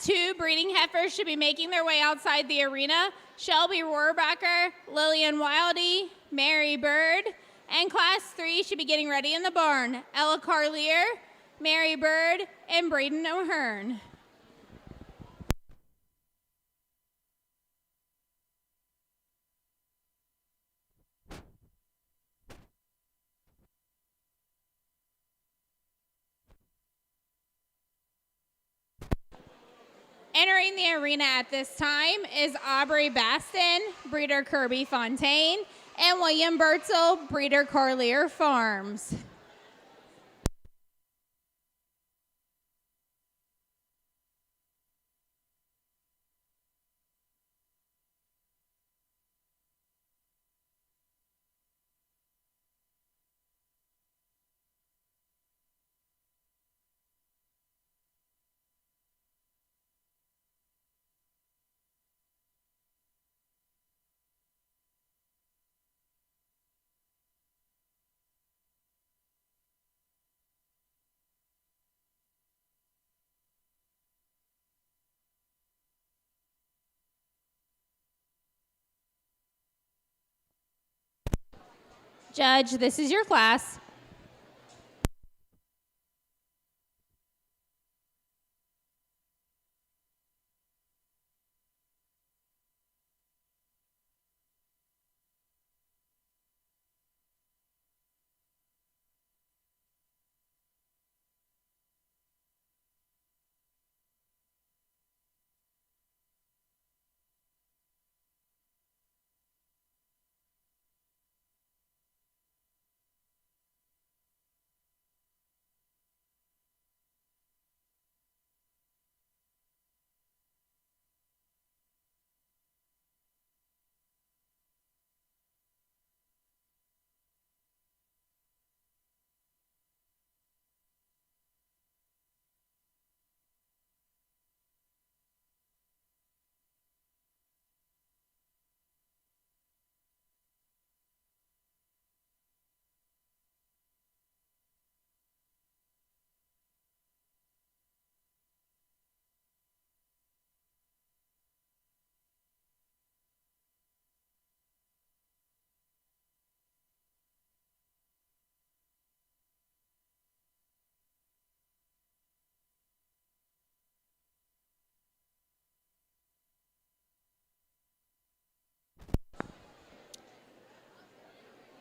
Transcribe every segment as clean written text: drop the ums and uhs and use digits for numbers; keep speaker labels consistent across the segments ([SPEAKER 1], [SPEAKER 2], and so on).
[SPEAKER 1] Class 2 breeding heifers should be making their way outside the arena. Shelby Rohrbacher, Lillian Wildy, Mary Bird. And Class 3 should be getting ready in the barn. Ella Carlier, Mary Bird, and Braden O'Hearn. Entering the arena at this time is Aubrey Baston, breeder Kirby Fontaine, and William Bertzel, breeder Carlier Farms. Judge, this is your class.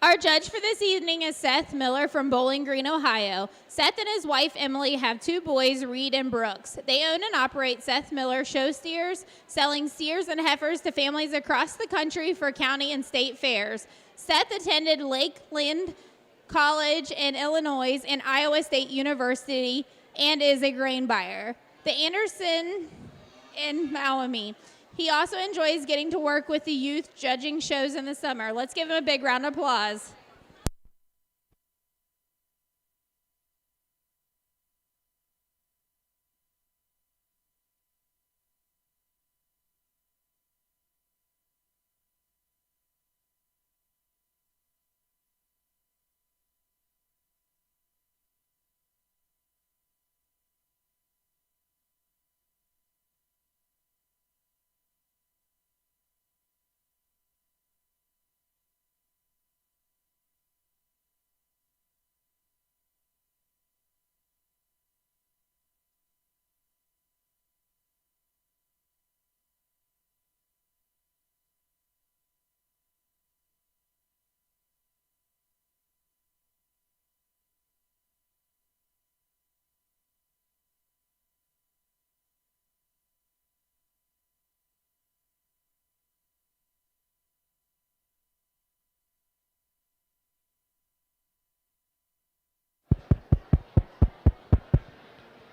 [SPEAKER 1] Our judge for this evening is Seth Miller from Bowling Green, Ohio. Seth and his wife, Emily, have two boys, Reed and Brooks. They own and operate Seth Miller Show Steers, selling steers and heifers to families across the country for county and state fairs. Seth attended Lakeland College in Illinois and Iowa State University and is a grain buyer. The Anderson in Maumee. He also enjoys getting to work with the youth judging shows in the summer. Let's give him a big round of applause.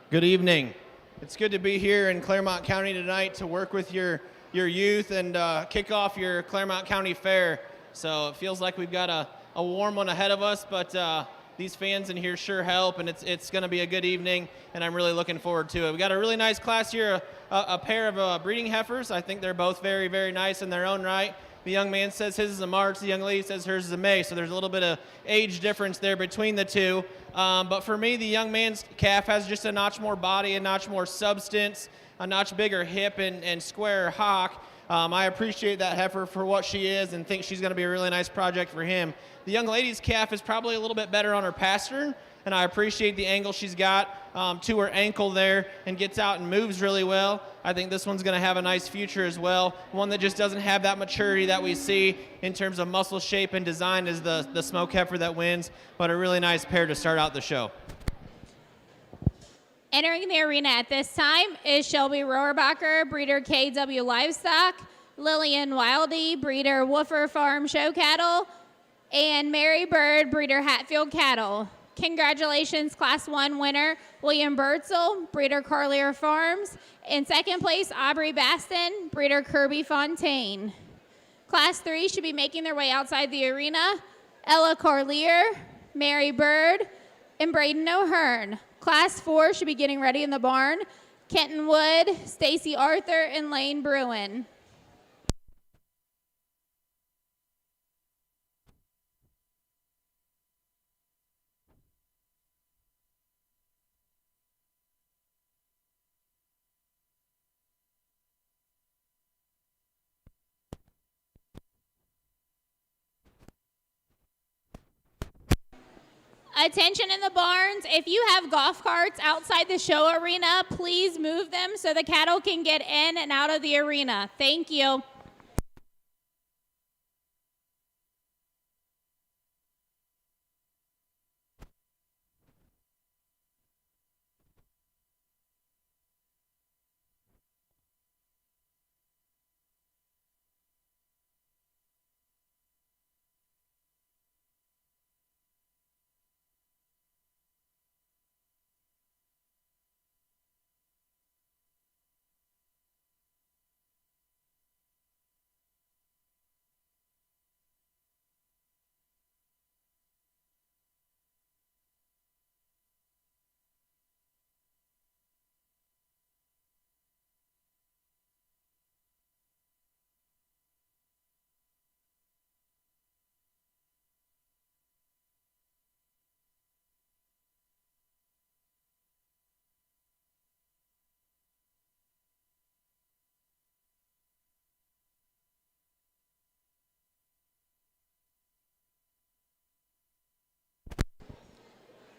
[SPEAKER 2] Good evening. It's good to be here in Clermont County tonight to work with your youth and kick off your Clermont County Fair. So it feels like we've got a warm one ahead of us, but these fans in here sure help, and it's going to be a good evening, and I'm really looking forward to it. We got a really nice class here, a pair of breeding heifers. I think they're both very, very nice in their own right. The young man says his is a March, the young lady says hers is a May, so there's a little bit of age difference there between the two. But for me, the young man's calf has just a notch more body, a notch more substance. a notch bigger hip and square hock. I appreciate that heifer for what she is and think she's going to be a really nice project for him. The young lady's calf is probably a little bit better on her pastern, and I appreciate the angle she's got to her ankle there and gets out and moves really well. I think this one's going to have a nice future as well. One that just doesn't have that maturity that we see in terms of muscle shape and design is the smoke heifer that wins, but a really nice pair to start out the show.
[SPEAKER 1] Entering the arena at this time is Shelby Rohrbacher, breeder KW Livestock, Lillian Wildy, breeder Woofer Farm Show Cattle, and Mary Bird, breeder Hatfield Cattle. Congratulations, Class 1 winner, William Birdsell, breeder Carlier Farms. In second place, Aubrey Baston, breeder Kirby Fontaine. Class 3 should be making their way outside the arena, Ella Carlier, Mary Bird, and Braden O'Hearn. Class 4 should be getting ready in the barn, Kenton Wood, Stacy Arthur, and Lane Bruin. Attention in the barns, if you have golf carts outside the show arena, please move them so the cattle can get in and out of the arena. Thank you.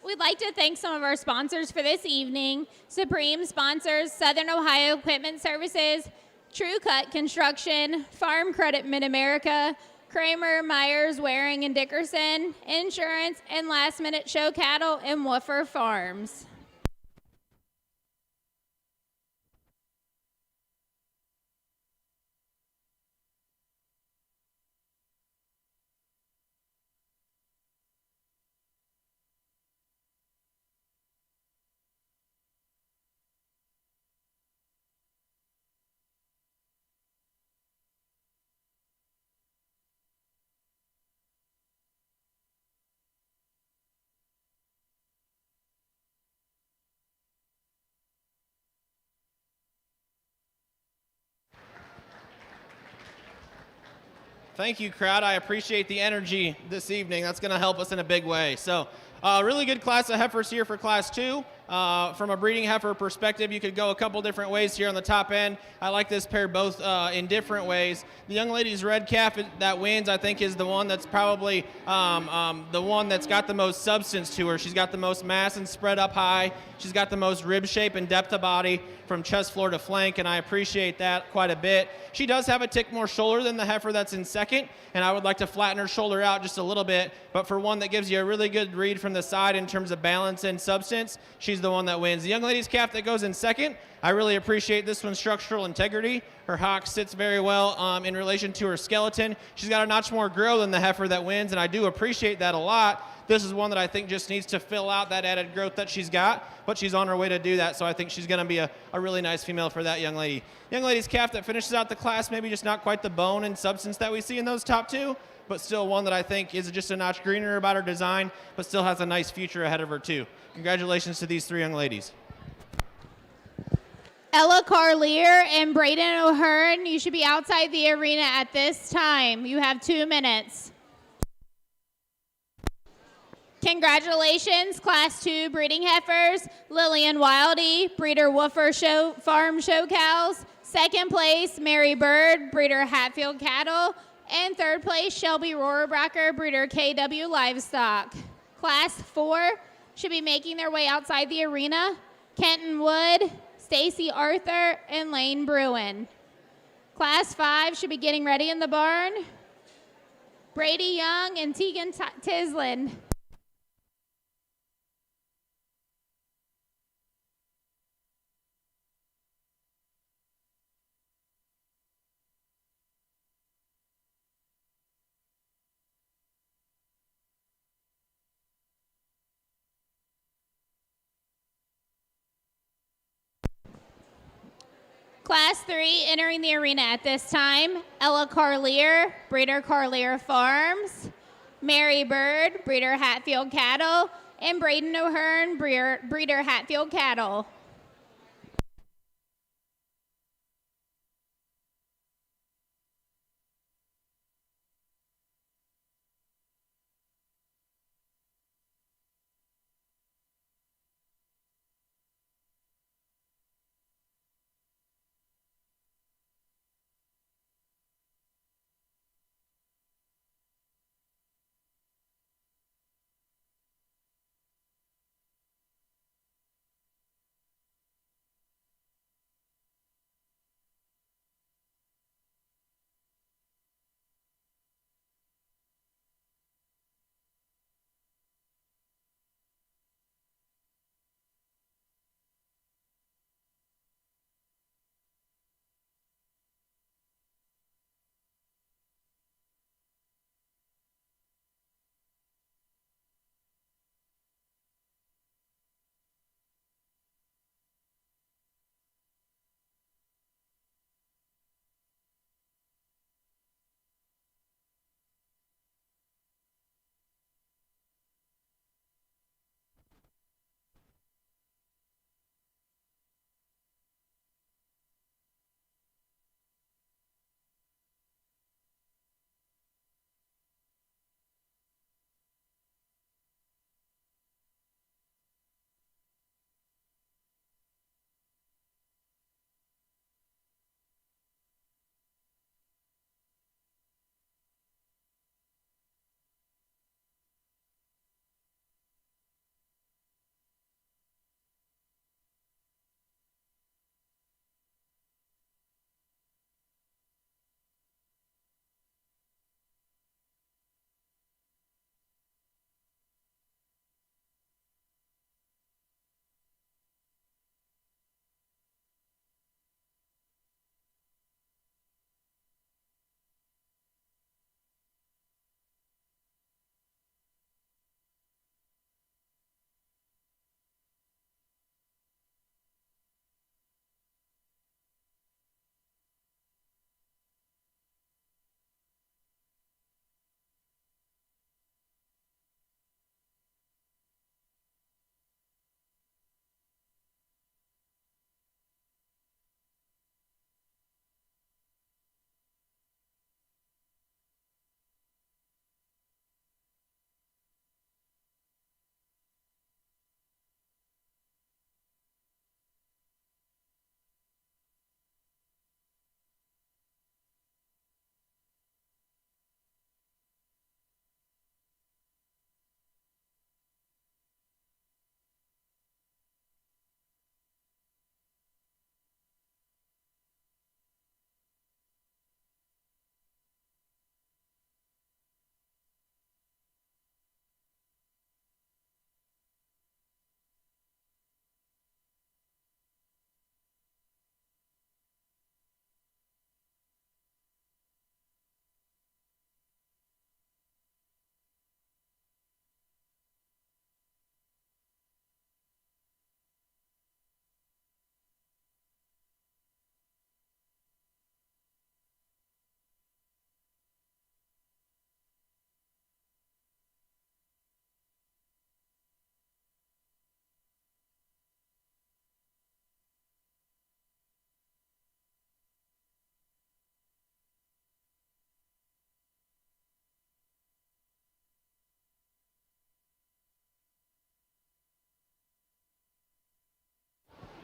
[SPEAKER 1] We'd like to thank some of our sponsors for this evening. Supreme sponsors, Southern Ohio Equipment Services, True Cut Construction, Farm Credit Mid-America, Kramer, Myers, Waring, and Dickerson, Insurance, and Last Minute Show Cattle and Woofer Farms.
[SPEAKER 2] Thank you, crowd. I appreciate the energy this evening. That's going to help us in a big way. So, really good class of heifers here for Class 2. From a breeding heifer perspective, you could go a couple different ways here on the top end. I like this pair both in different ways. The young lady's red calf that wins, I think, is the one that's probably the one that's got the most substance to her. She's got the most mass and spread up high. She's got the most rib shape and depth of body from chest floor to flank, and I appreciate that quite a bit. She does have a tick more shoulder than the heifer that's in second, and I would like to flatten her shoulder out just a little bit, but for one that gives you a really good read from the side in terms of balance and substance, she's the one that wins. The young lady's calf that goes in second, I really appreciate this one's structural integrity. Her hock sits very well in relation to her skeleton. She's got a notch more grow than the heifer that wins, and I do appreciate that a lot. This is one that I think just needs to fill out that added growth that she's got, but she's on her way to do that, so I think she's going to be a really nice female for that young lady. Young lady's calf that finishes out the class, maybe just not quite the bone and substance that we see in those top two, but still one that I think is just a notch greener about her design, but still has a nice future ahead of her too. Congratulations to these three young ladies.
[SPEAKER 1] Ella Carlier and Braden O'Hearn, you should be outside the arena at this time. You have 2 minutes. Congratulations, Class 2 breeding heifers, Lillian Wildy, breeder Woofer Farm Show Cows. Second place, Mary Bird, breeder Hatfield Cattle. And third place, Shelby Rohrabacher, breeder KW Livestock. Class 4 should be making their way outside the arena. Kenton Wood, Stacy Arthur, and Lane Bruin. Class 5 should be getting ready in the barn. Brady Young and Tegan Tisland. Class 3 entering the arena at this time, Ella Carlier, breeder Carlier Farms, Mary Bird, breeder Hatfield Cattle, and Braden O'Hearn, breeder Hatfield Cattle.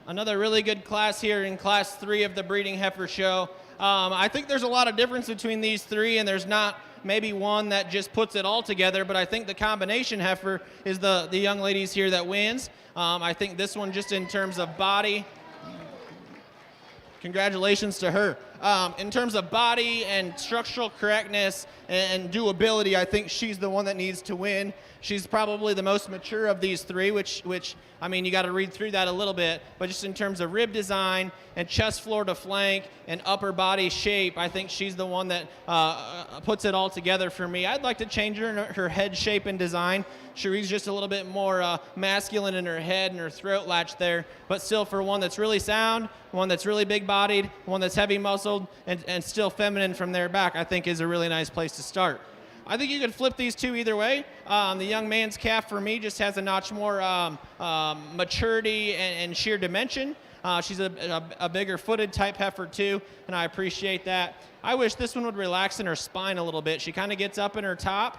[SPEAKER 2] Another really good class here in Class 3 of the Breeding Heifer Show. I think there's a lot of difference between these three, and there's not maybe one that just puts it all together, but I think the combination heifer is the young ladies here that wins. I think this one, just in terms of body, congratulations to her. In terms of body and structural correctness and doability, I think she's the one that needs to win. She's probably the most mature of these three, which I mean, you got to read through that a little bit. But just in terms of rib design and chest floor to flank and upper body shape, I think she's the one that puts it all together for me. I'd like to change her head shape and design. Cherie's just a little bit more masculine in her head and her throat latch there, but still for one that's really sound, one that's really big-bodied, one that's heavy-muscled, and still feminine from their back, I think is a really nice place to start. I think you could flip these two either way. The young man's calf for me just has a notch more maturity and sheer dimension. She's a bigger footed type heifer too, and I appreciate that. I wish this one would relax in her spine a little bit. She kind of gets up in her top.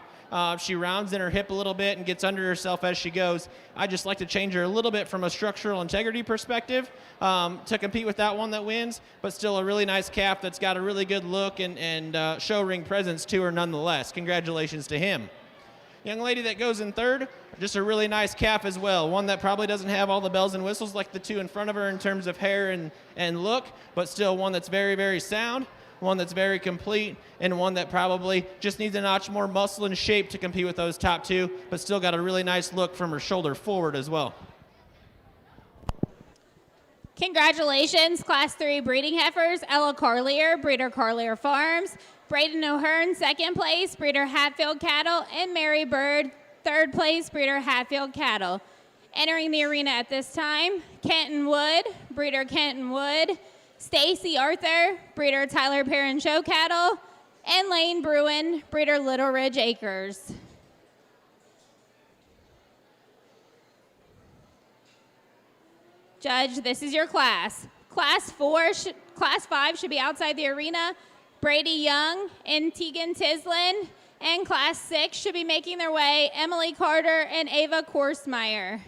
[SPEAKER 2] She rounds in her hip a little bit and gets under herself as she goes. I just like to change her a little bit from a structural integrity perspective to compete with that one that wins, but still a really nice calf that's got a really good look and show ring presence to her nonetheless. Congratulations to him. Young lady that goes in third, just a really nice calf as well. One that probably doesn't have all the bells and whistles like the two in front of her in terms of hair and look, but still one that's very, very sound, one that's very complete, and one that probably just needs a notch more muscle and shape to compete with those top two, but still got a really nice look from her shoulder forward as well.
[SPEAKER 1] Congratulations, Class 3 breeding heifers. Ella Carlier, breeder Carlier Farms. Braden O'Hearn, second place, breeder Hatfield Cattle. And Mary Bird, third place, breeder Hatfield Cattle. Entering the arena at this time, Kenton Wood, breeder Kenton Wood. Stacy Arthur, breeder Tyler Perrin Show Cattle. And Lane Bruin, breeder Little Ridge Acres. Judge, this is your class. Class 5 should be outside the arena. Brady Young and Tegan Tislin. And Class 6 should be making their way. Emily Carter and Ava Korsmeyer.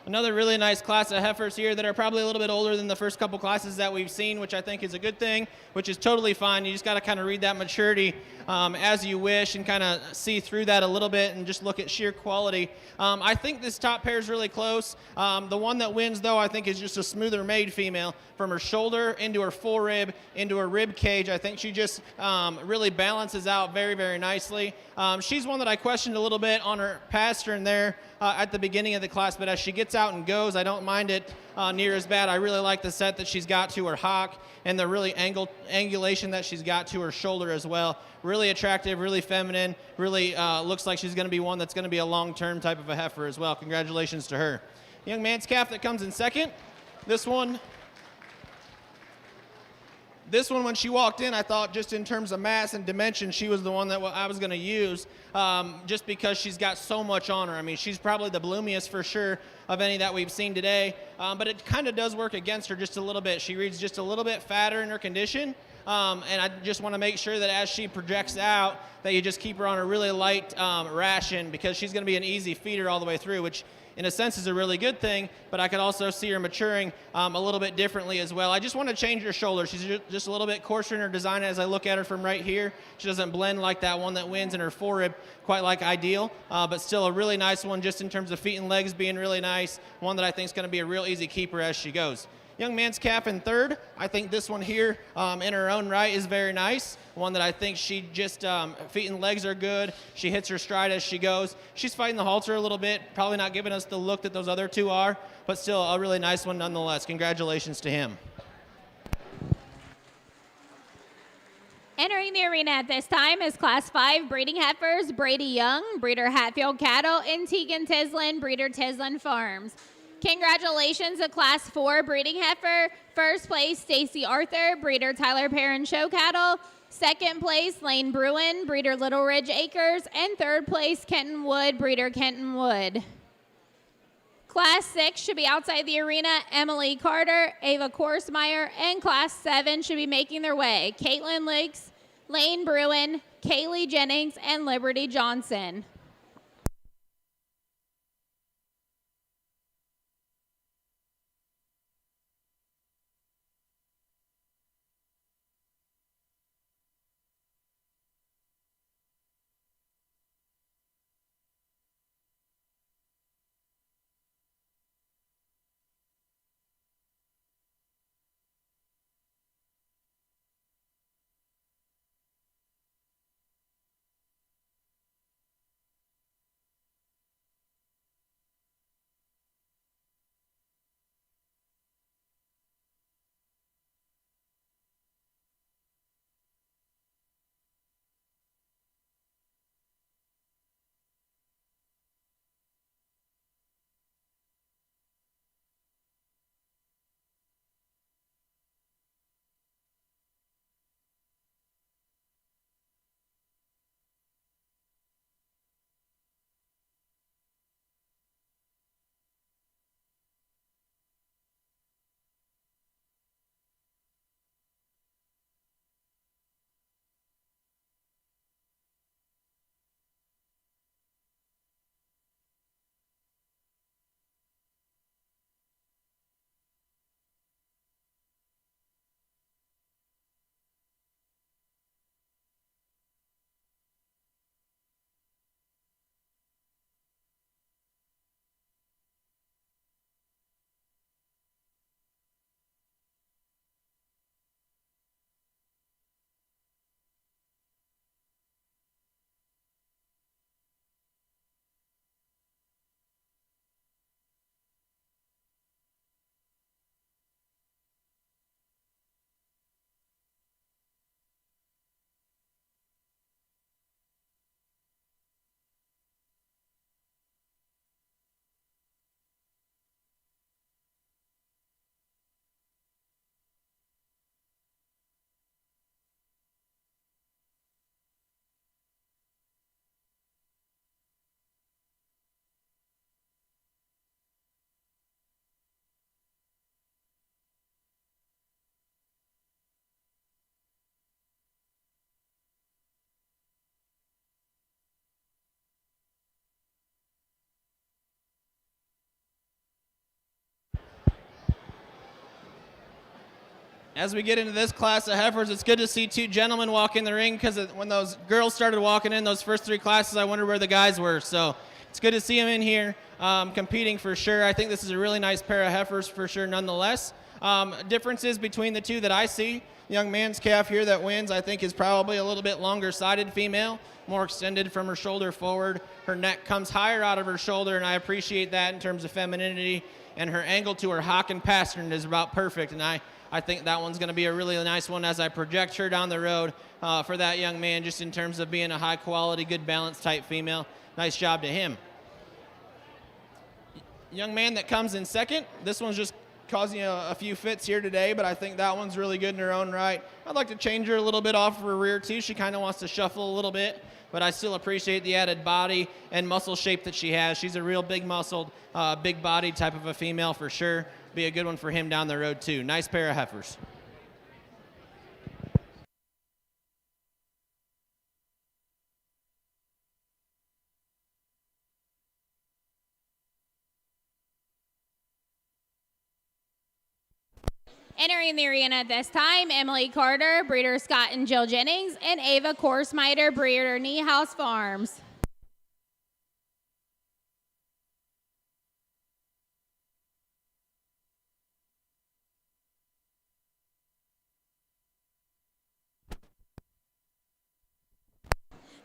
[SPEAKER 2] Another really nice class of heifers here that are probably a little bit older than the first couple classes that we've seen, which I think is a good thing, which is totally fine. You just got to kind of read that maturity as you wish and kind of see through that a little bit and just look at sheer quality. I think this top pair is really close. The one that wins, though, I think is just a smoother made female. From her shoulder into her forerib into her rib cage, I think she just really balances out very, very nicely. She's one that I questioned a little bit on her pastern there at the beginning of the class, but as she gets out and goes, I don't mind it near as bad. I really like the set that she's got to her hock and the really angulation that she's got to her shoulder as well. Really attractive, really feminine, really looks like she's going to be one that's going to be a long-term type of a heifer as well. Congratulations to her. Young man's calf that comes in second. This one, when she walked in, I thought just in terms of mass and dimension, she was the one that I was going to use just because she's got so much on her. I mean, she's probably the bloomiest for sure of any that we've seen today, but it kind of does work against her just a little bit. She reads just a little bit fatter in her condition, and I just want to make sure that as she projects out that you just keep her on a really light ration because she's going to be an easy feeder all the way through, which in a sense is a really good thing, but I could also see her maturing a little bit differently as well. I just want to change her shoulder. She's just a little bit coarser in her design as I look at her from right here. She doesn't blend like that one that wins in her forerib quite like ideal, but still a really nice one just in terms of feet and legs being really nice, one that I think is going to be a real easy keeper as she goes. Young man's calf in third. I think this one here in her own right is very nice. One that I think she just, feet and legs are good. She hits her stride as she goes. She's fighting the halter a little bit, probably not giving us the look that those other two are, but still a really nice one nonetheless. Congratulations to him.
[SPEAKER 1] Entering the arena at this time is Class 5 breeding heifers, Brady Young, breeder Hatfield Cattle, and Tegan Tislin, breeder Tislin Farms. Congratulations to Class 4 breeding heifer. First place, Stacy Arthur, breeder Tyler Perrin Show Cattle. Second place, Lane Bruin, breeder Little Ridge Acres. And third place, Kenton Wood, breeder Kenton Wood. Class 6 should be outside the arena. Emily Carter, Ava Korsmeyer, and Class 7 should be making their way. Caitlin Lakes, Lane Bruin, Kaylee Jennings, and Liberty Johnson.
[SPEAKER 2] As we get into this class of heifers, it's good to see two gentlemen walk in the ring, because when those girls started walking in those first three classes, I wondered where the guys were. So it's good to see them in here competing for sure. I think this is a really nice pair of heifers for sure nonetheless. Differences between the two that I see, young man's calf here that wins, I think is probably a little bit longer-sided female, more extended from her shoulder forward. Her neck comes higher out of her shoulder, and I appreciate that in terms of femininity. And her angle to her hock and pastern is about perfect, and I think that one's going to be a really nice one as I project her down the road for that young man, just in terms of being a high-quality, good balance type female. Nice job to him. Young man that comes in second, this one's just causing a few fits here today, but I think that one's really good in her own right. I'd like to change her a little bit off of her rear, too. She kind of wants to shuffle a little bit, but I still appreciate the added body and muscle shape that she has. She's a real big-muscled, big-bodied type of a female for sure. Be a good one for him down the road, too. Nice pair of heifers.
[SPEAKER 1] Entering the arena at this time, Emily Carter, breeder Scott and Jill Jennings, and Ava Korsmiter, breeder Niehaus Farms.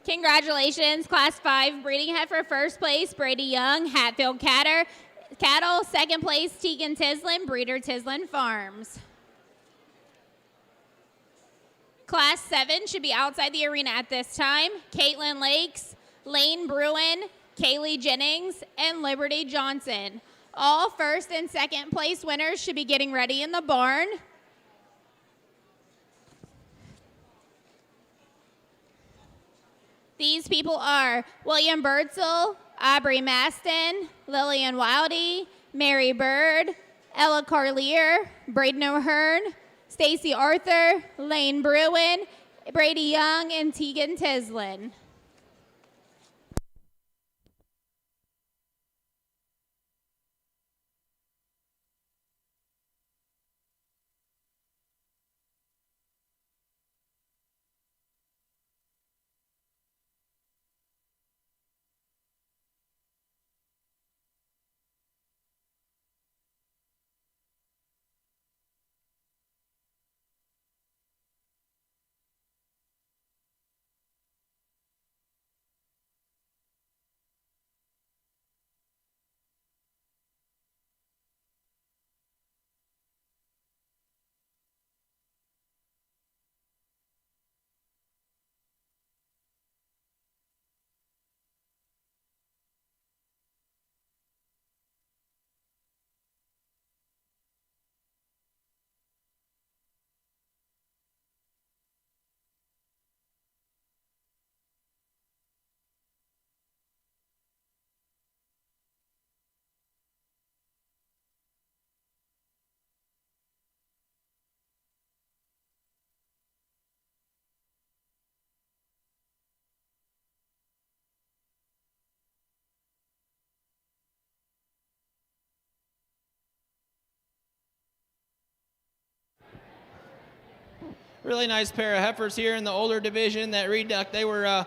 [SPEAKER 1] Congratulations, Class 5 breeding heifer, first place, Brady Young, Hatfield Cattle, second place, Tegan Tislin, breeder Tislin Farms. Class 7 should be outside the arena at this time. Caitlin Lakes, Lane Bruin, Kaylee Jennings, and Liberty Johnson. All first and second place winners should be getting ready in the barn. These people are William Birdsell, Aubrey Maston, Lillian Wildy, Mary Bird, Ella Carlier, Braden O'Hearn, Stacy Arthur, Lane Bruin, Brady Young, and Tegan Tislin.
[SPEAKER 2] Really nice pair of heifers here in the older division that reduct. They were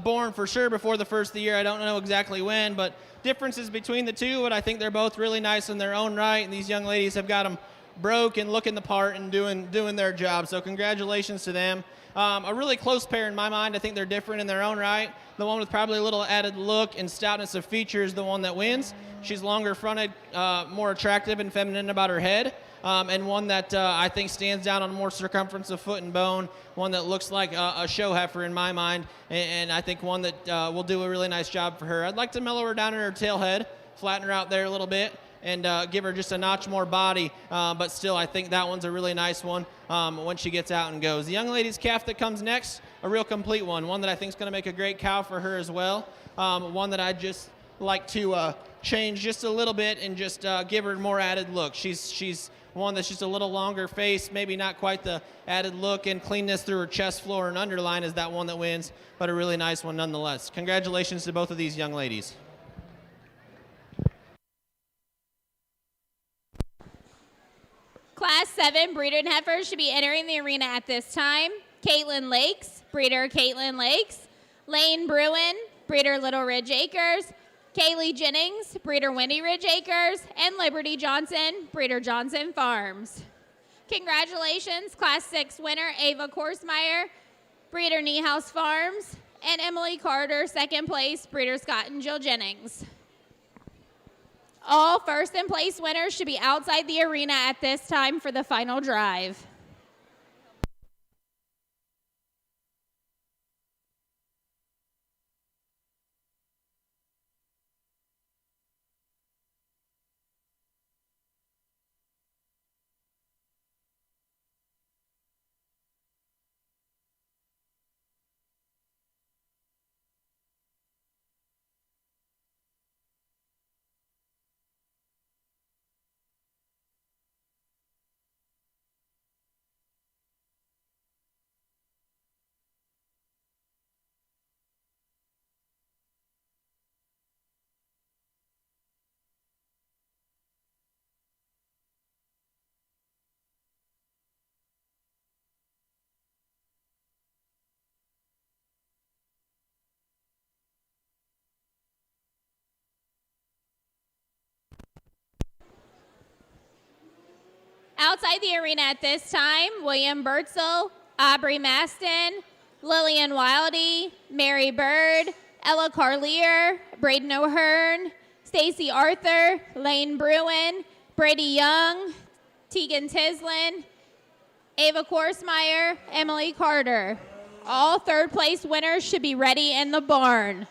[SPEAKER 2] born for sure before the first of the year. I don't know exactly when, but differences between the two, but I think they're both really nice in their own right, and these young ladies have got them broke and looking the part and doing their job. So congratulations to them. A really close pair in my mind. I think they're different in their own right. The one with probably a little added look and stoutness of feature is the one that wins. She's longer fronted, more attractive and feminine about her head. And one that I think stands out on more circumference of foot and bone, one that looks like a show heifer in my mind, and I think one that will do a really nice job for her. I'd like to mellow her down in her tail head, flatten her out there a little bit, and give her just a notch more body, but still I think that one's a really nice one when she gets out and goes. The young lady's calf that comes next, a real complete one that I think is going to make a great cow for her as well, one that I just like to change just a little bit and just give her more added look. She's one that's just a little longer face, maybe not quite the added look and cleanness through her chest floor and underline as that one that wins, but a really nice one nonetheless. Congratulations to both of these young ladies.
[SPEAKER 1] Class 7 breeder and heifers should be entering the arena at this time. Caitlin Lakes, breeder Caitlin Lakes. Lane Bruin, breeder Little Ridge Acres. Kaylee Jennings, breeder Windy Ridge Acres. And Liberty Johnson, breeder Johnson Farms. Congratulations, Class 6 winner Ava Korsmeyer, breeder Niehaus Farms. And Emily Carter, second place, breeder Scott and Jill Jennings. All first and place winners should be outside the arena at this time for the final drive. Outside the arena at this time, William Bertzel, Aubrey Maston, Lillian Wildy, Mary Bird, Ella Carlier, Braden O'Hearn, Stacy Arthur, Lane Bruin, Brady Young, Tegan Tislin, Ava Korsmeyer, Emily Carter. All third place winners should be ready in the barn.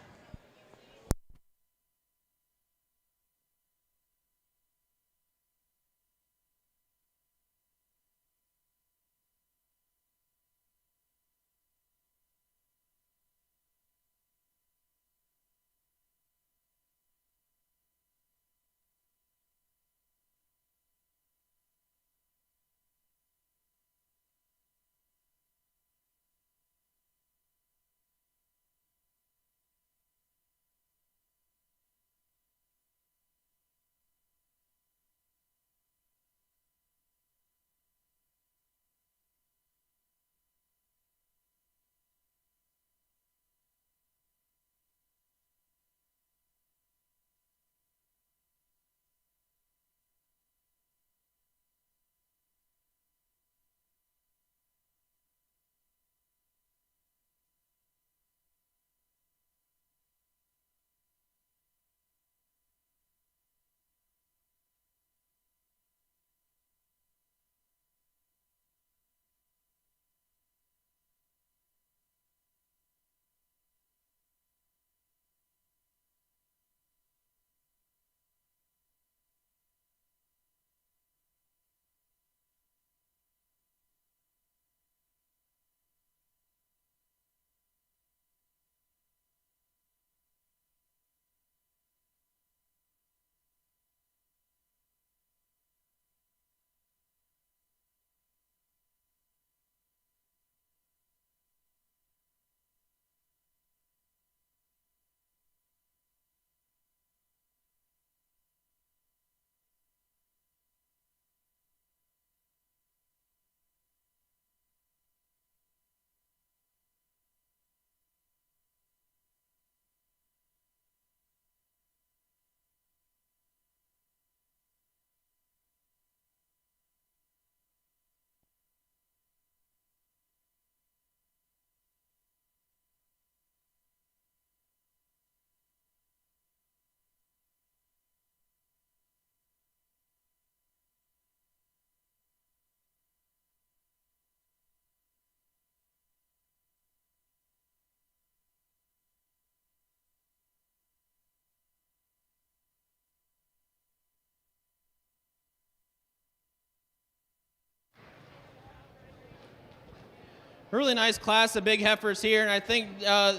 [SPEAKER 2] really nice class of big heifers here, and I think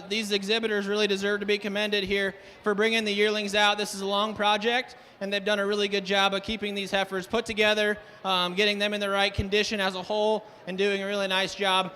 [SPEAKER 2] these exhibitors really deserve to be commended here for bringing the yearlings out. This is a long project, and they've done a really good job of keeping these heifers put together, getting them in the right condition as a whole, and doing a really nice job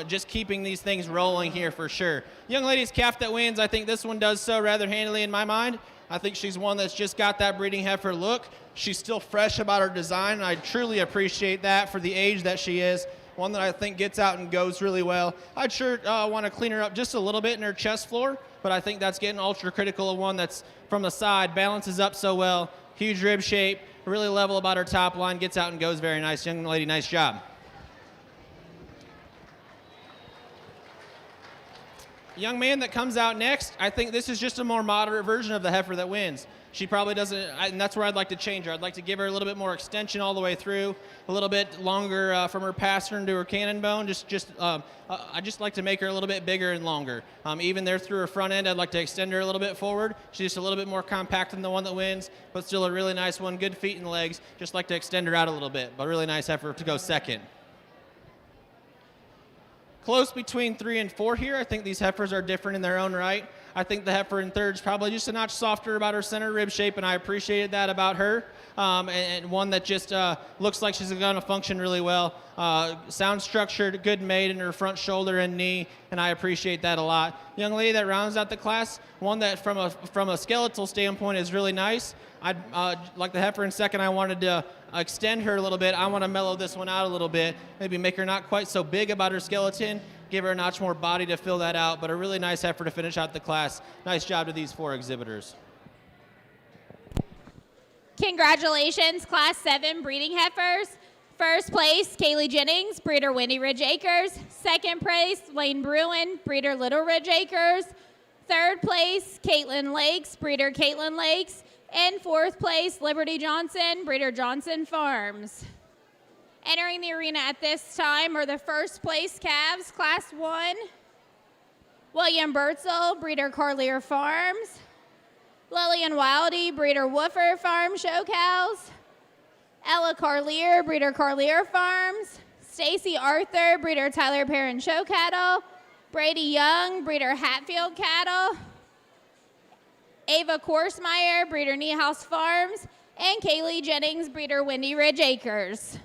[SPEAKER 2] just keeping these things rolling here for sure. Young lady's calf that wins, I think this one does so rather handily in my mind. I think she's one that's just got that breeding heifer look. She's still fresh about her design, and I truly appreciate that for the age that she is. One that I think gets out and goes really well. I'd sure want to clean her up just a little bit in her chest floor, but I think that's getting ultra critical of one that's from the side, balances up so well, huge rib shape, really level about her top line, gets out and goes very nice. Young lady, nice job. Young man that comes out next, I think this is just a more moderate version of the heifer that wins. She probably doesn't, and that's where I'd like to change her. I'd like to give her a little bit more extension all the way through, a little bit longer from her pastern to her cannon bone. I just like to make her a little bit bigger and longer. Even there through her front end, I'd like to extend her a little bit forward. She's just a little bit more compact than the one that wins, but still a really nice one. Good feet and legs. Just like to extend her out a little bit, but really nice heifer to go second. Close between 3 and 4 here. I think these heifers are different in their own right. I think the heifer in third is probably just a notch softer about her center rib shape, and I appreciated that about her. And one that just looks like she's going to function really well. Sound structured, good made in her front shoulder and knee, and I appreciate that a lot. Young lady that rounds out the class, one that from a skeletal standpoint is really nice. I'd like the heifer in second. I wanted to extend her a little bit. I want to mellow this one out a little bit, maybe make her not quite so big about her skeleton, give her a notch more body to fill that out, but a really nice heifer to finish out the class. Nice job to these 4 exhibitors.
[SPEAKER 1] Congratulations, Class 7 breeding heifers. First place, Kaylee Jennings, breeder Windy Ridge Acres. Second place, Lane Bruin, breeder Little Ridge Acres. Third place, Caitlin Lakes, breeder Caitlin Lakes. And fourth place, Liberty Johnson, breeder Johnson Farms. Entering the arena at this time are the first place calves, Class 1. William Bertzel, breeder Carlier Farms. Lillian Wildy, breeder Woofer Farm Show Cows. Ella Carlier, breeder Carlier Farms. Stacy Arthur, breeder Tyler Perrin Show Cattle. Brady Young, breeder Hatfield Cattle. Ava Korsmeyer, breeder Niehaus Farms. And Kaylee Jennings, breeder Windy Ridge Acres.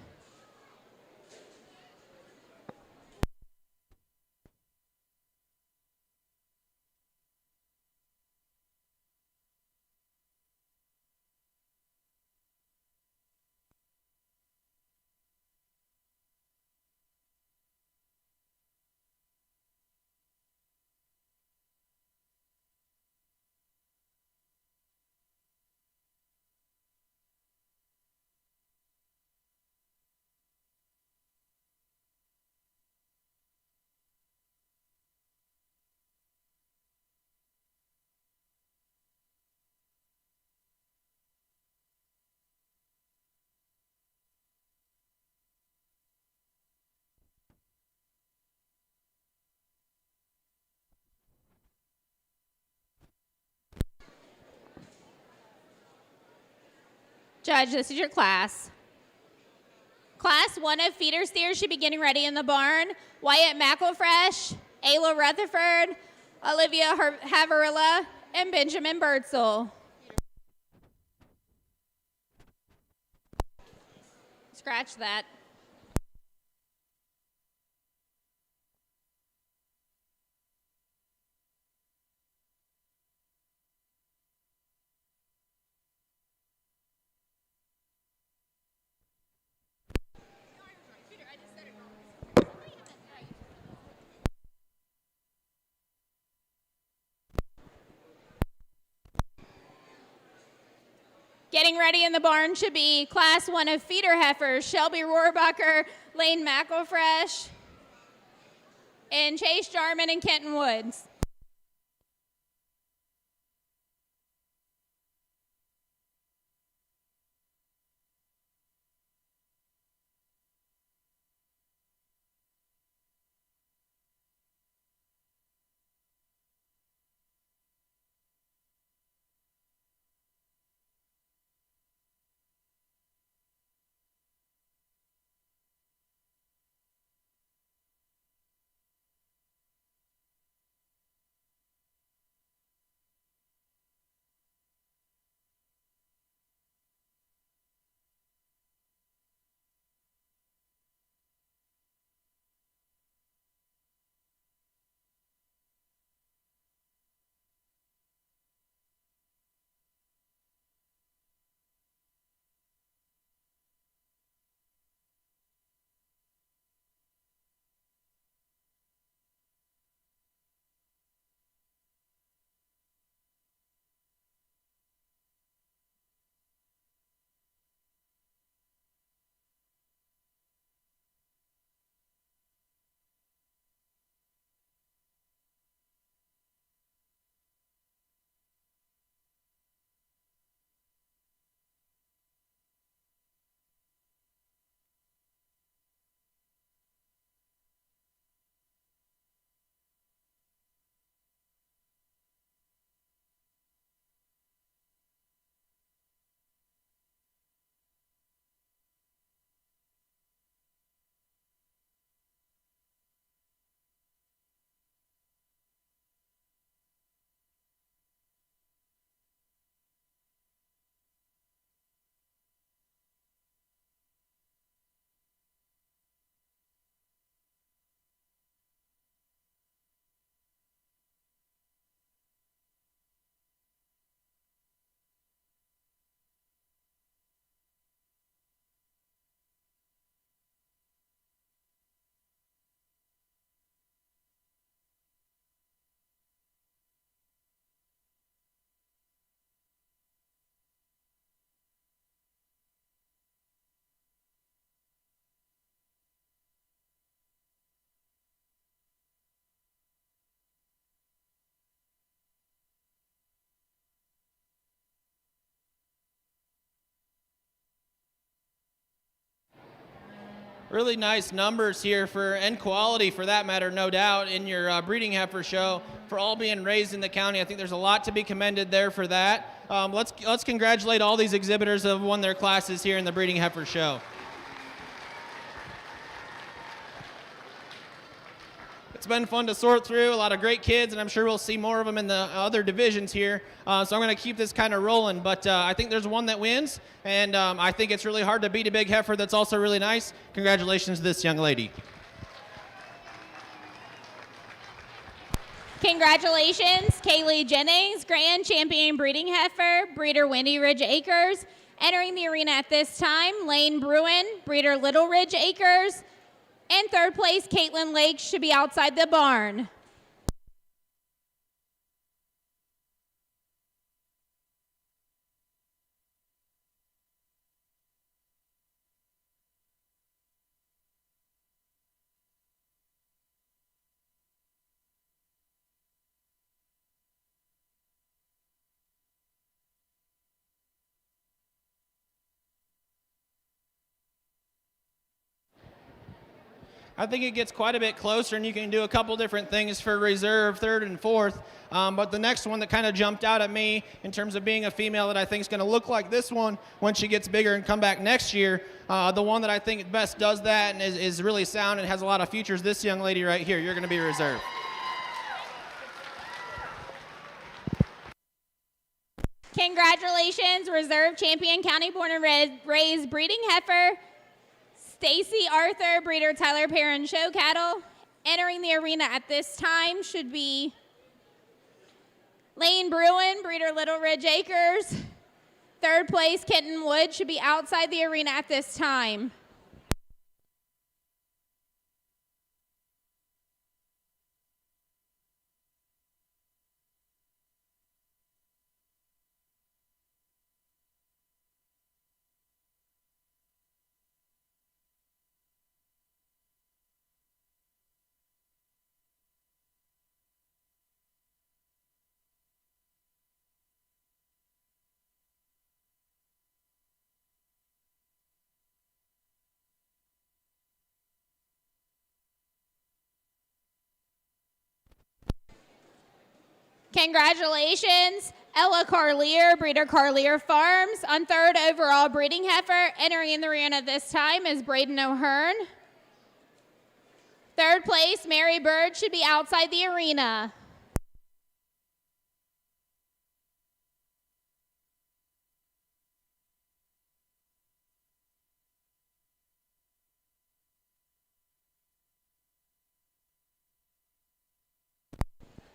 [SPEAKER 1] Judge, this is your class. Class 1 of feeder steers should be getting ready in the barn. Wyatt McElfresh, Ayla Rutherford, Olivia Havarilla, and Benjamin Bertzel. Scratch that. Getting ready in the barn should be Class 1 of feeder heifers, Shelby Rohrbacher, Lane McElfresh, and Chase Jarman and Kenton Woods.
[SPEAKER 2] really nice numbers here and quality for that matter, no doubt, in your breeding heifer show for all being raised in the county. I think there's a lot to be commended there for that. Let's congratulate all these exhibitors that have won their classes here in the breeding heifer show. It's been fun to sort through, a lot of great kids, and I'm sure we'll see more of them in the other divisions here. So I'm going to keep this kind of rolling, but I think there's one that wins, and I think it's really hard to beat a big heifer that's also really nice. Congratulations to this young lady.
[SPEAKER 1] Congratulations, Kaylee Jennings, Grand Champion Breeding Heifer, breeder Windy Ridge Acres. Entering the arena at this time, Lane Bruin, breeder Little Ridge Acres. And third place, Caitlin Lake, should be outside the barn.
[SPEAKER 2] I think it gets quite a bit closer, and you can do a couple different things for reserve, third and fourth. But the next one that kind of jumped out at me in terms of being a female that I think is going to look like this one when she gets bigger and come back next year, the one that I think best does that and is really sound and has a lot of features, this young lady right here. You're going to be reserve.
[SPEAKER 1] Congratulations, Reserve Champion County Born and Raised Breeding Heifer, Stacy Arthur, breeder Tyler Perrin Show Cattle. Entering the arena at this time should be Lane Bruin, breeder Little Ridge Acres. Third place, Kenton Wood, should be outside the arena at this time. Congratulations, Ella Carlier, breeder Carlier Farms, on third overall breeding heifer. Entering in the arena this time is Braden O'Hearn. Third place, Mary Bird, should be outside the arena.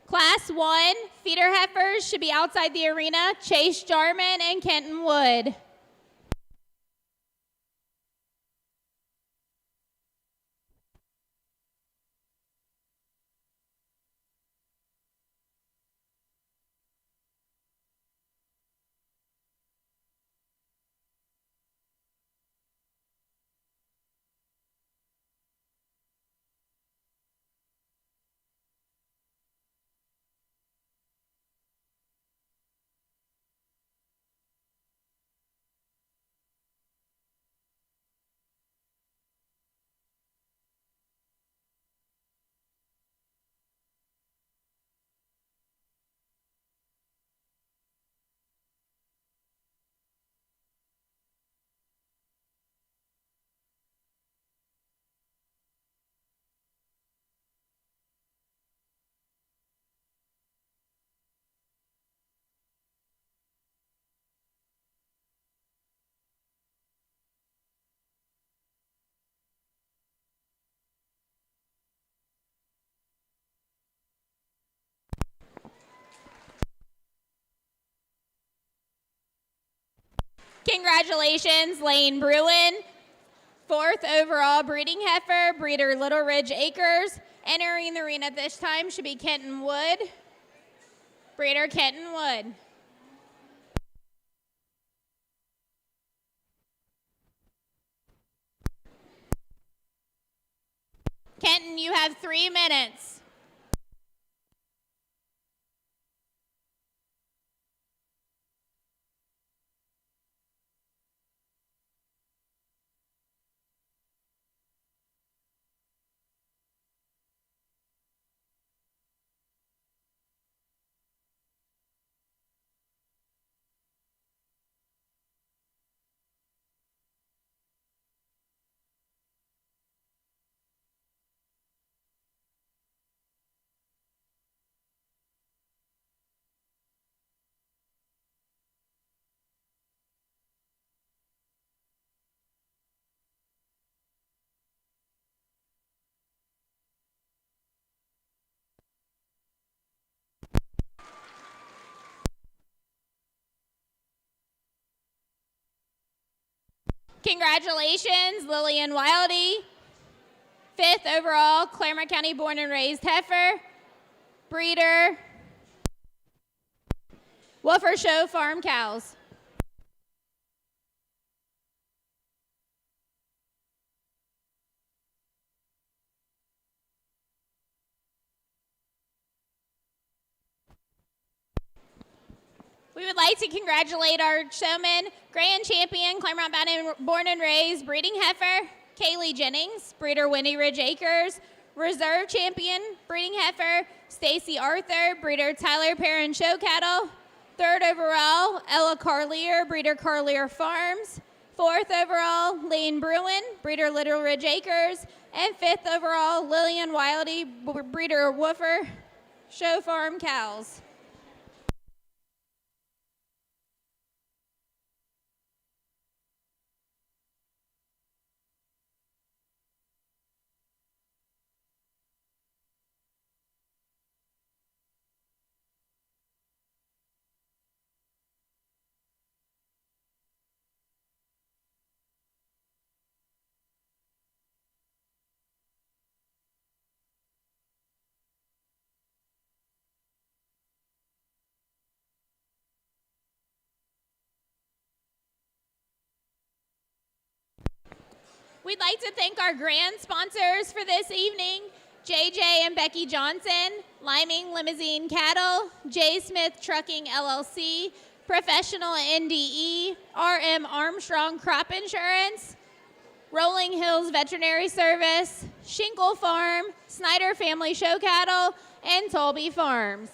[SPEAKER 1] Class 1, feeder heifers should be outside the arena, Chase Jarman and Kenton Wood. Congratulations, Lane Bruin. Fourth overall breeding heifer, breeder Little Ridge Acres. Entering the arena this time should be Kenton Wood. Breeder Kenton Wood. Kenton, you have 3 minutes. Congratulations, Lillian Wildy. 5th overall, Clermont County born and raised heifer, breeder, Woofer Show Farm cows. We would like to congratulate our showman, grand champion, Clermont born and raised, breeding heifer, Kaylee Jennings, breeder Windy Ridge Acres, reserve champion, breeding heifer, Stacy Arthur, breeder Tyler Perrin Show Cattle, 3rd overall, Ella Carlier, breeder Carlier Farms, 4th overall, Lane Bruin, breeder Little Ridge Acres, and 5th overall, Lillian Wildy, breeder Woofer Show Farm Cows. We'd like to thank our grand sponsors for this evening, JJ and Becky Johnson, Liming Limousine Cattle, J. Smith Trucking LLC, Professional NDE, RM Armstrong Crop Insurance, Rolling Hills Veterinary Service, Shinkle Farm, Snyder Family Show Cattle, and Tolby Farms.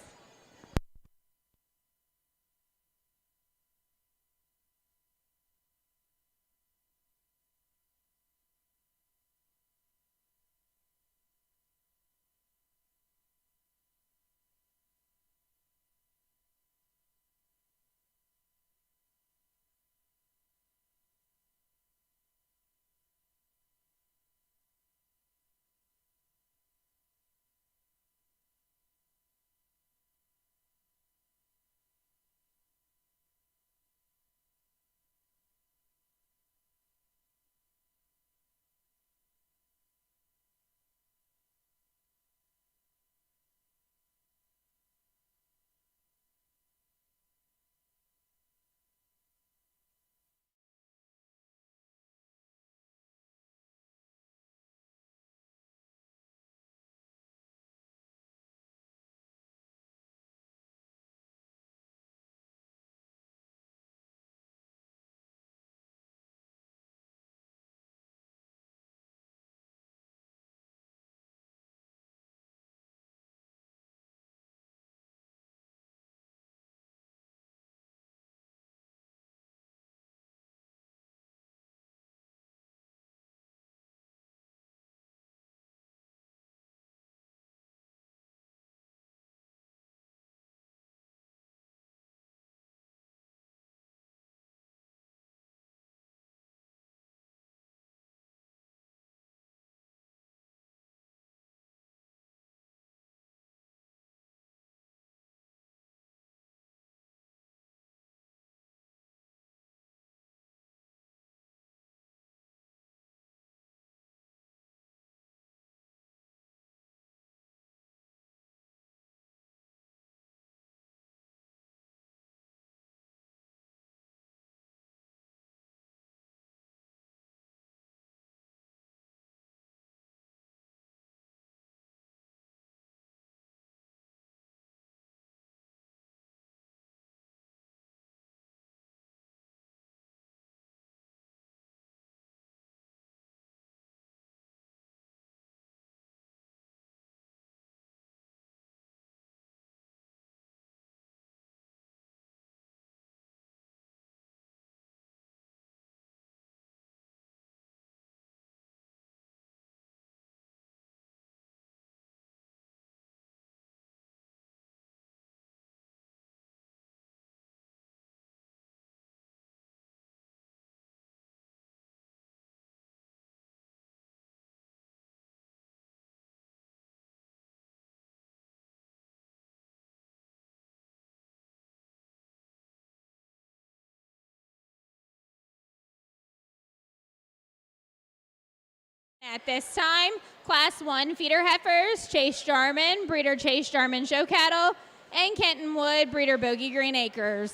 [SPEAKER 1] At this time, Class 1 feeder heifers, Chase Jarman, breeder Chase Jarman Show Cattle, and Kenton Wood, breeder Bogey Green Acres.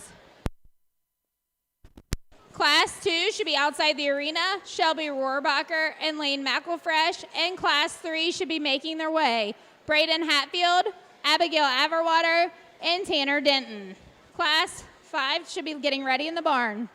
[SPEAKER 1] Class 2 should be outside the arena, Shelby Rohrbacher and Lane McElfresh, and Class 3 should be making their way, Braden Hatfield, Abigail Averwater, and Tanner Denton. Class 5 should be getting ready in the barn.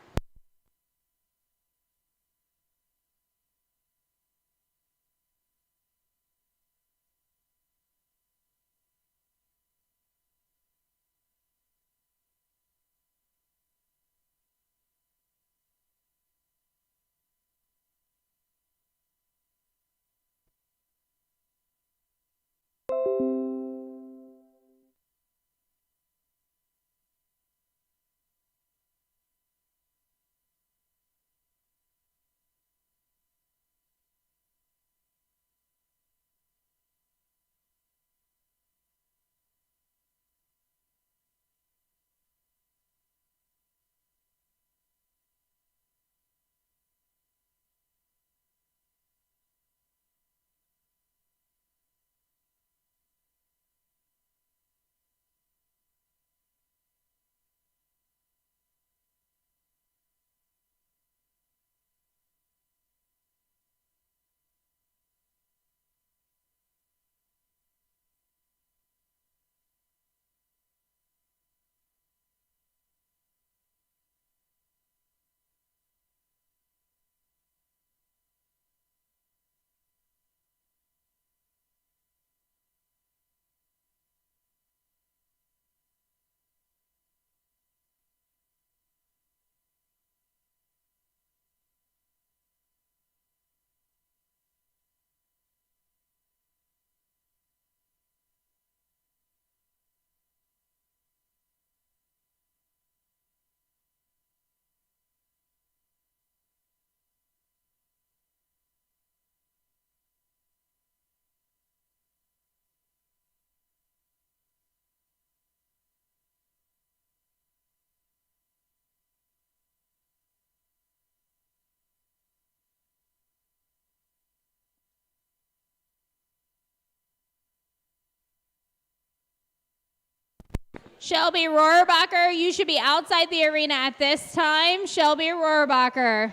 [SPEAKER 1] Shelby Rohrbacher, you should be outside the arena at this time. Shelby Rohrbacher.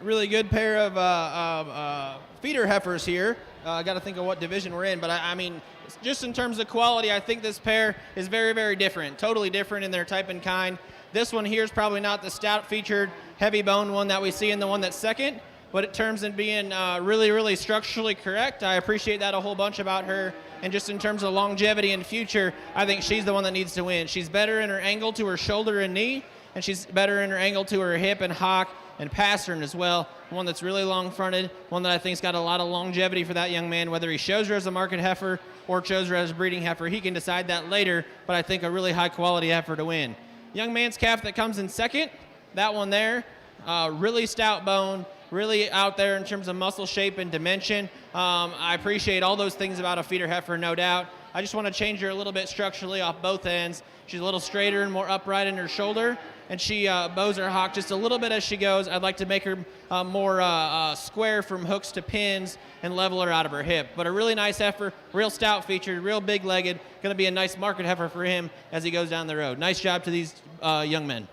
[SPEAKER 2] Really good pair of feeder heifers here. I got to think of what division we're in, but I mean, just in terms of quality, I think this pair is very, very different, totally different in their type and kind. This one here is probably not the stout featured heavy bone one that we see in the one that's second, but in terms of being really, really structurally correct, I appreciate that a whole bunch about her. And just in terms of longevity and future, I think she's the one that needs to win. She's better in her angle to her shoulder and knee, and she's better in her angle to her hip and hock and pastern as well. One that's really long-fronted, one that I think's got a lot of longevity for that young man, whether he shows her as a market heifer or shows her as a breeding heifer. He can decide that later, but I think a really high-quality heifer to win. Young man's calf that comes in second, that one there, really stout bone, really out there in terms of muscle shape and dimension. I appreciate all those things about a feeder heifer, no doubt. I just want to change her a little bit structurally off both ends. She's a little straighter and more upright in her shoulder, and she bows her hock just a little bit as she goes. I'd like to make her more square from hooks to pins and level her out of her hip. But a really nice heifer, real stout featured, real big-legged, going to be a nice market heifer for him as he goes down the road. Nice job to these young men.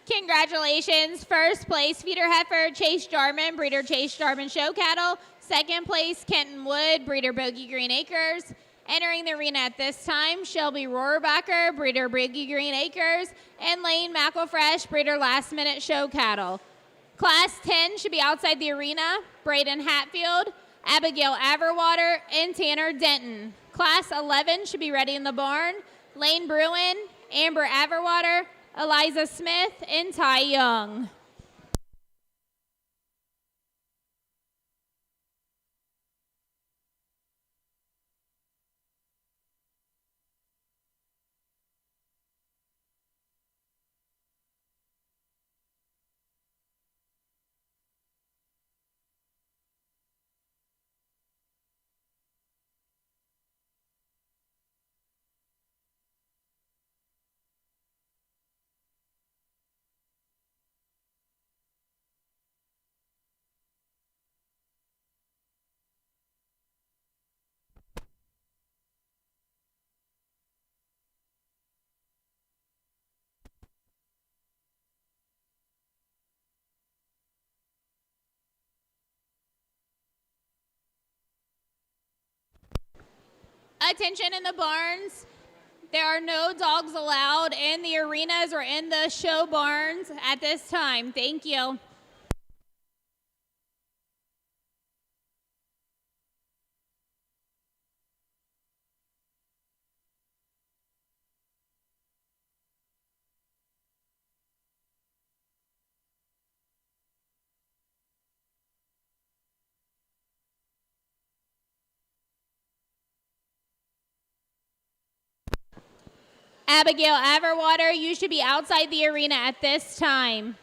[SPEAKER 1] Congratulations. First place, feeder heifer, Chase Jarman, breeder Chase Jarman Show Cattle. Second place, Kenton Wood, breeder Bogey Green Acres. Entering the arena at this time, Shelby Rohrbacher, breeder Bogey Green Acres, and Lane McElfresh, breeder Last Minute Show Cattle. Class 10 should be outside the arena, Braden Hatfield, Abigail Averwater, and Tanner Denton. Class 11 should be ready in the barn, Lane Bruin, Amber Averwater, Eliza Smith, and Ty Young. Attention in the barns. There are no dogs allowed in the arenas or in the show barns at this time. Thank you. Abigail Everwater, you should be outside the arena at this time.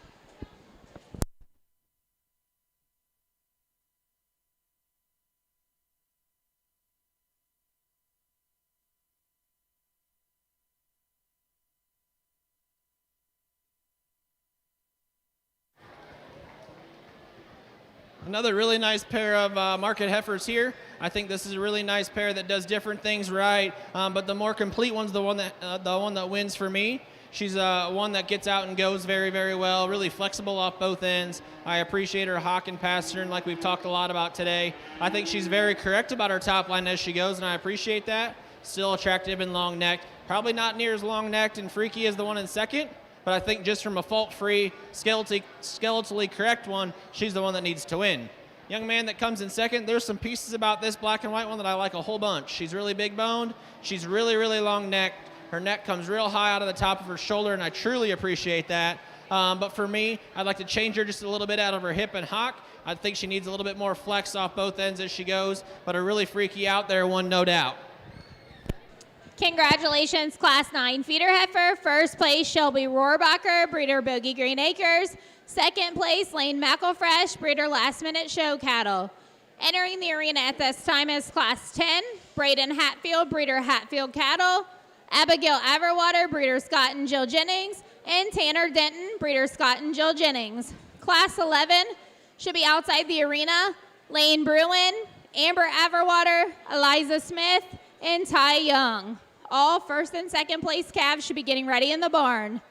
[SPEAKER 2] Another really nice pair of market heifers here. I think this is a really nice pair that does different things right, but the more complete one's the one that wins for me. She's one that gets out and goes very, very well, really flexible off both ends. I appreciate her hawk and pattern like we've talked a lot about today. I think she's very correct about her top line as she goes, and I appreciate that. Still attractive and long-necked. Probably not near as long-necked and freaky as the one in second, but I think just from a fault-free, skeletally correct one, she's the one that needs to win. Young man that comes in second, there's some pieces about this black and white one that I like a whole bunch. She's really big boned. She's really, really long necked. Her neck comes real high out of the top of her shoulder, and I truly appreciate that. But for me, I'd like to change her just a little bit out of her hip and hock. I think she needs a little bit more flex off both ends as she goes, but a really freaky out there one, no doubt.
[SPEAKER 1] Congratulations, Class 9 feeder heifer. First place, Shelby Rohrbacher, breeder Bogey Green Acres. Second place, Lane McElfresh, breeder Last Minute Show Cattle. Entering the arena at this time is Class 10, Braden Hatfield, breeder Hatfield Cattle. Abigail Everwater, breeder Scott and Jill Jennings. And Tanner Denton, breeder Scott and Jill Jennings. Class 11 should be outside the arena. Lane Bruin, Amber Everwater, Eliza Smith, and Ty Young. All first and second place calves should be getting ready in the barn.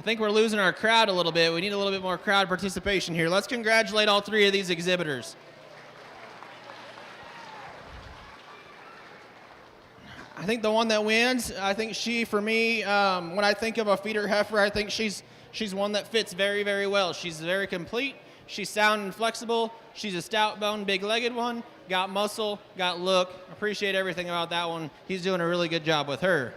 [SPEAKER 2] think we're losing our crowd a little bit. We need a little bit more crowd participation here. Let's congratulate all 3 of these exhibitors. I think the one that wins, I think she, for me, when I think of a feeder heifer, I think she's one that fits very, very well. She's very complete. She's sound and flexible. She's a stout bone, big-legged one. Got muscle, got look. Appreciate everything about that one. He's doing a really good job with her.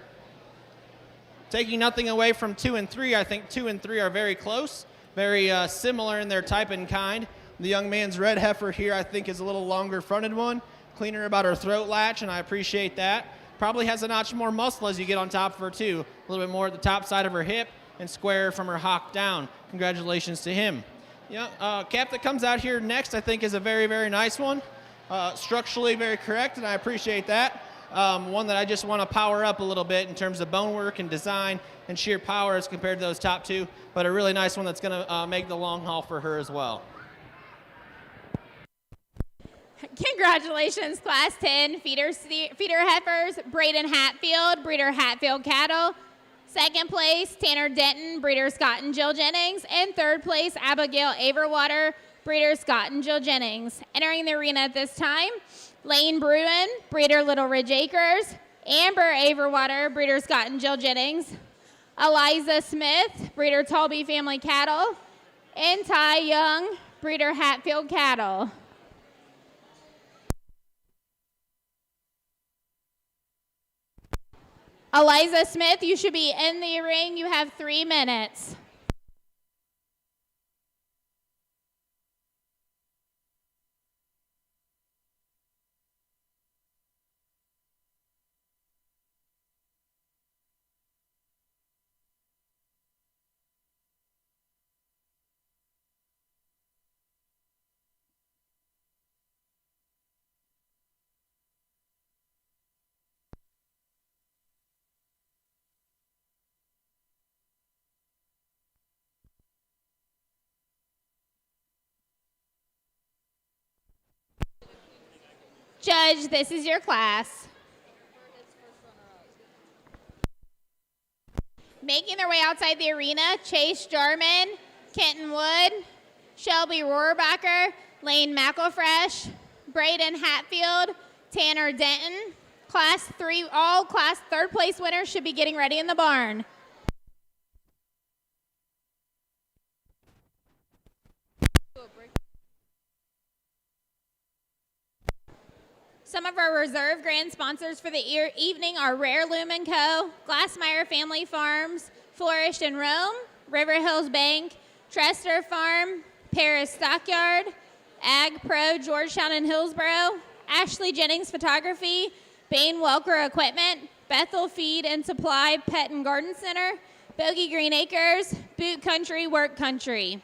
[SPEAKER 2] Taking nothing away from 2 and 3, I think 2 and 3 are very close, very similar in their type and kind. The young man's red heifer here, I think, is a little longer fronted one, cleaner about her throat latch, and I appreciate that. Probably has a notch more muscle as you get on top of her too. A little bit more at the top side of her hip and square from her hock down. Congratulations to him. Yeah, calf that comes out here next, I think, is a very, very nice one. Structurally very correct, and I appreciate that. One that I just want to power up a little bit in terms of bone work and design and sheer power as compared to those top 2, but a really nice one that's going to make the long haul for her as well.
[SPEAKER 1] Congratulations, Class 10 feeder heifers, Braden Hatfield, breeder Hatfield Cattle. Second place, Tanner Denton, breeder Scott and Jill Jennings. And third place, Abigail Averwater, breeder Scott and Jill Jennings. Entering the arena at this time, Lane Bruin, breeder Little Ridge Acres. Amber Averwater, breeder Scott and Jill Jennings. Eliza Smith, breeder Talby Family Cattle. And Ty Young, breeder Hatfield Cattle. Eliza Smith, you should be in the ring. You have 3 minutes. Judge, this is your class. Making their way outside the arena, Chase Jarman, Kenton Wood, Shelby Rohrbacher, Lane McElfresh, Braden Hatfield, Tanner Denton. Class 3, all class 3rd place winners should be getting ready in the barn. Some of our reserve grand sponsors for the evening are Rare Loom & Co., Glassmeyer Family Farms, Flourish in Rome, River Hills Bank, Trester Farm, Paris Stockyard, Ag Pro Georgetown and Hillsboro, Ashley Jennings Photography, Bain Welker Equipment, Bethel Feed and Supply Pet and Garden Center, Bogey Green Acres, Boot Country Work Country.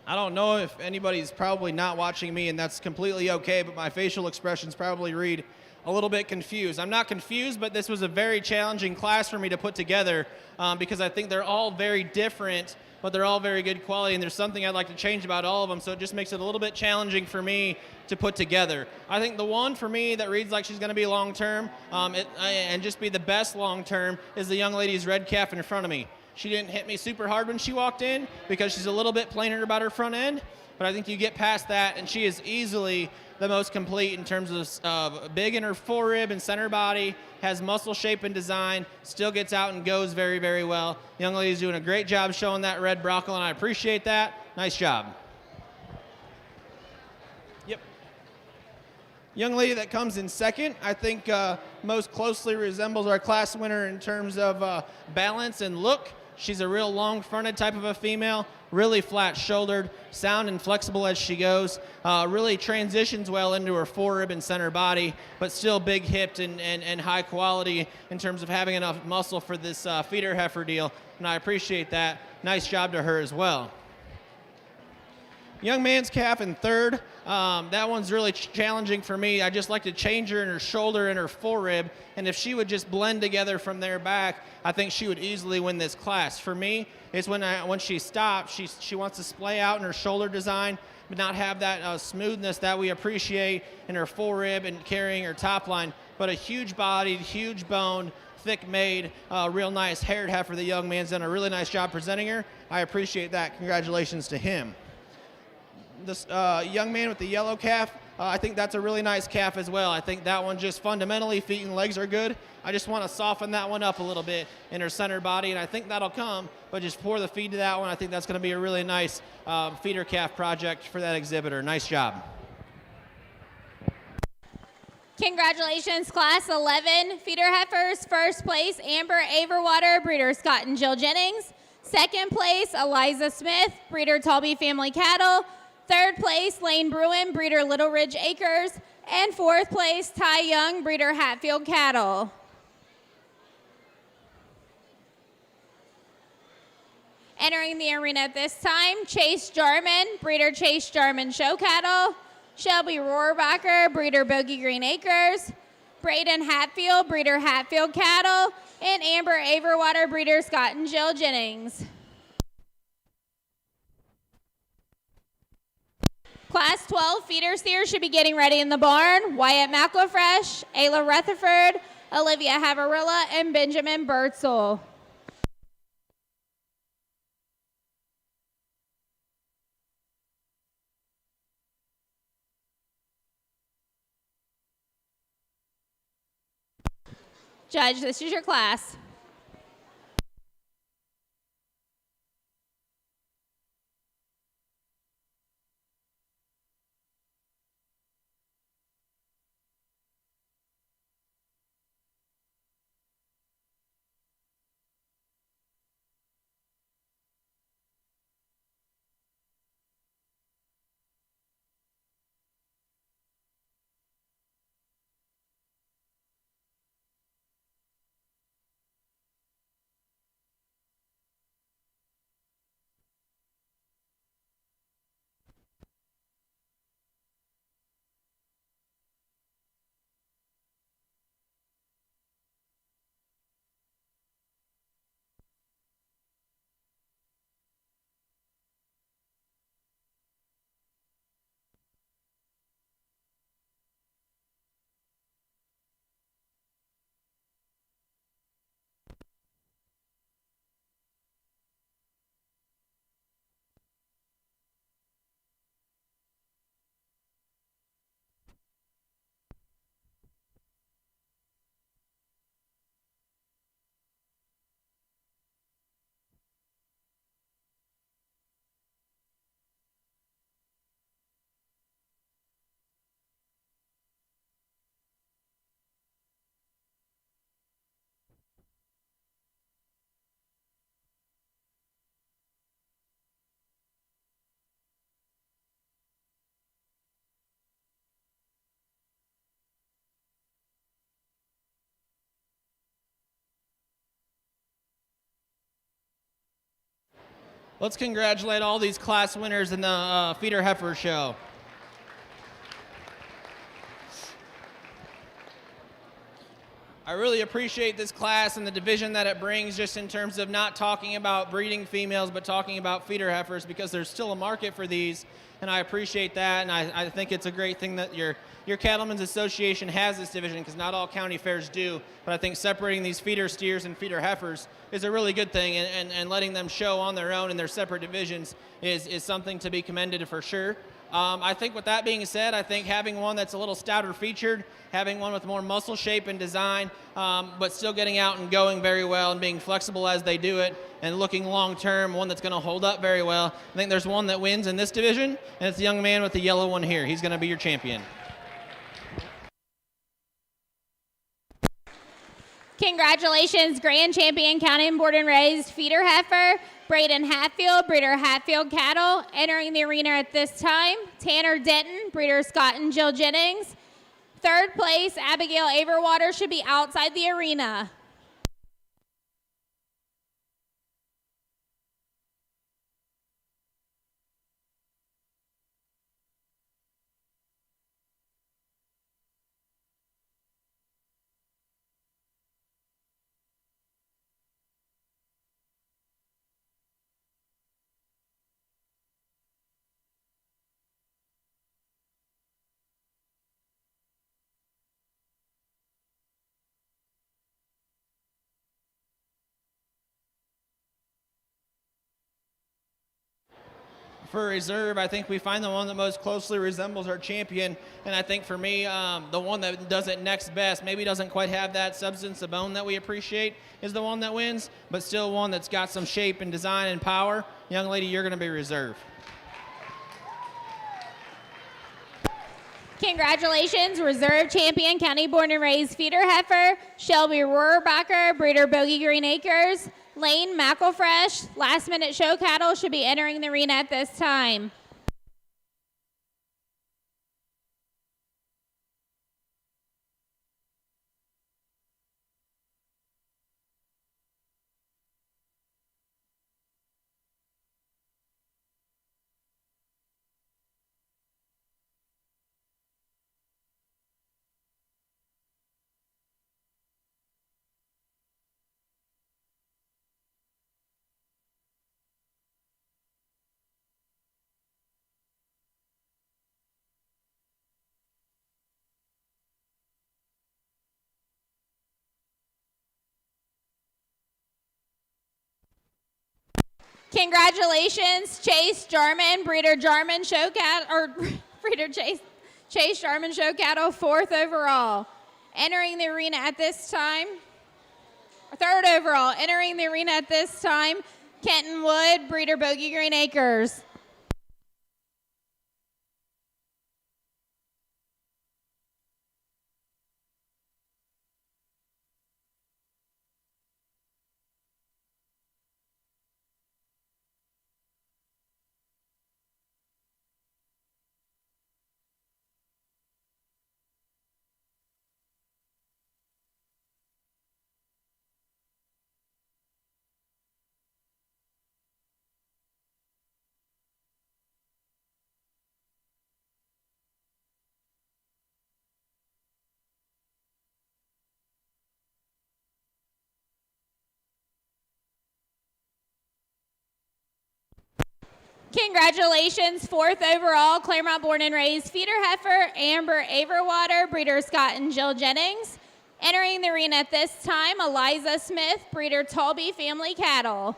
[SPEAKER 2] I don't know if anybody's probably not watching me, and that's completely okay, but my facial expressions probably read a little bit confused. I'm not confused, but this was a very challenging class for me to put together because I think they're all very different, but they're all very good quality, and there's something I'd like to change about all of them, so it just makes it a little bit challenging for me to put together. I think the one for me that reads like she's going to be long-term and just be the best long-term is the young lady's red calf in front of me. She didn't hit me super hard when she walked in because she's a little bit plainer about her front end, but I think you get past that, and she is easily the most complete in terms of big in her forerib and center body, has muscle shape and design, still gets out and goes very, very well. The young lady's doing a great job showing that red brockle, and I appreciate that. Nice job. Yep. Young lady that comes in second, I think most closely resembles our class winner in terms of balance and look. She's a real long-fronted type of a female, really flat-shouldered, sound and flexible as she goes, really transitions well into her forerib and center body, but still big-hipped and high quality in terms of having enough muscle for this feeder heifer deal, and I appreciate that. Nice job to her as well. Young man's calf in third. That one's really challenging for me. I just like to change her in her shoulder and her forerib, and if she would just blend together from there back, I think she would easily win this class. For me, it's when she stops, she wants to splay out in her shoulder design, but not have that smoothness that we appreciate in her forerib and carrying her top line, but a huge-bodied, huge-boned, thick-made, real nice haired heifer. The young man's done a really nice job presenting her. I appreciate that. Congratulations to him. This young man with the yellow calf, I think that's a really nice calf as well. I think that one just fundamentally, feet and legs are good. I just want to soften that one up a little bit in her center body, and I think that'll come, but just pour the feed to that one. I think that's going to be a really nice feeder calf project for that exhibitor. Nice job.
[SPEAKER 1] Congratulations, Class 11 feeder heifers. First place, Amber Averwater, breeder Scott and Jill Jennings. Second place, Eliza Smith, breeder Talby Family Cattle. Third place, Lane Bruin, breeder Little Ridge Acres. And fourth place, Ty Young, breeder Hatfield Cattle. Entering the arena at this time, Chase Jarman, breeder Chase Jarman Show Cattle. Shelby Rohrbacher, breeder Bogey Green Acres. Braden Hatfield, breeder Hatfield Cattle. And Amber Averwater, breeder Scott and Jill Jennings. Class 12 feeder steers should be getting ready in the barn. Wyatt McElfresh, Ayla Rutherford, Olivia Havarilla, and Benjamin Bertzel. Judge, this is your class.
[SPEAKER 2] Let's congratulate all these class winners in the feeder heifer show. I really appreciate this class and the division that it brings, just in terms of not talking about breeding females, but talking about feeder heifers, because there's still a market for these, and I appreciate that, and I think it's a great thing that your Cattlemen's Association has this division, because not all county fairs do, but I think separating these feeder steers and feeder heifers is a really good thing, and letting them show on their own in their separate divisions is something to be commended for sure. I think with that being said, I think having one that's a little stouter featured, having one with more muscle shape and design, but still getting out and going very well and being flexible as they do it and looking long term, one that's going to hold up very well. I think there's one that wins in this division, and it's the young man with the yellow one here. He's going to be your champion.
[SPEAKER 1] Congratulations, grand champion, county and board and raised feeder heifer, Braden Hatfield, breeder Hatfield Cattle. Entering the arena at this time, Tanner Denton, breeder Scott and Jill Jennings. Third place, Abigail Averwater, should be outside the arena.
[SPEAKER 2] For reserve, I think we find the one that most closely resembles our champion, and I think for me, the one that does it next best, maybe doesn't quite have that substance of bone that we appreciate, is the one that wins, but still one that's got some shape and design and power. Young lady, you're going to be reserve.
[SPEAKER 1] Congratulations, reserve champion, county born and raised feeder heifer, Shelby Rohrbacher, breeder Bogey Green Acres. Lane McElfresh, last minute show cattle, should be entering the arena at this time. Congratulations, Chase Jarman, breeder Jarman show cattle, or breeder Chase Jarman show cattle, 4th overall. Entering the arena at this time, 3rd overall. Entering the arena at this time, Kenton Wood, breeder Bogey Green Acres. Congratulations, 4th overall, Clermont born and raised feeder heifer, Amber Averwater, breeder Scott and Jill Jennings. Entering the arena at this time, Eliza Smith, breeder Talby Family Cattle.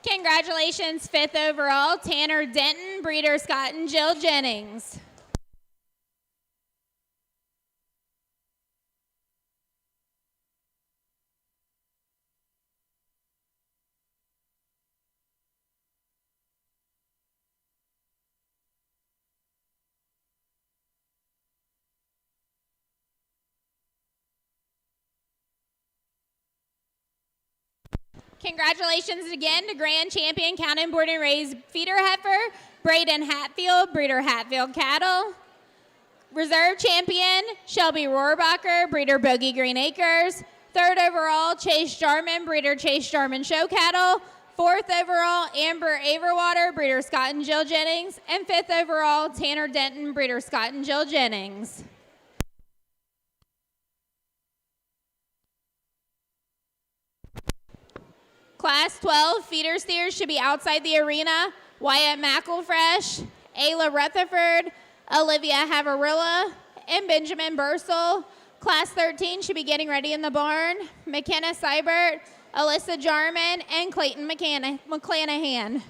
[SPEAKER 1] Congratulations, 5th overall, Tanner Denton, breeder Scott and Jill Jennings. Congratulations again to grand champion, County Board and Raised feeder heifer, Braden Hatfield, breeder Hatfield Cattle. Reserve champion, Shelby Rohrbacher, breeder Bogey Green Acres. 3rd overall, Chase Jarman, breeder Chase Jarman Show Cattle. 4th overall, Amber Averwater, breeder Scott and Jill Jennings. And 5th overall, Tanner Denton, breeder Scott and Jill Jennings. Class 12 feeder steers should be outside the arena. Wyatt McElfresh, Ayla Rutherford, Olivia Havarilla, and Benjamin Bursell. Class 13 should be getting ready in the barn. McKenna Seibert, Alyssa Jarman, and Clayton McClanahan.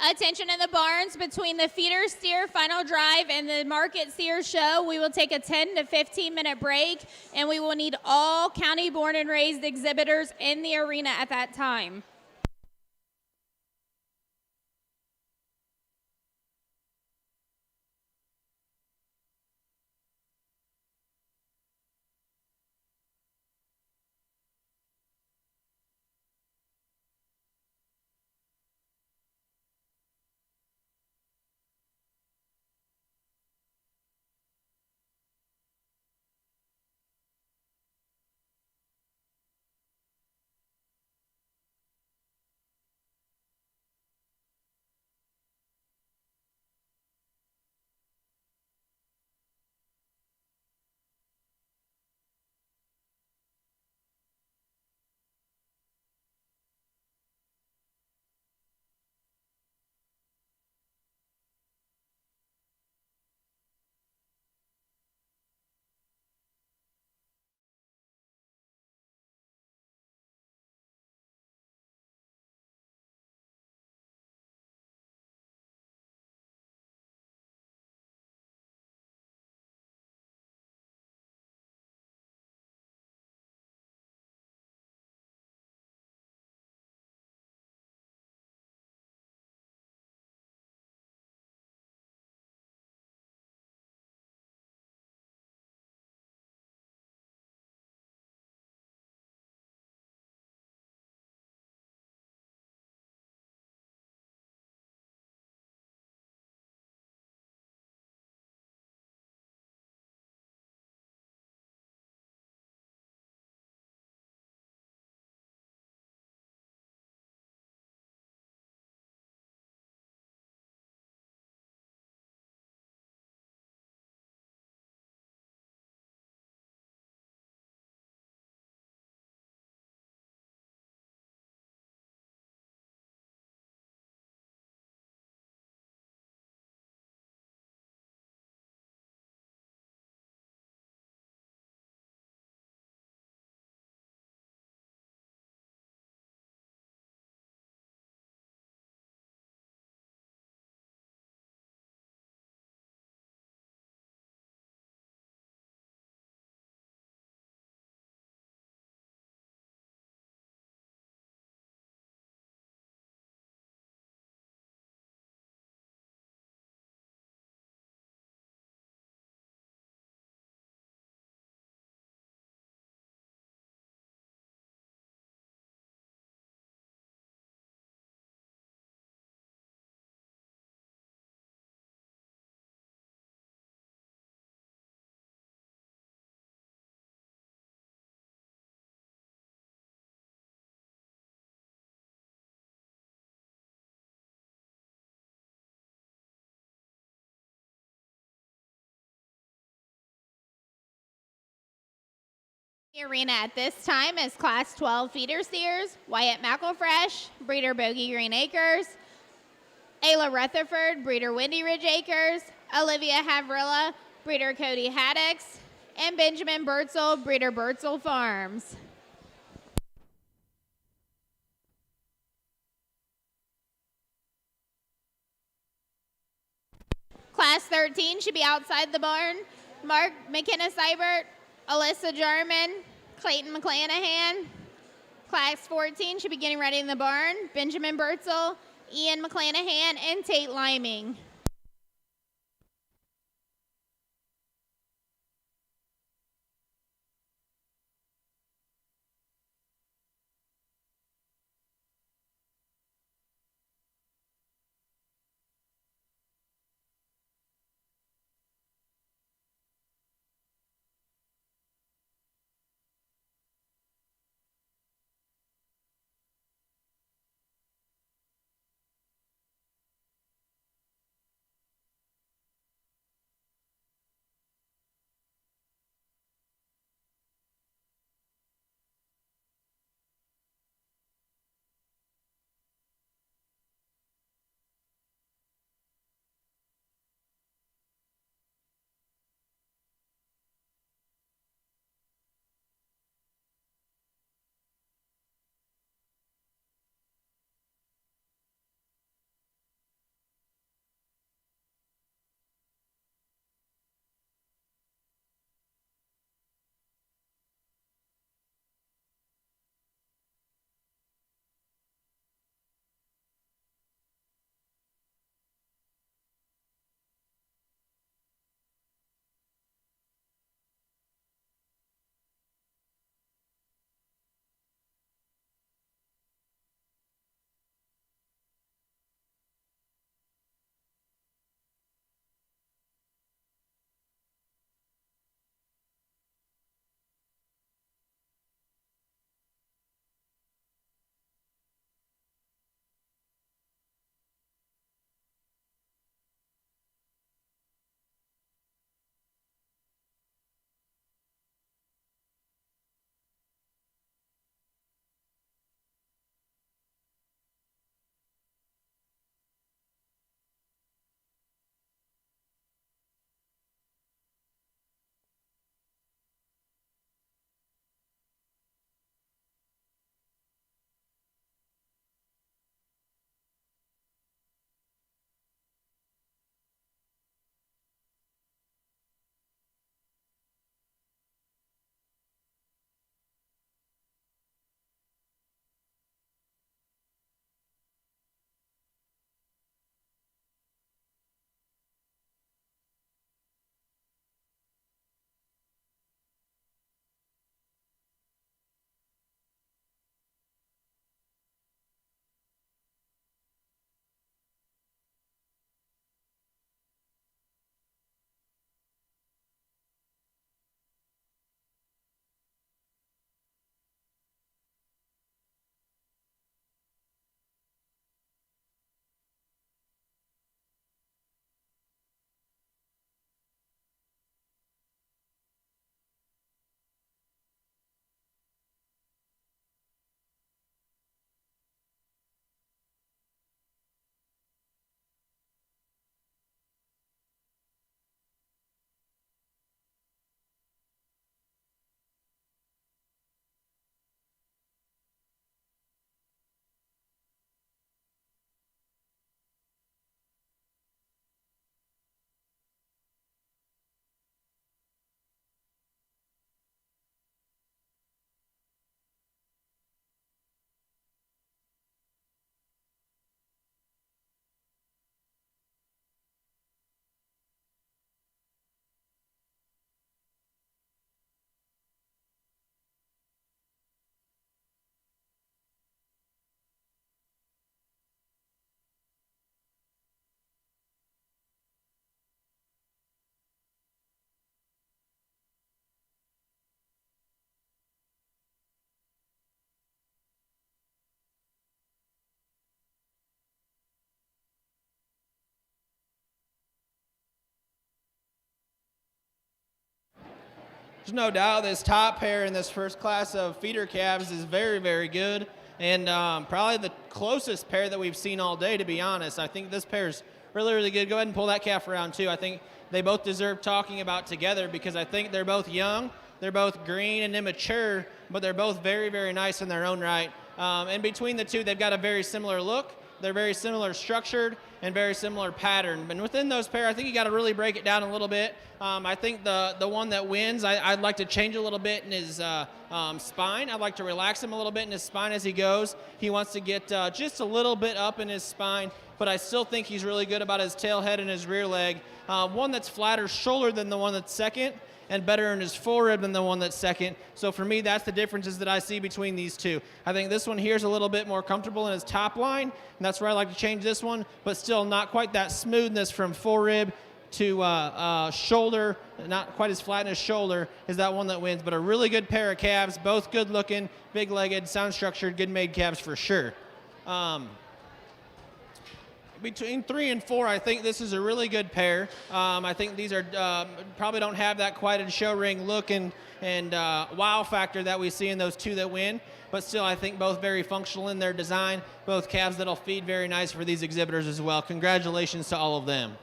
[SPEAKER 1] Attention in the barns, between the feeder steer final drive and the market steer show, we will take a 10 to 15 minute break, and we will need all county born and raised exhibitors in the arena at that time. The arena at this time is Class 12 feeder steers, Wyatt McElfresh, breeder Bogey Green Acres, Ayla Rutherford, breeder Windy Ridge Acres, Olivia Havrilla, breeder Cody Haddocks, and Benjamin Bertzel, breeder Bertzel Farms. Class 13 should be outside the barn. Mark McKenna-Seibert, Alyssa Jarman, Clayton McClanahan. Class 14 should be getting ready in the barn. Benjamin Bertzel, Ian McClanahan, and Tate Liming.
[SPEAKER 2] There's no doubt this top pair in this first class of feeder calves is very, very good, and probably the closest pair that we've seen all day, to be honest. I think this pair's really, really good. Go ahead and pull that calf around, too. I think they both deserve talking about together because I think they're both young, they're both green and immature, but they're both very, very nice in their own right. And between the two, they've got a very similar look. They're very similar structured and very similar pattern. But within those pair, I think you got to really break it down a little bit. I think the one that wins, I'd like to change a little bit in his spine. I'd like to relax him a little bit in his spine as he goes. He wants to get just a little bit up in his spine, but I still think he's really good about his tail head and his rear leg. One that's flatter shoulder than the one that's second, and better in his forerib than the one that's second. So for me, that's the differences that I see between these two. I think this one here is a little bit more comfortable in his top line, and that's where I like to change this one, but still not quite that smoothness from forerib to shoulder, not quite as flat in his shoulder as that one that wins, but a really good pair of calves, both good looking, big legged, sound structured, good made calves for sure. Between 3 and 4, I think this is a really good pair. I think these are probably don't have that quite a show ring look and wow factor that we see in those two that win, but still I think both very functional in their design, both calves that'll feed very nice for these exhibitors as well. Congratulations to all of them.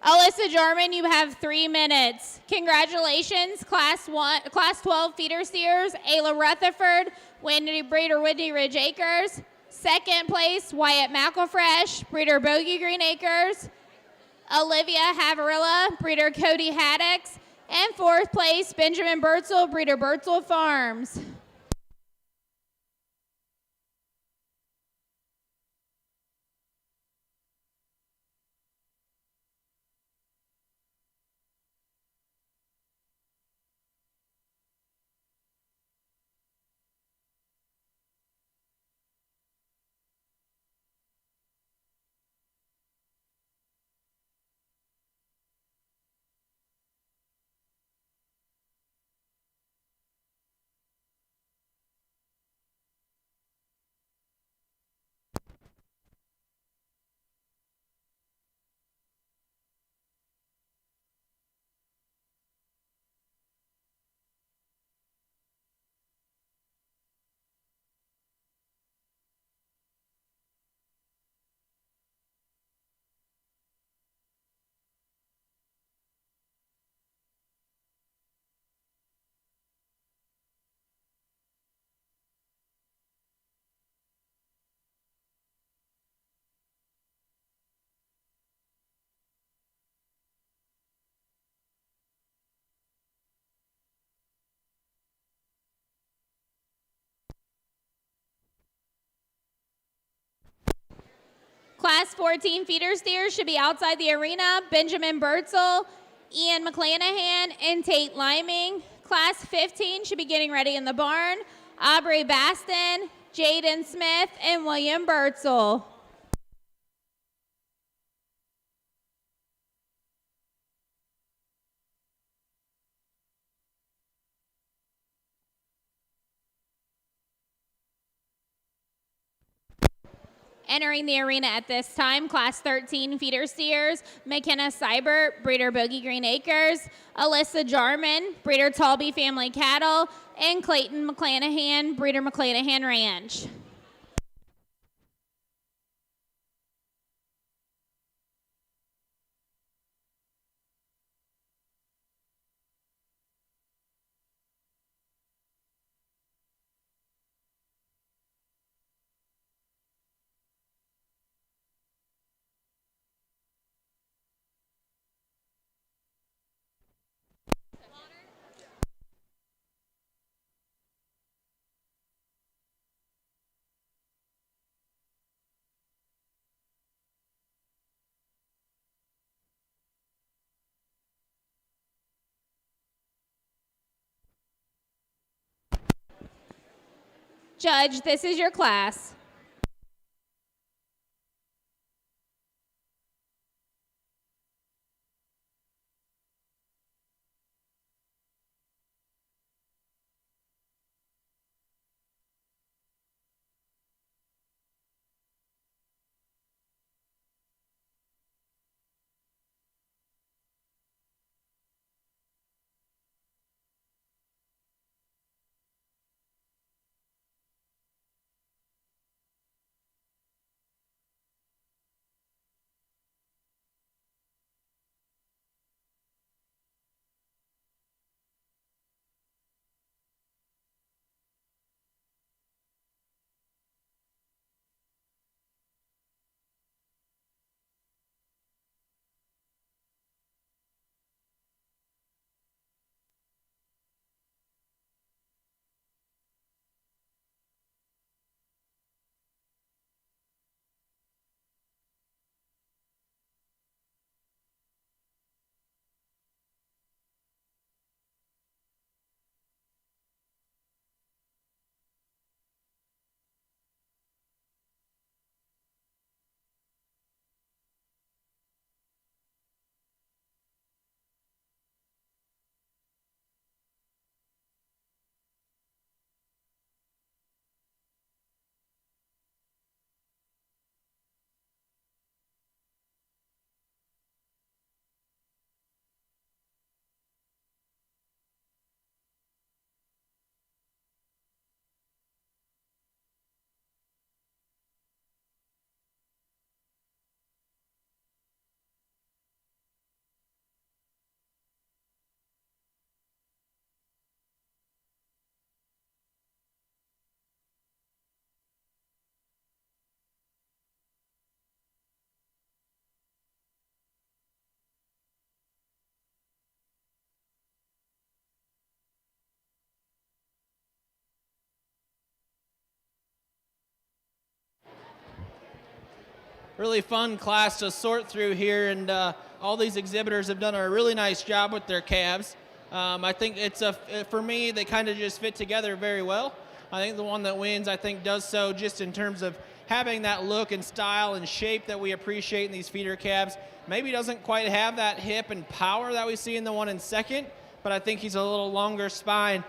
[SPEAKER 1] Alyssa Jarman, you have 3 minutes. Congratulations, Class 12 feeder steers, Ayla Rutherford, breeder Whitney Ridge Acres. Second place, Wyatt McElfresh, breeder Bogey Green Acres. Olivia Havarilla, breeder Cody Haddocks. And fourth place, Benjamin Bertzel, breeder Bertzel Farms. Class 14 feeder steers should be outside the arena. Benjamin Bertzel, Ian McClanahan, and Tate Liming. Class 15 should be getting ready in the barn. Aubrey Baston, Jaden Smith, and William Bertzel. Entering the arena at this time, Class 13 feeder steers, McKenna Seibert, breeder Bogey Green Acres, Alyssa Jarman, breeder Talby Family Cattle, and Clayton McClanahan, breeder McClanahan Ranch. Judge, this is your class.
[SPEAKER 2] really fun class to sort through here, and all these exhibitors have done a really nice job with their calves. I think for me, they kind of just fit together very well. I think the one that wins, I think, does so just in terms of having that look and style and shape that we appreciate in these feeder calves. Maybe doesn't quite have that hip and power that we see in the one in second, but I think he's a little longer spine,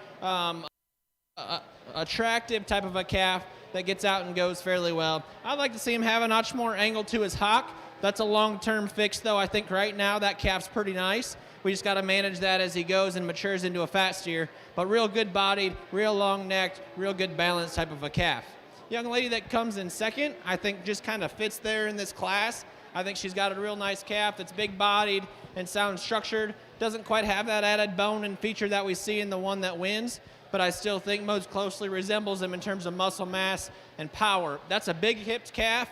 [SPEAKER 2] attractive type of a calf that gets out and goes fairly well. I'd like to see him have a notch more angle to his hock. That's a long-term fix, though. I think right now that calf's pretty nice. We just got to manage that as he goes and matures into a fat steer. But real good-bodied, real long-necked, real good balance type of a calf. Young lady that comes in second, I think just kind of fits there in this class. I think she's got a real nice calf that's big-bodied and sound structured. Doesn't quite have that added bone and feature that we see in the one that wins, but I still think most closely resembles him in terms of muscle mass and power. That's a big-hipped calf,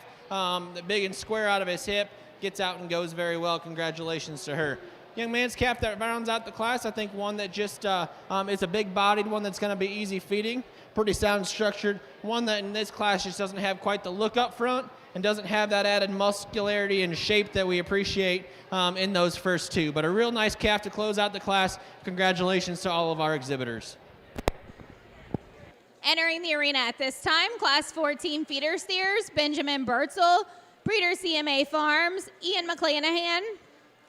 [SPEAKER 2] big and square out of his hip, gets out and goes very well. Congratulations to her. Young man's calf that rounds out the class, I think one that just is a big-bodied one that's going to be easy feeding, pretty sound structured, one that in this class just doesn't have quite the look up front and doesn't have that added muscularity and shape that we appreciate in those first two. But a real nice calf to close out the class. Congratulations to all of our exhibitors.
[SPEAKER 1] Entering the arena at this time, Class 14 feeder steers, Benjamin Bertzel, breeder CMA Farms, Ian McClanahan,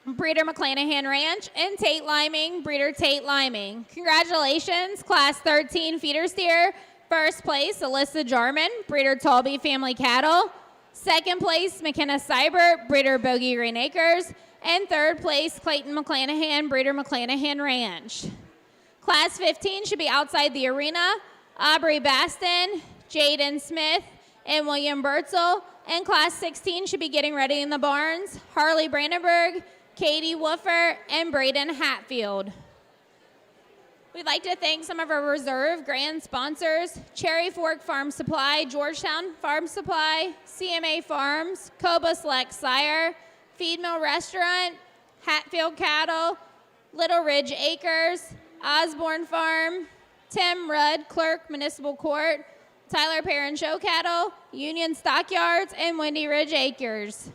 [SPEAKER 1] breeder McClanahan Ranch, and Tate Liming, breeder Tate Liming. Congratulations, Class 13 feeder steer. First place, Alyssa Jarman, breeder Talby Family Cattle. Second place, McKenna Seibert, breeder Bogey Green Acres. And third place, Clayton McClanahan, breeder McClanahan Ranch. Class 15 should be outside the arena. Aubrey Baston, Jaden Smith, and William Bertzel. And Class 16 should be getting ready in the barns. Harley Brandenburg, Katie Woofer, and Braden Hatfield. We'd like to thank some of our reserve grand sponsors: Cherry Fork Farm Supply, Georgetown Farm Supply, CMA Farms, Coba Select Sire, Feed Mill Restaurant, Hatfield Cattle, Little Ridge Acres, Osborne Farm, Tim Rudd Clerk Municipal Court, Tyler Perrin Show Cattle, Union Stockyards, and Windy Ridge Acres.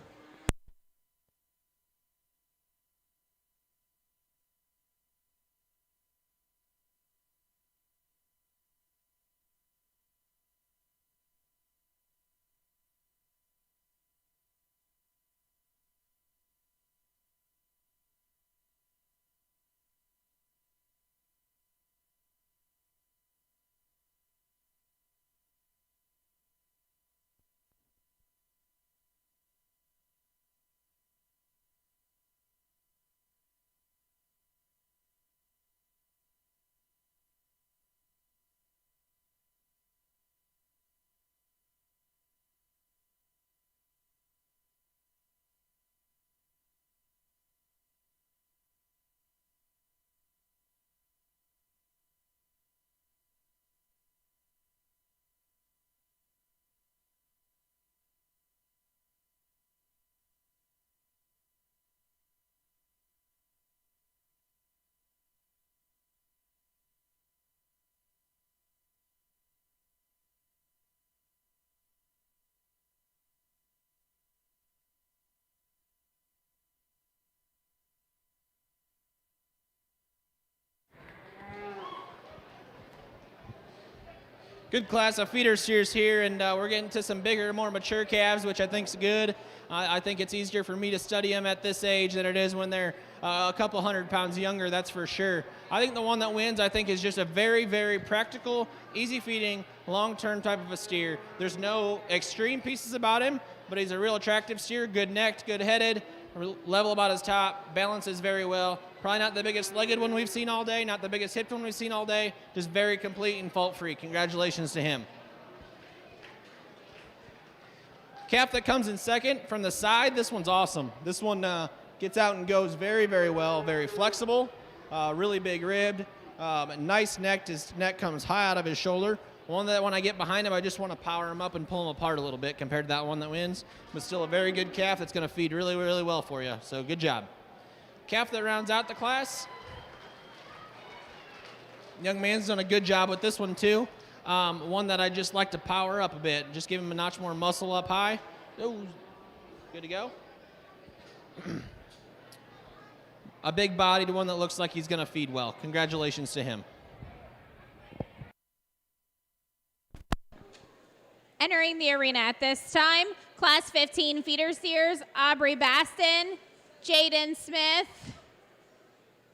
[SPEAKER 2] Good class of feeder steers here, and we're getting to some bigger, more mature calves, which I think is good. I think it's easier for me to study them at this age than it is when they're a couple 100 pounds younger, that's for sure. I think the one that wins, I think, is just a very, very practical, easy feeding, long-term type of a steer. There's no extreme pieces about him, but he's a real attractive steer, good necked, good headed, level about his top, balances very well. Probably not the biggest legged one we've seen all day, not the biggest hipped one we've seen all day, just very complete and fault-free. Congratulations to him. Calf that comes in second from the side, this one's awesome. This one gets out and goes very, very well, very flexible, really big ribbed, nice neck. His neck comes high out of his shoulder. One that when I get behind him, I just want to power him up and pull him apart a little bit compared to that one that wins, but still a very good calf that's going to feed really, really well for you, so good job. Calf that rounds out the class. Young man's done a good job with this one too. One that I just like to power up a bit, just give him a notch more muscle up high. Ooh. Good to go? A big bodied one that looks like he's going to feed well. Congratulations to him.
[SPEAKER 1] Entering the arena at this time, Class 15 feeder steers, Aubrey Baston, Jaden Smith,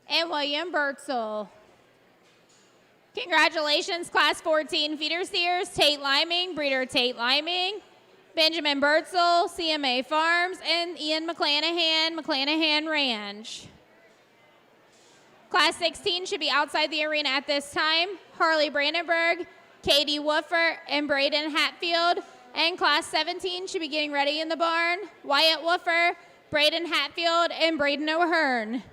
[SPEAKER 1] and William Bertzel. Congratulations, Class 14 feeder steers, Tate Liming, breeder Tate Liming, Benjamin Bertzel, CMA Farms, and Ian McClanahan Ranch. Class 16 should be outside the arena at this time, Harley Brandenburg, Katie Woofer, and Braden Hatfield. And Class 17 should be getting ready in the barn, Wyatt Woofer, Braden Hatfield, and Braden O'Hearn.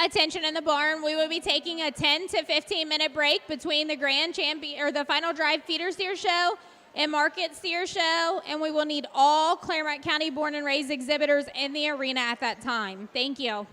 [SPEAKER 1] Attention in the barn, we will be taking a 10 to 15 minute break between the grand champion or the final drive feeder steer show and market steer show, and we will need all Clermont County born and raised exhibitors in the arena at that time. Thank you.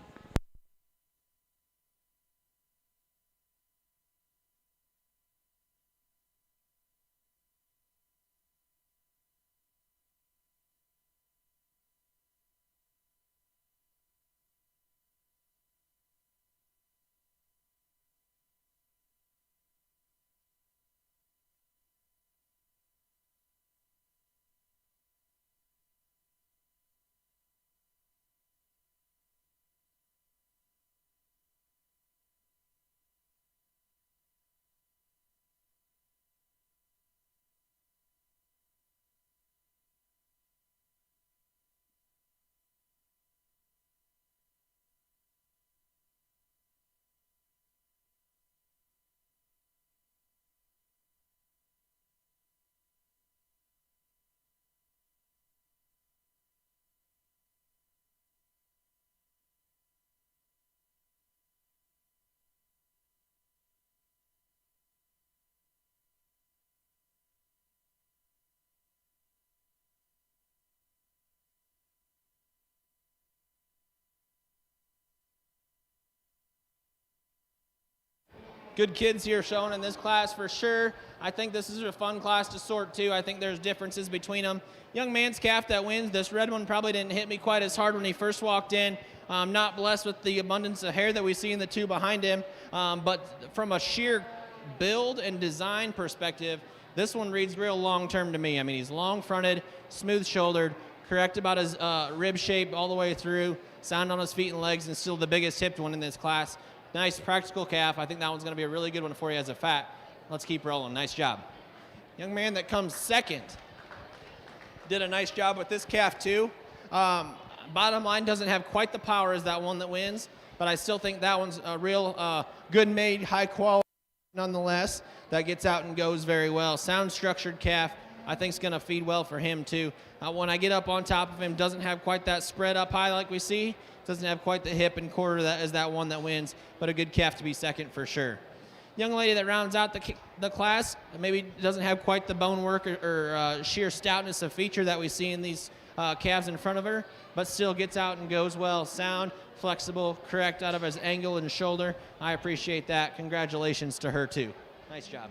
[SPEAKER 2] Good kids here shown in this class for sure. I think this is a fun class to sort too. I think there's differences between them. Young man's calf that wins. This red one probably didn't hit me quite as hard when he first walked in. Not blessed with the abundance of hair that we see in the two behind him. But from a sheer build and design perspective, this one reads real long-term to me. I mean, he's long-fronted, smooth-shouldered, correct about his rib shape all the way through, sound on his feet and legs, and still the biggest hipped one in this class. Nice practical calf. I think that one's going to be a really good one for you as a fat. Let's keep rolling. Nice job. Young man that comes second did a nice job with this calf too. Bottom line, doesn't have quite the power as that one that wins, but I still think that one's a real good made, high quality nonetheless. That gets out and goes very well. Sound structured calf. I think is going to feed well for him too. When I get up on top of him, doesn't have quite that spread up high like we see. Doesn't have quite the hip and quarter that as that one that wins, but a good calf to be second for sure. Young lady that rounds out the class, maybe doesn't have quite the bone work or sheer stoutness of feature that we see in these calves in front of her, but still gets out and goes well. Sound, flexible, correct out of his angle and shoulder. I appreciate that. Congratulations to her too. Nice job.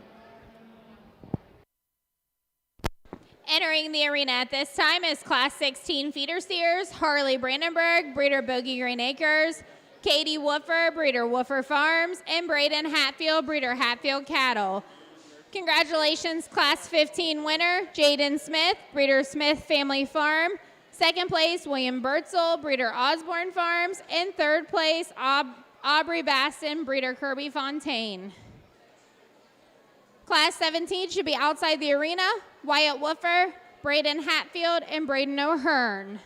[SPEAKER 1] Entering the arena at this time is Class 16 feeder steers, Harley Brandenburg, breeder Bogey Green Acres, Katie Woofer, breeder Woofer Farms, and Braden Hatfield, breeder Hatfield Cattle. Congratulations, Class 15 winner, Jaden Smith, breeder Smith Family Farm. Second place, William Bertzel, breeder Osborne Farms. And third place, Aubrey Baston, breeder Kirby Fontaine. Class 17 should be outside the arena, Wyatt Woofer, Braden Hatfield, and Braden O'Hearn.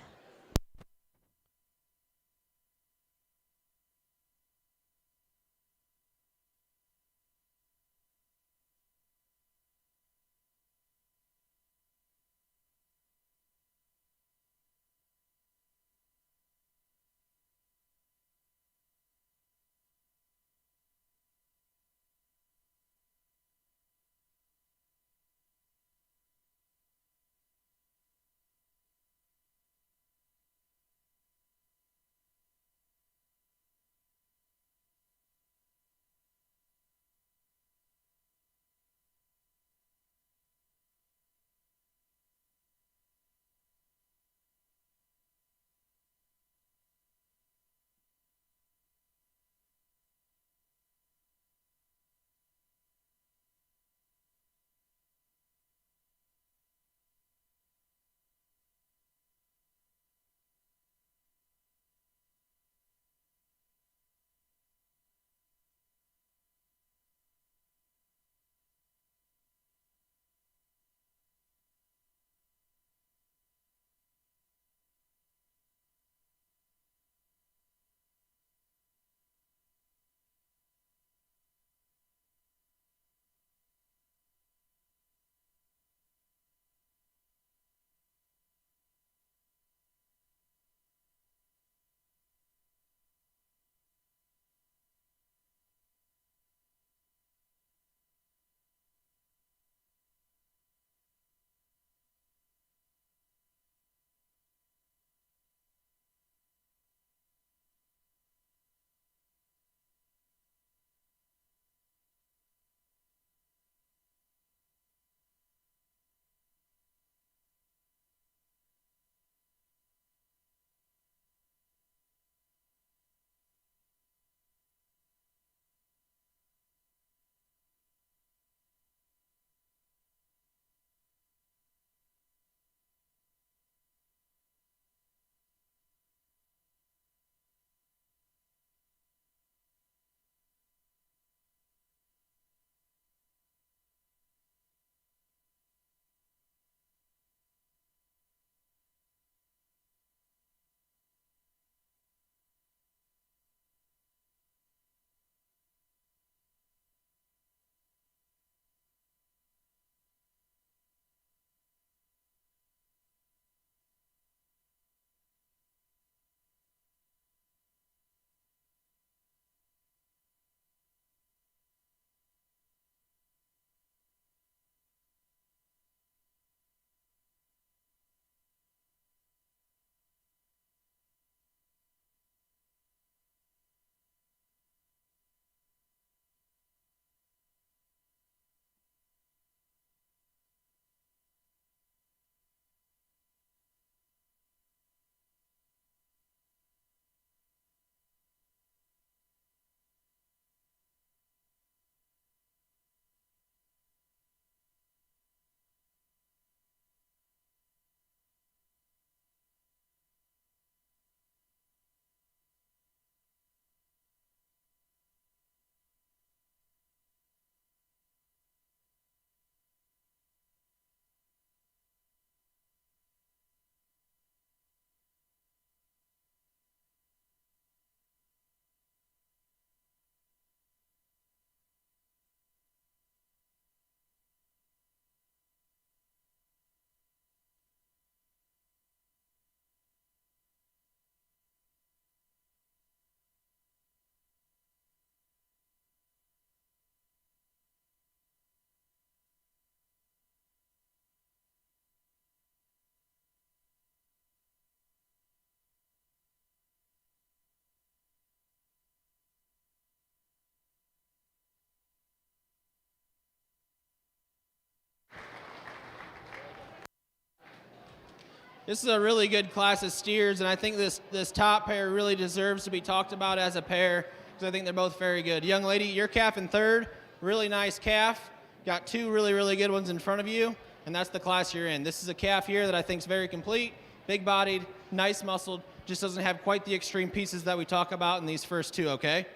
[SPEAKER 2] This is a really good class of steers, and I think this top pair really deserves to be talked about as a pair because I think they're both very good. Young lady, your calf in third, really nice calf. Got two really, really good ones in front of you, and that's the class you're in. This is a calf here that I think is very complete, big-bodied, nice muscled, just doesn't have quite the extreme pieces that we talk about in these first two, okay?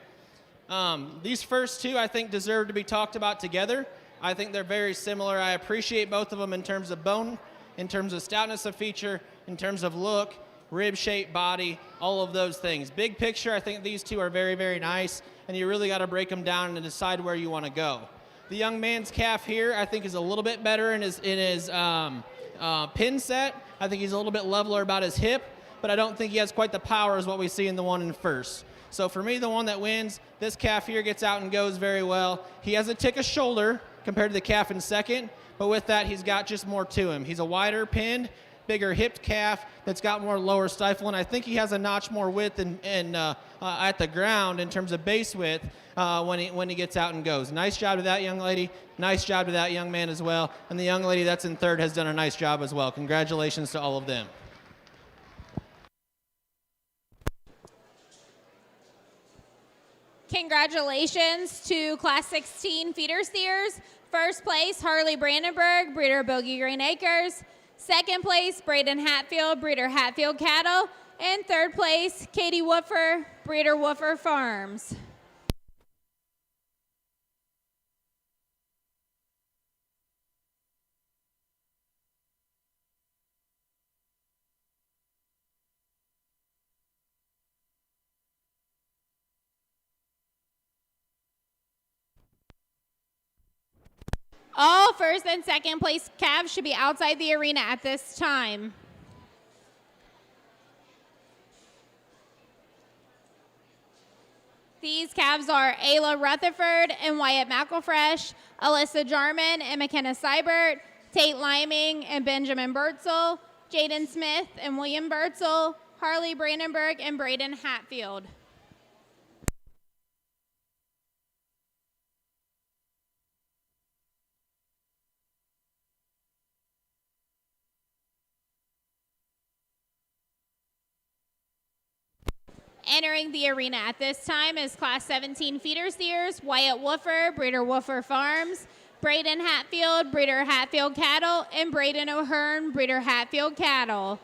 [SPEAKER 2] These first two, I think, deserve to be talked about together. I think they're very similar. I appreciate both of them in terms of bone, in terms of stoutness of feature, in terms of look, rib shape, body, all of those things. Big picture, I think these two are very, very nice, and you really got to break them down and decide where you want to go. The young man's calf here, I think, is a little bit better in his pin set. I think he's a little bit leveler about his hip, but I don't think he has quite the power as what we see in the one in first. So for me, the one that wins, this calf here gets out and goes very well. He has a tick of shoulder compared to the calf in second, but with that, he's got just more to him. He's a wider pinned, bigger hipped calf that's got more lower stifle, and I think he has a notch more width at the ground in terms of base width when he gets out and goes. Nice job to that young lady. Nice job to that young man as well. And the young lady that's in third has done a nice job as well. Congratulations to all of them.
[SPEAKER 1] Congratulations to Class 16 feeder steers. First place, Harley Brandenburg, breeder Bogey Green Acres. Second place, Braden Hatfield, breeder Hatfield Cattle. And third place, Katie Woofer, breeder Woofer Farms. All first and second place calves should be outside the arena at this time. These calves are Ayla Rutherford and Wyatt McElfresh, Alyssa Jarman and McKenna Seibert, Tate Liming and Benjamin Bertzel, Jaden Smith and William Bertzel, Harley Brandenburg and Braden Hatfield. Entering the arena at this time is Class 17 feeder steers, Wyatt Woofer, breeder Woofer Farms, Braden Hatfield, breeder Hatfield Cattle, and Braden O'Hearn, breeder Hatfield Cattle.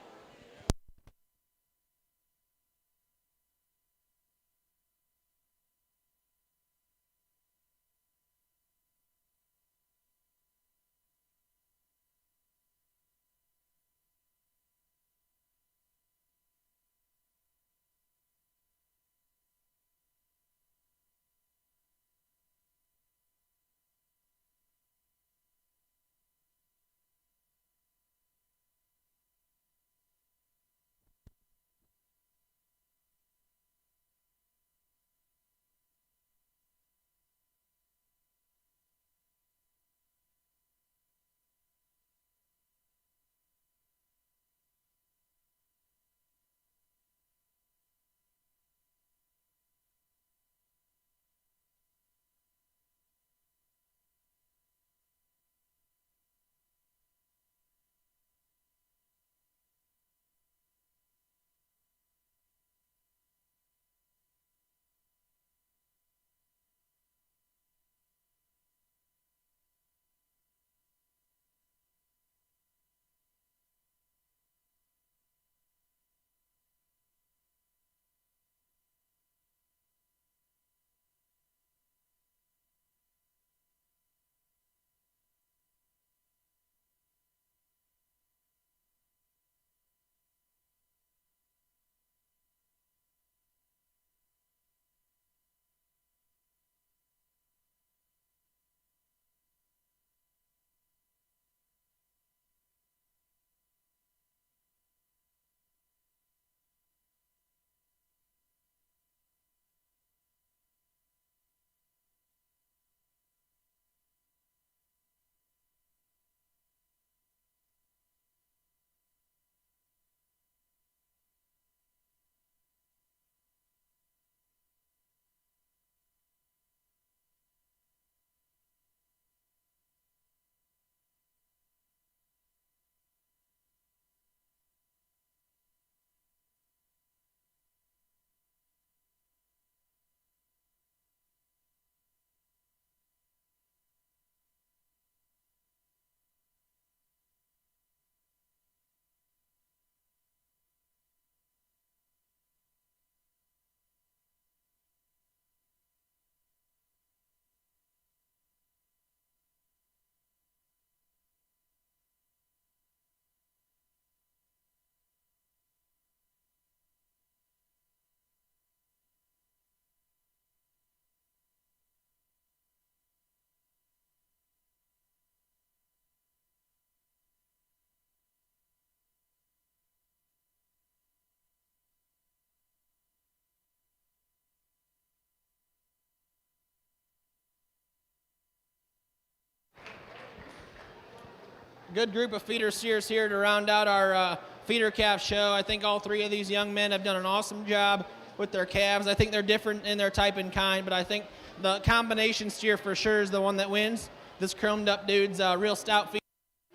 [SPEAKER 2] Good group of feeder steers here to round out our feeder calf show. I think all three of these young men have done an awesome job with their calves. I think they're different in their type and kind, but I think the combination steer for sure is the one that wins. This chromed up dude's real stout feet,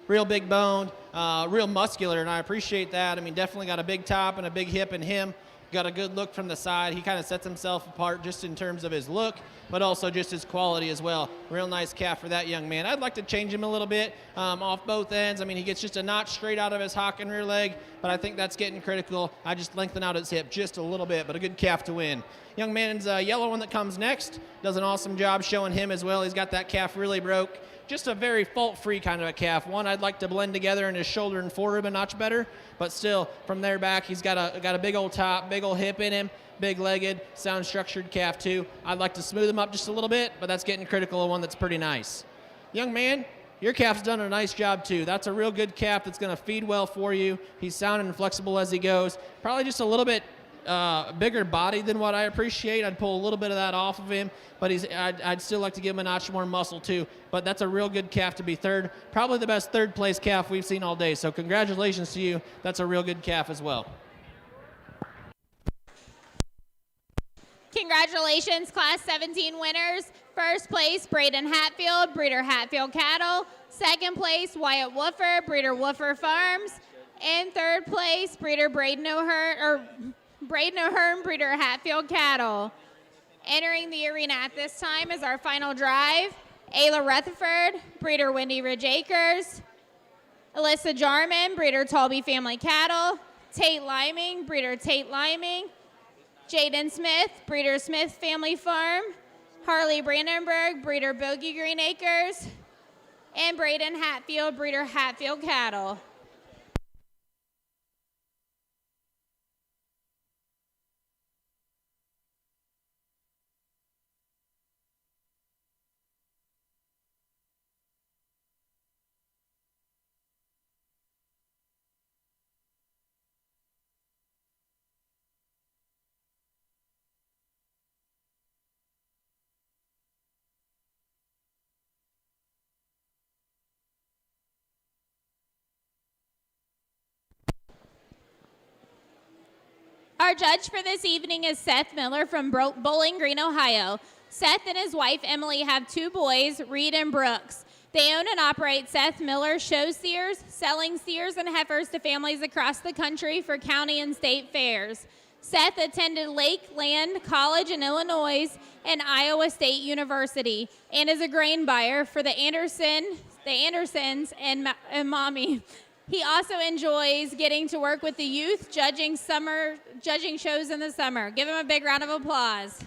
[SPEAKER 2] real big boned, real muscular, and I appreciate that. I mean, definitely got a big top and a big hip in him. Got a good look from the side. He kind of sets himself apart just in terms of his look, but also just his quality as well. Real nice calf for that young man. I'd like to change him a little bit off both ends. I mean, he gets just a notch straight out of his hock and rear leg, but I think that's getting critical. I just lengthen out his hip just a little bit, but a good calf to win. Young man's yellow one that comes next does an awesome job showing him as well. He's got that calf really broke. Just a very fault-free kind of a calf. One I'd like to blend together in his shoulder and forerib a notch better, but still, from there back, he's got a big old top, big old hip in him, big-legged, sound-structured calf too. I'd like to smooth him up just a little bit, but that's getting critical of one that's pretty nice. Young man, your calf's done a nice job too. That's a real good calf that's going to feed well for you. He's sound and flexible as he goes. Probably just a little bit bigger body than what I appreciate. I'd pull a little bit of that off of him, but I'd still like to give him a notch more muscle too. But that's a real good calf to be third. Probably the best third place calf we've seen all day. So congratulations to you. That's a real good calf as well.
[SPEAKER 1] Congratulations, Class 17 winners. First place, Braden Hatfield, Breeder Hatfield Cattle. Second place, Wyatt Woofer, Breeder Woofer Farms. And third place, Breeder Braden O'Hearn, Breeder Hatfield Cattle. Entering the arena at this time is our final drive. Ayla Rutherford, Breeder Windy Ridge Acres. Alyssa Jarman, Breeder Talby Family Cattle. Tate Liming, Breeder Tate Liming. Jaden Smith, Breeder Smith Family Farm. Harley Brandenburg, Breeder Bogey Green Acres. And Braden Hatfield, Breeder Hatfield Cattle. Our judge for this evening is Seth Miller from Bowling Green, Ohio. Seth and his wife, Emily, have two boys, Reed and Brooks. They own and operate Seth Miller Show Steers, selling steers and heifers to families across the country for county and state fairs. Seth attended Lakeland College in Illinois and Iowa State University and is a grain buyer for the Andersons and Mommy. He also enjoys getting to work with the youth judging shows in the summer. Give him a big round of applause.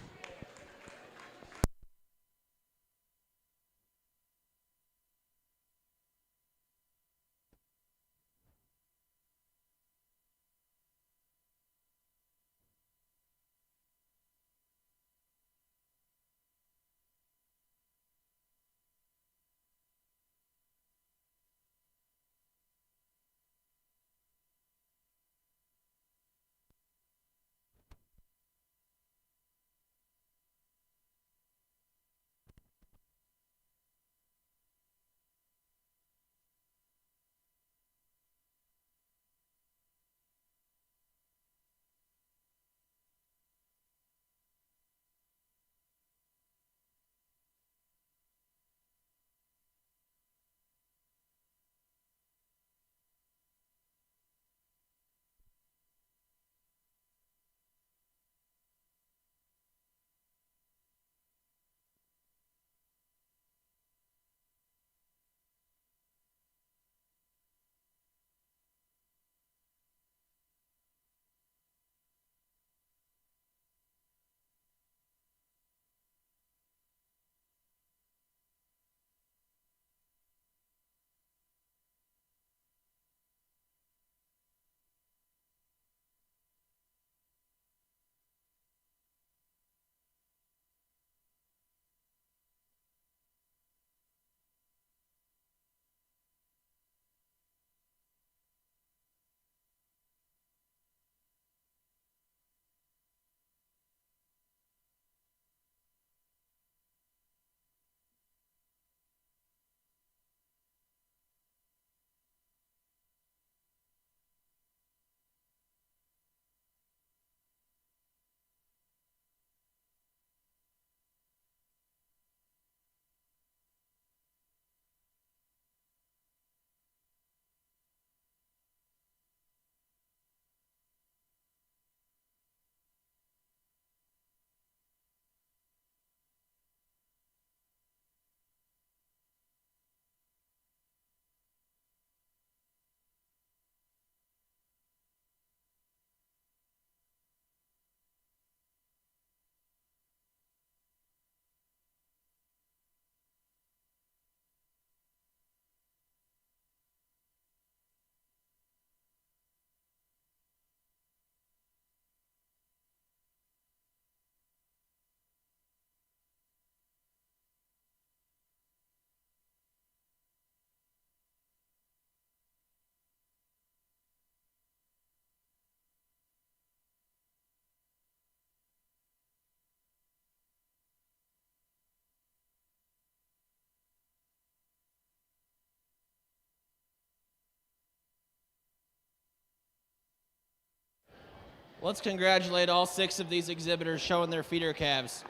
[SPEAKER 2] Let's congratulate all 6 of these exhibitors showing their feeder calves.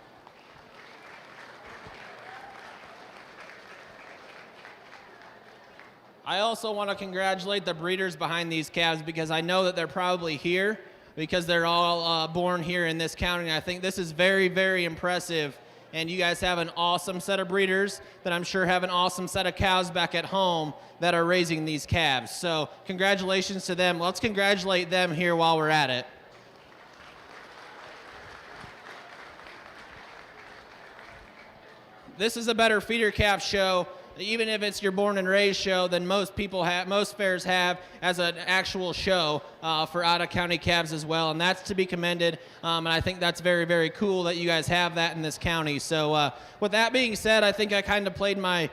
[SPEAKER 2] I also want to congratulate the breeders behind these calves because I know that they're probably here because they're all born here in this county. And I think this is very, very impressive. And you guys have an awesome set of breeders that I'm sure have an awesome set of cows back at home that are raising these calves. So congratulations to them. Let's congratulate them here while we're at it. This is a better feeder calf show, even if it's your born and raised show, than most fairs have as an actual show for out-of-county calves as well, and that's to be commended. And I think that's very, very cool that you guys have that in this county. So with that being said, I think I kind of played my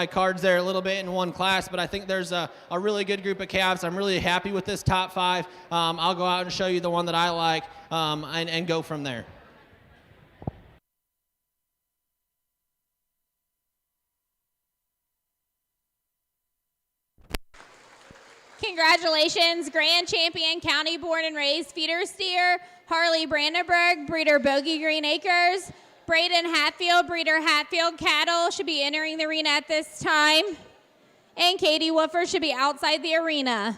[SPEAKER 2] cards there a little bit in one class, but I think there's a really good group of calves. I'm really happy with this top 5. I'll go out and show you the one that I like and go from there.
[SPEAKER 1] Congratulations, Grand Champion County Born and Raised Feeder Steer, Harley Brandenburg, breeder Bogey Green Acres, Braden Hatfield, breeder Hatfield Cattle should be entering the arena at this time, and Katie Woofer should be outside the arena.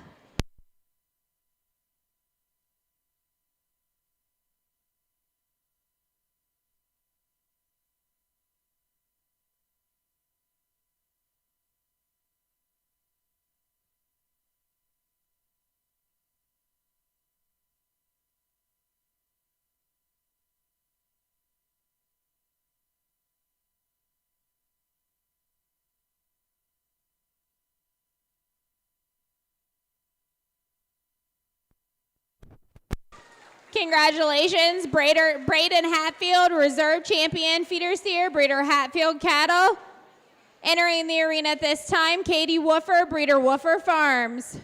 [SPEAKER 1] Congratulations, Braden Hatfield, Reserve Champion Feeder Steer, breeder Hatfield Cattle. Entering the arena at this time, Katie Woofer, breeder Woofer Farms.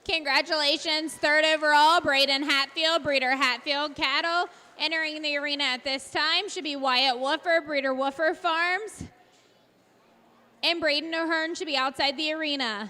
[SPEAKER 1] Congratulations, 3rd overall, Braden Hatfield, breeder Hatfield Cattle. Entering the arena at this time should be Wyatt Woofer, breeder Woofer Farms. And Braden O'Hearn should be outside the arena.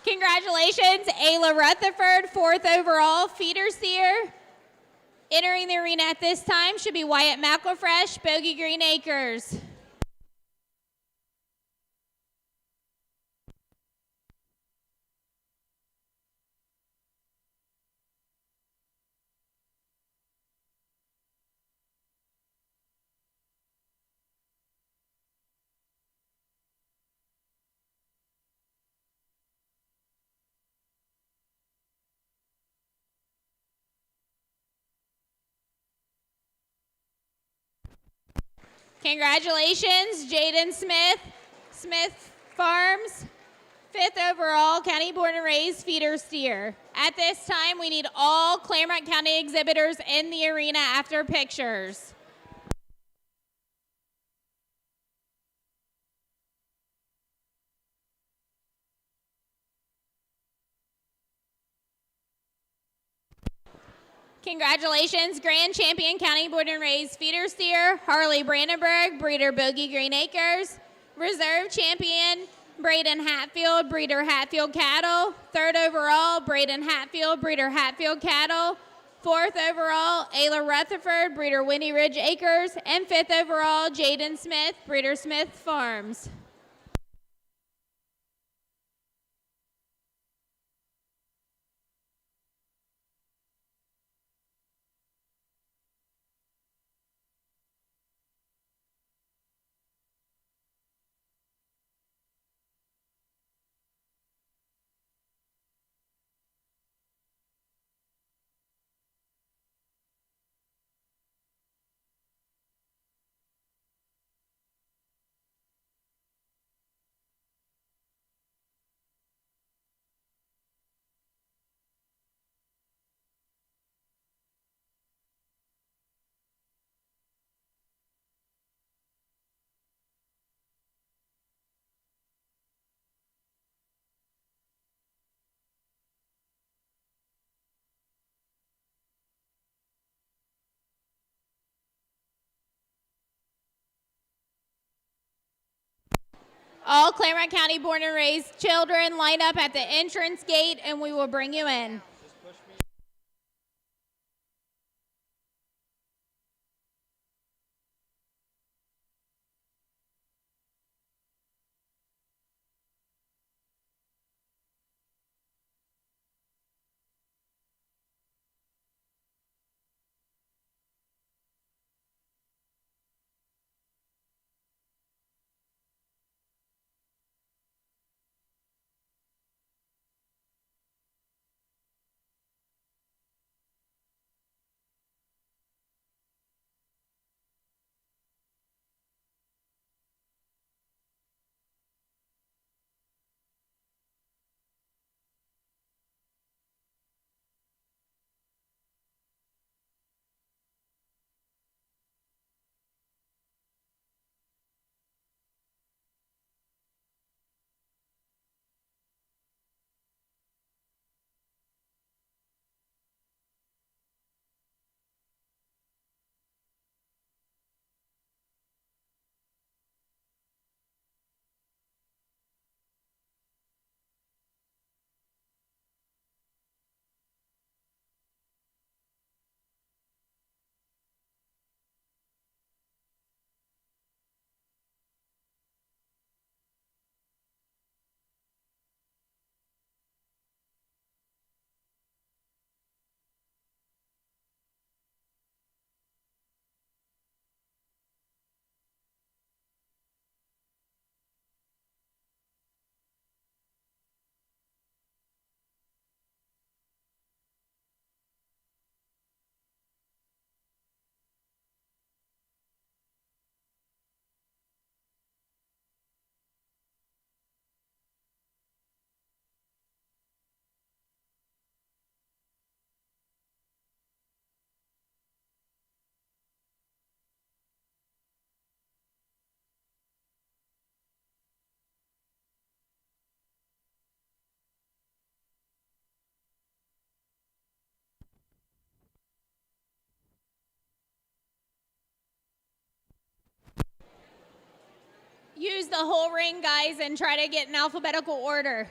[SPEAKER 1] Congratulations, Ayla Rutherford, 4th overall, feeder steer. Entering the arena at this time should be Wyatt McElfresh, Bogey Green Acres. Congratulations, Jaden Smith, Smith Farms, 5th overall, County Born and Raised feeder steer. At this time, we need all Clermont County exhibitors in the arena after pictures. Congratulations, Grand Champion County Born and Raised feeder steer, Harley Brandenburg, breeder Bogey Green Acres, Reserve Champion Braden Hatfield, breeder Hatfield Cattle. Third overall, Braden Hatfield, breeder Hatfield Cattle. Fourth overall, Ayla Rutherford, breeder Windy Ridge Acres. And fifth overall, Jaden Smith, breeder Smith Farms. All Clermont County born and raised children line up at the entrance gate and we will bring you in. Use the whole ring, guys, and try to get in alphabetical order.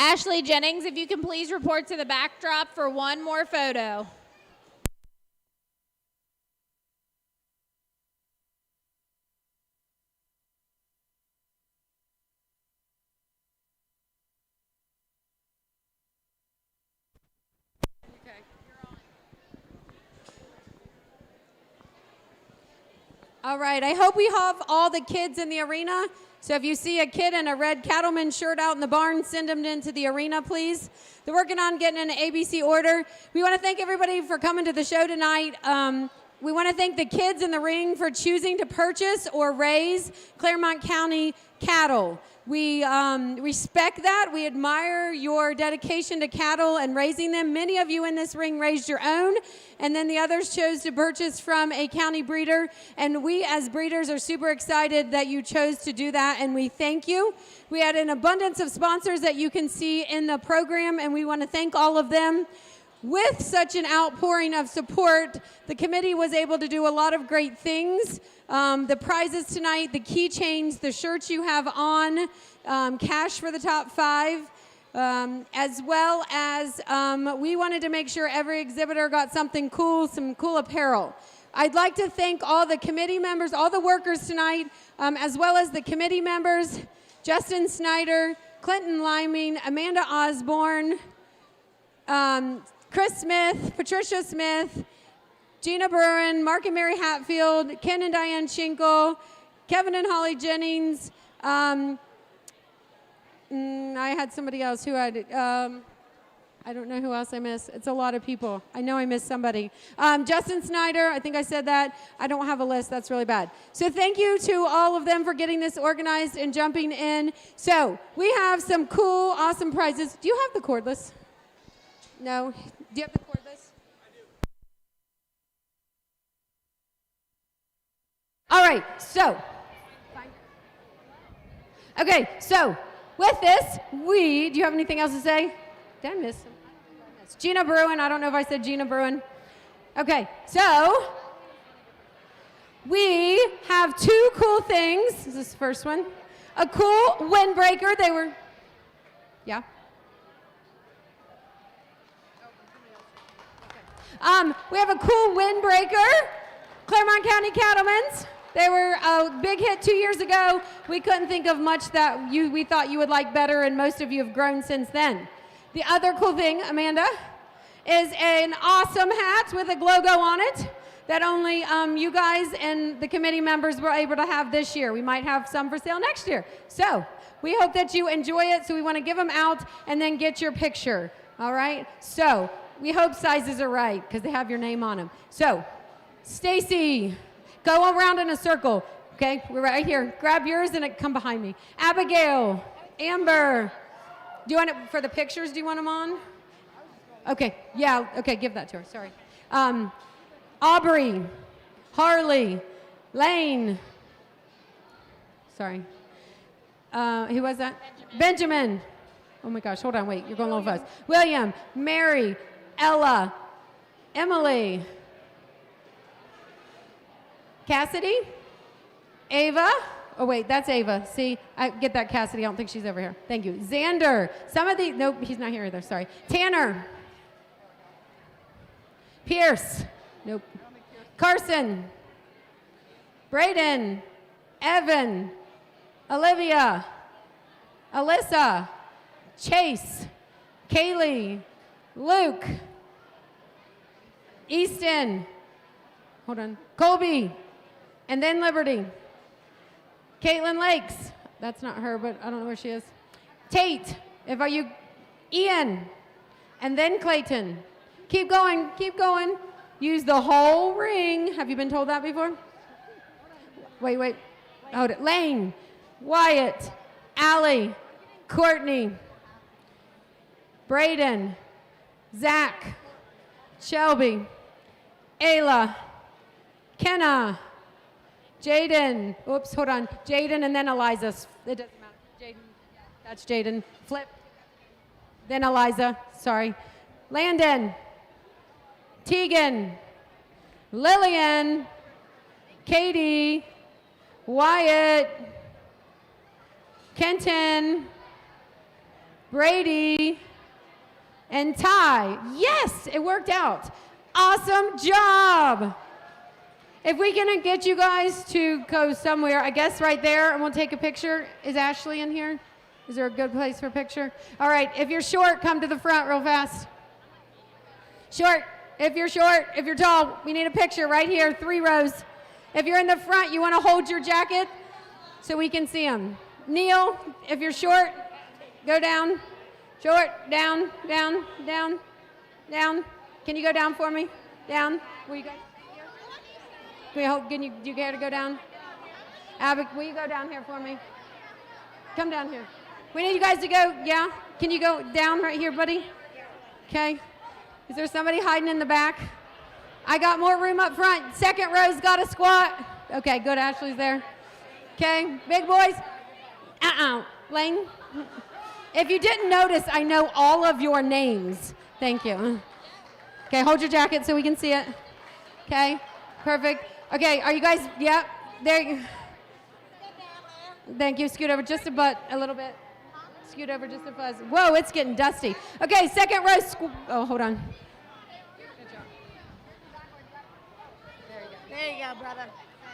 [SPEAKER 1] Ashley Jennings, if you can please report to the backdrop for one more photo.
[SPEAKER 3] All right, I hope we have all the kids in the arena. So if you see a kid in a red cattleman shirt out in the barn, send them into the arena, please. They're working on getting an ABC order. We want to thank everybody for coming to the show tonight. We want to thank the kids in the ring for choosing to purchase or raise Clermont County cattle. We respect that. We admire your dedication to cattle and raising them. Many of you in this ring raised your own, and then the others chose to purchase from a county breeder. And we as breeders are super excited that you chose to do that, and we thank you. We had an abundance of sponsors that you can see in the program, and we want to thank all of them. With such an outpouring of support, the committee was able to do a lot of great things. The prizes tonight, the keychains, the shirts you have on, cash for the top 5, as well as we wanted to make sure every exhibitor got something cool, some cool apparel. I'd like to thank all the committee members, all the workers tonight, as well as the committee members, Justin Snyder, Clinton Liming, Amanda Osborne, Chris Smith, Patricia Smith, Gina Bruin, Mark and Mary Hatfield, Ken and Diane Schinkel, Kevin and Holly Jennings. I had somebody else who had, I don't know who else I missed. It's a lot of people. I know I missed somebody. Justin Snyder, I think I said that. I don't have a list. That's really bad. So thank you to all of them for getting this organized and jumping in. So we have some cool, awesome prizes. Do you have the cordless? No? Do you have the cordless? I do. All right, so. Okay, so with this, do you have anything else to say? Did I miss some? Gina Bruin, I don't know if I said Gina Bruin. Okay, so we have 2 cool things. This is the first one. A cool windbreaker. Yeah? We have a cool windbreaker, Clermont County Cattlemen's. They were a big hit 2 years ago. We couldn't think of much that we thought you would like better, and most of you have grown since then. The other cool thing, Amanda, is an awesome hat with a logo on it that only you guys and the committee members were able to have this year. We might have some for sale next year. So we hope that you enjoy it, so we want to give them out and then get your picture, all right? So we hope sizes are right because they have your name on them. So, Stacy, go around in a circle. Okay, we're right here. Grab yours and come behind me. Abigail, Amber. Do you want it for the pictures? Do you want them on? Okay, yeah, okay, give that to her. Sorry. Aubrey, Harley, Lane. Sorry. Who was that? Benjamin. Oh my gosh, hold on, wait, you're going a little fast. William, Mary, Ella, Emily, Cassidy, Ava. Oh wait, that's Ava. See, I get that, Cassidy. I don't think she's over here. Thank you. Xander. Nope, he's not here either. Sorry. Tanner. Pierce. Nope. Carson. Braden. Evan. Olivia. Alyssa. Chase. Kaylee. Luke. Easton. Hold on. Colby. And then Liberty. Caitlin Lakes. That's not her, but I don't know where she is. Tate. Ian. And then Clayton. Keep going. Keep going. Use the whole ring. Have you been told that before? Wait. Hold it. Lane. Wyatt. Allie. Courtney. Braden. Zach. Shelby. Ayla. Kenna. Jaden. Oops, hold on. Jaden and then Eliza. It doesn't matter. Jaden. That's Jaden. Flip. Then Eliza. Sorry. Landon. Tegan. Lillian. Katie. Wyatt. Kenton. Brady, and Ty. Yes, it worked out. Awesome job. If we can get you guys to go somewhere, I guess right there, and we'll take a picture. Is Ashley in here? Is there a good place for a picture? All right, if you're short, come to the front real fast. Short, if you're short, if you're tall, we need a picture right here, 3 rows. If you're in the front, you want to hold your jacket so we can see them. Kneel, if you're short, go down. Short, down, down, down, down. Can you go down for me? Down. Will you go? Do you care to go down? Abic, will you go down here for me? Come down here. We need you guys to go, yeah? Can you go down right here, buddy? Okay. Is there somebody hiding in the back? I got more room up front. Second row's got a squat. Okay, good, Ashley's there. Okay, big boys. Lane. If you didn't notice, I know all of your names. Thank you. Okay, hold your jacket so we can see it. Okay, perfect. Okay, are you guys, yeah, there you Thank you, scoot over just a little bit. Scoot over just a fuzz. Whoa, it's getting dusty. Okay, second row, oh, hold on.
[SPEAKER 4] There you go, brother.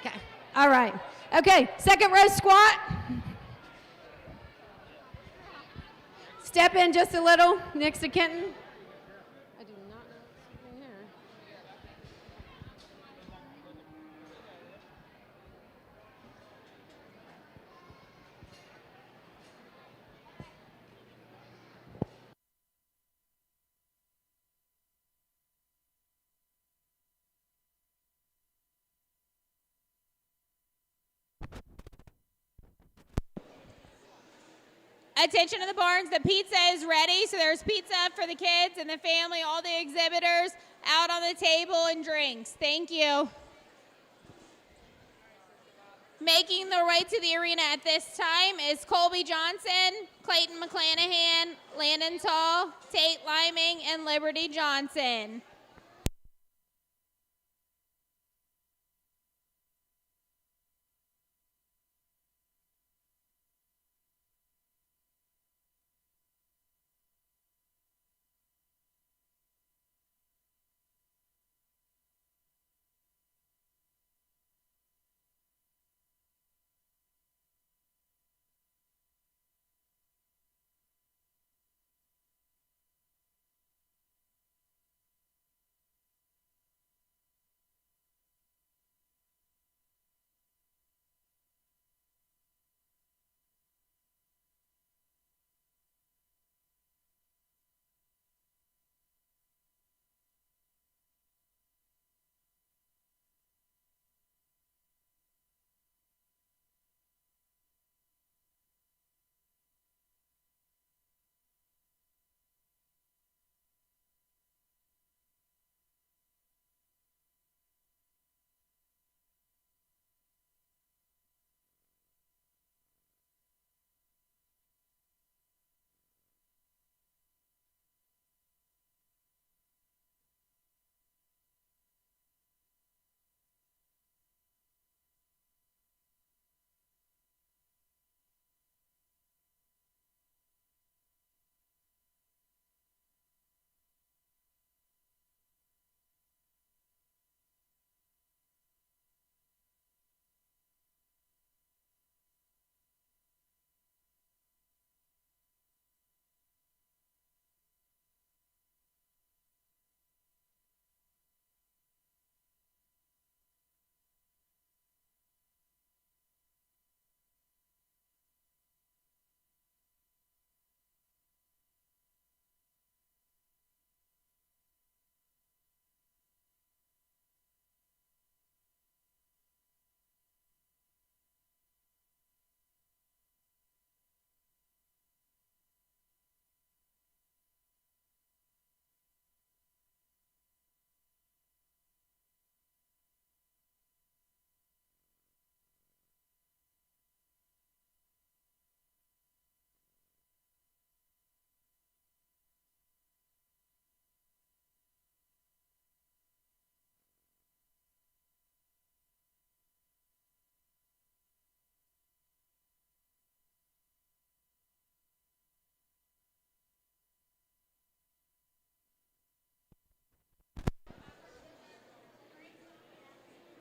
[SPEAKER 3] Okay, all right. Okay, second row squat. Step in just a little next to Kenton. I do not know what's happening here.
[SPEAKER 1] Attention to the barns, the pizza is ready. So there's pizza for the kids and the family, all the exhibitors out on the table and drinks. Thank you. Making their way to the arena at this time is Colby Johnson, Clayton McClanahan, Landon Tall, Tate Liming, and Liberty Johnson.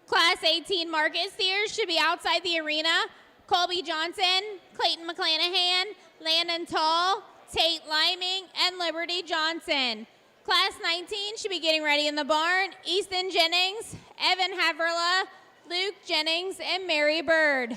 [SPEAKER 1] Class 18 Marcus Sears should be outside the arena. Colby Johnson, Clayton McClanahan, Landon Tall, Tate Liming, and Liberty Johnson. Class 19 should be getting ready in the barn. Easton Jennings, Evan Haverla, Luke Jennings, and Mary Bird.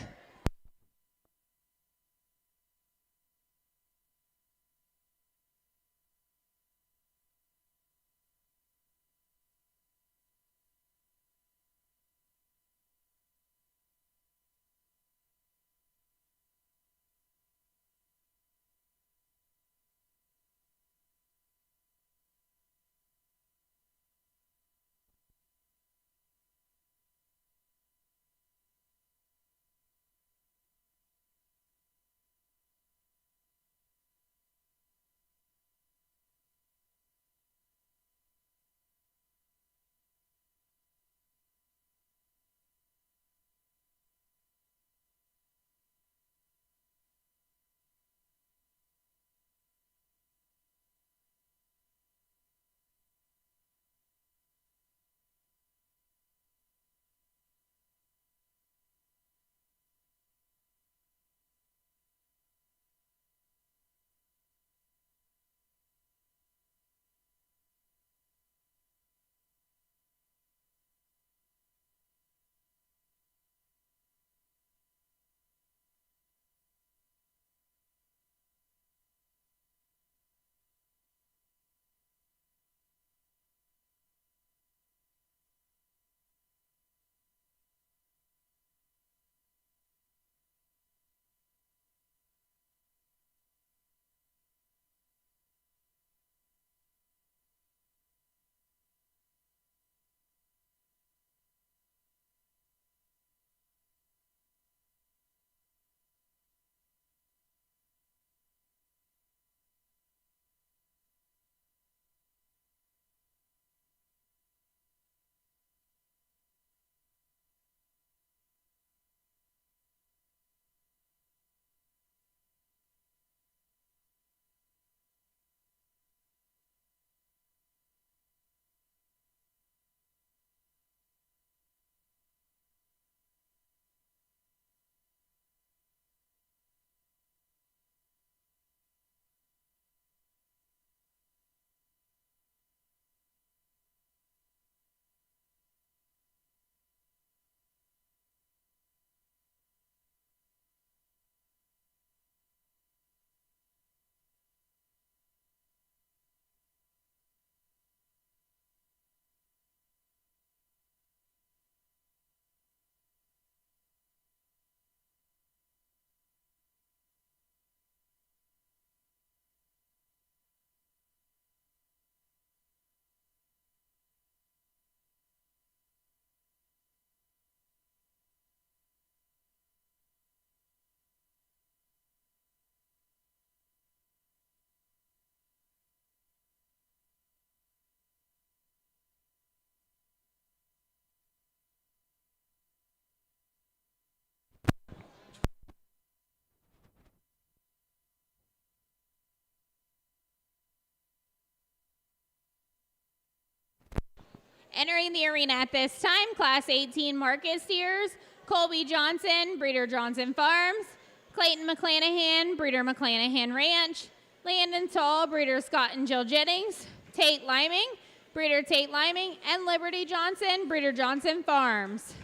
[SPEAKER 1] Entering the arena at this time, Class 18 Marcus Sears, Colby Johnson, Breeder Johnson Farms, Clayton McClanahan, Breeder McClanahan Ranch, Landon Tall, Breeder Scott and Jill Jennings, Tate Liming, Breeder Tate Liming, and Liberty Johnson, Breeder Johnson Farms.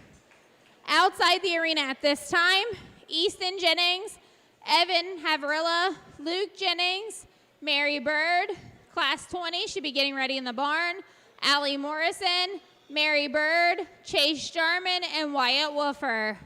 [SPEAKER 1] Outside the arena at this time, Easton Jennings, Evan Haverilla, Luke Jennings, Mary Bird. Class 20 should be getting ready in the barn. Allie Morrison, Mary Bird, Chase Jarman, and Wyatt Woofer.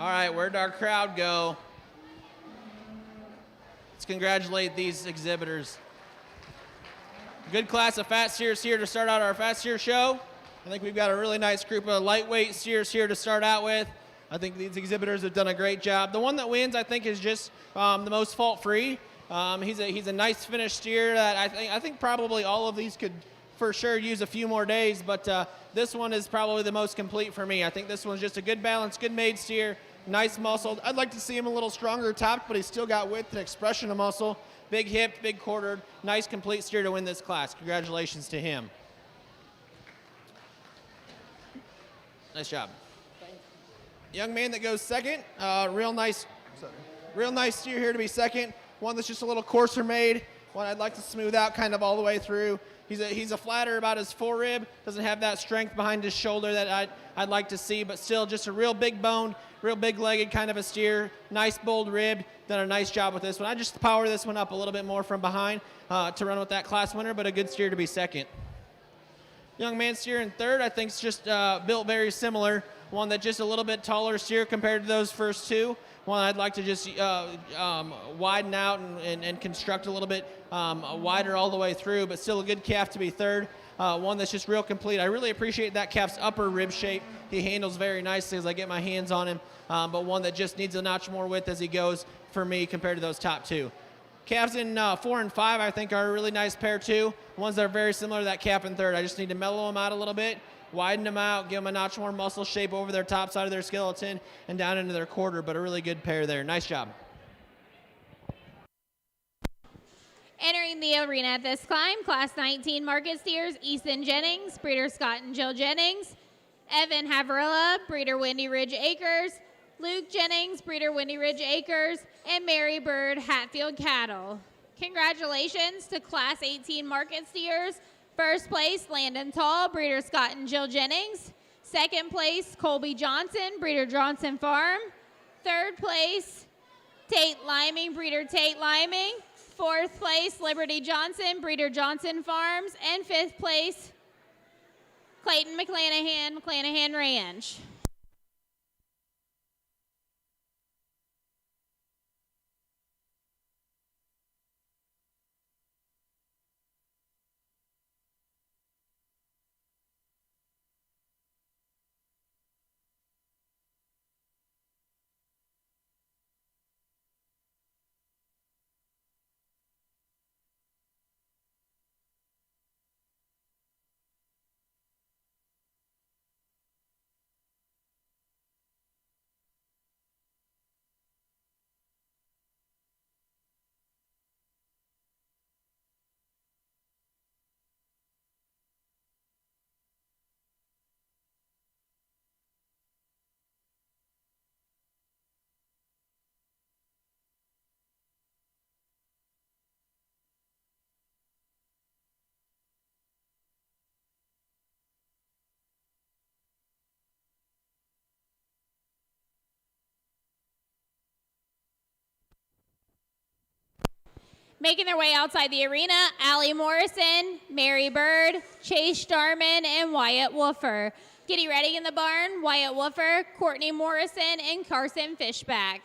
[SPEAKER 2] All right, where'd our crowd go? Let's congratulate these exhibitors. Good class of fat steers here to start out our fat steer show. I think we've got a really nice group of lightweight steers here to start out with. I think these exhibitors have done a great job. The one that wins, I think, is just the most fault-free. He's a nice finished steer that I think probably all of these could for sure use a few more days, but this one is probably the most complete for me. I think this one's just a good balance, good made steer, nice muscle. I'd like to see him a little stronger topped, but he's still got width and expression of muscle. Big hip, big quartered, nice complete steer to win this class. Congratulations to him. Nice job. Young man that goes second, real nice steer here to be second. One that's just a little coarser made. One I'd like to smooth out kind of all the way through. He's a flatter about his forerib. Doesn't have that strength behind his shoulder that I'd like to see, but still just a real big boned, real big legged kind of a steer. Nice bold ribbed. Done a nice job with this one. I just power this one up a little bit more from behind to run with that class winner, but a good steer to be second. Young man steer in third, I think is just built very similar. One that just a little bit taller steer compared to those first two. One I'd like to just widen out and construct a little bit wider all the way through, but still a good calf to be third. One that's just real complete. I really appreciate that calf's upper rib shape. He handles very nicely as I get my hands on him, but one that just needs a notch more width as he goes for me compared to those top two. Calves in 4 and 5, I think, are a really nice pair too. Ones that are very similar to that calf in third. I just need to mellow them out a little bit, widen them out, give them a notch more muscle shape over their top side of their skeleton and down into their quarter, but a really good pair there. Nice job.
[SPEAKER 1] Entering the arena at this climb, Class 19 market steers, Easton Jennings, breeder Scott and Jill Jennings, Evan Haverilla, breeder Windy Ridge Acres, Luke Jennings, breeder Windy Ridge Acres, and Mary Bird, Hatfield Cattle. Congratulations to Class 18 market steers. First place, Landon Tall, breeder Scott and Jill Jennings. Second place, Colby Johnson, breeder Johnson Farm. Third place, Tate Liming, breeder Tate Liming. Fourth place, Liberty Johnson, breeder Johnson Farms. And fifth place, Clayton McClanahan, McClanahan Ranch. Making their way outside the arena, Allie Morrison, Mary Bird, Chase Starman, and Wyatt Woofer. Getting ready in the barn, Wyatt Woofer, Courtney Morrison, and Carson Fishback.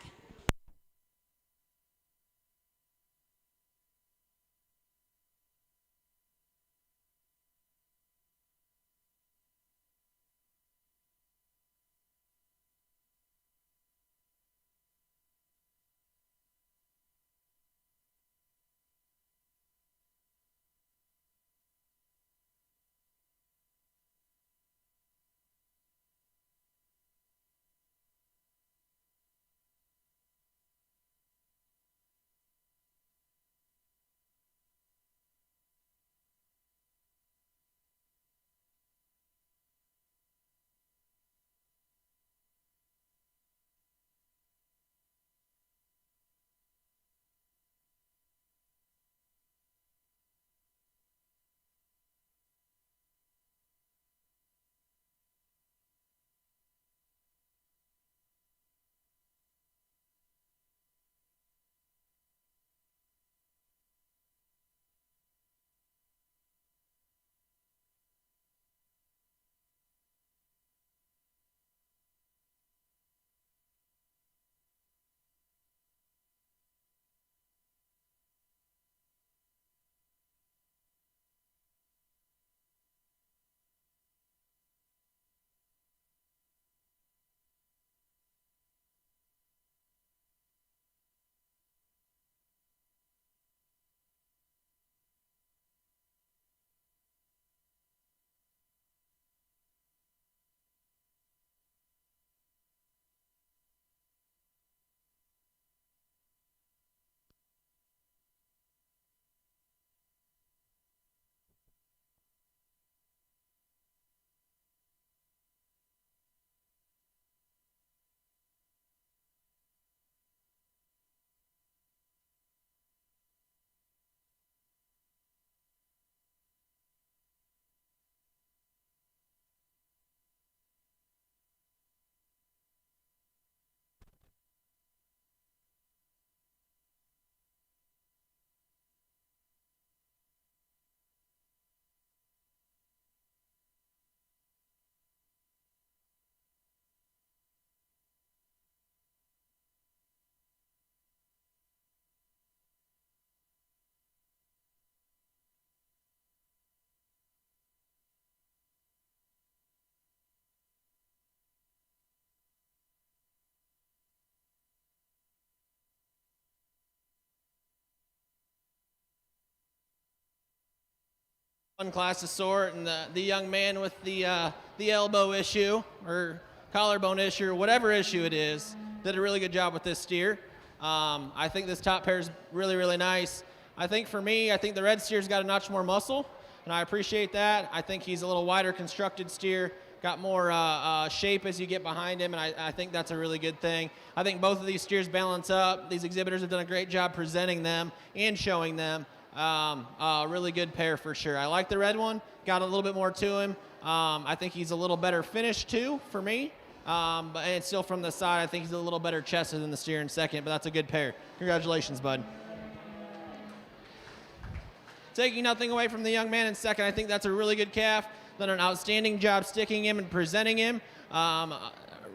[SPEAKER 2] One class to sort, and the young man with the elbow issue or collarbone issue or whatever issue it is did a really good job with this steer. I think this top pair is really, really nice. I think for me, I think the red steer's got a notch more muscle, and I appreciate that. I think he's a little wider constructed steer, got more shape as you get behind him, and I think that's a really good thing. I think both of these steers balance up. These exhibitors have done a great job presenting them and showing them. Really good pair for sure. I like the red one, got a little bit more to him. I think he's a little better finished too for me. But it's still from the side. I think he's a little better chested than the steer in second, but that's a good pair. Congratulations, bud. Taking nothing away from the young man in second, I think that's a really good calf. Done an outstanding job sticking him and presenting him.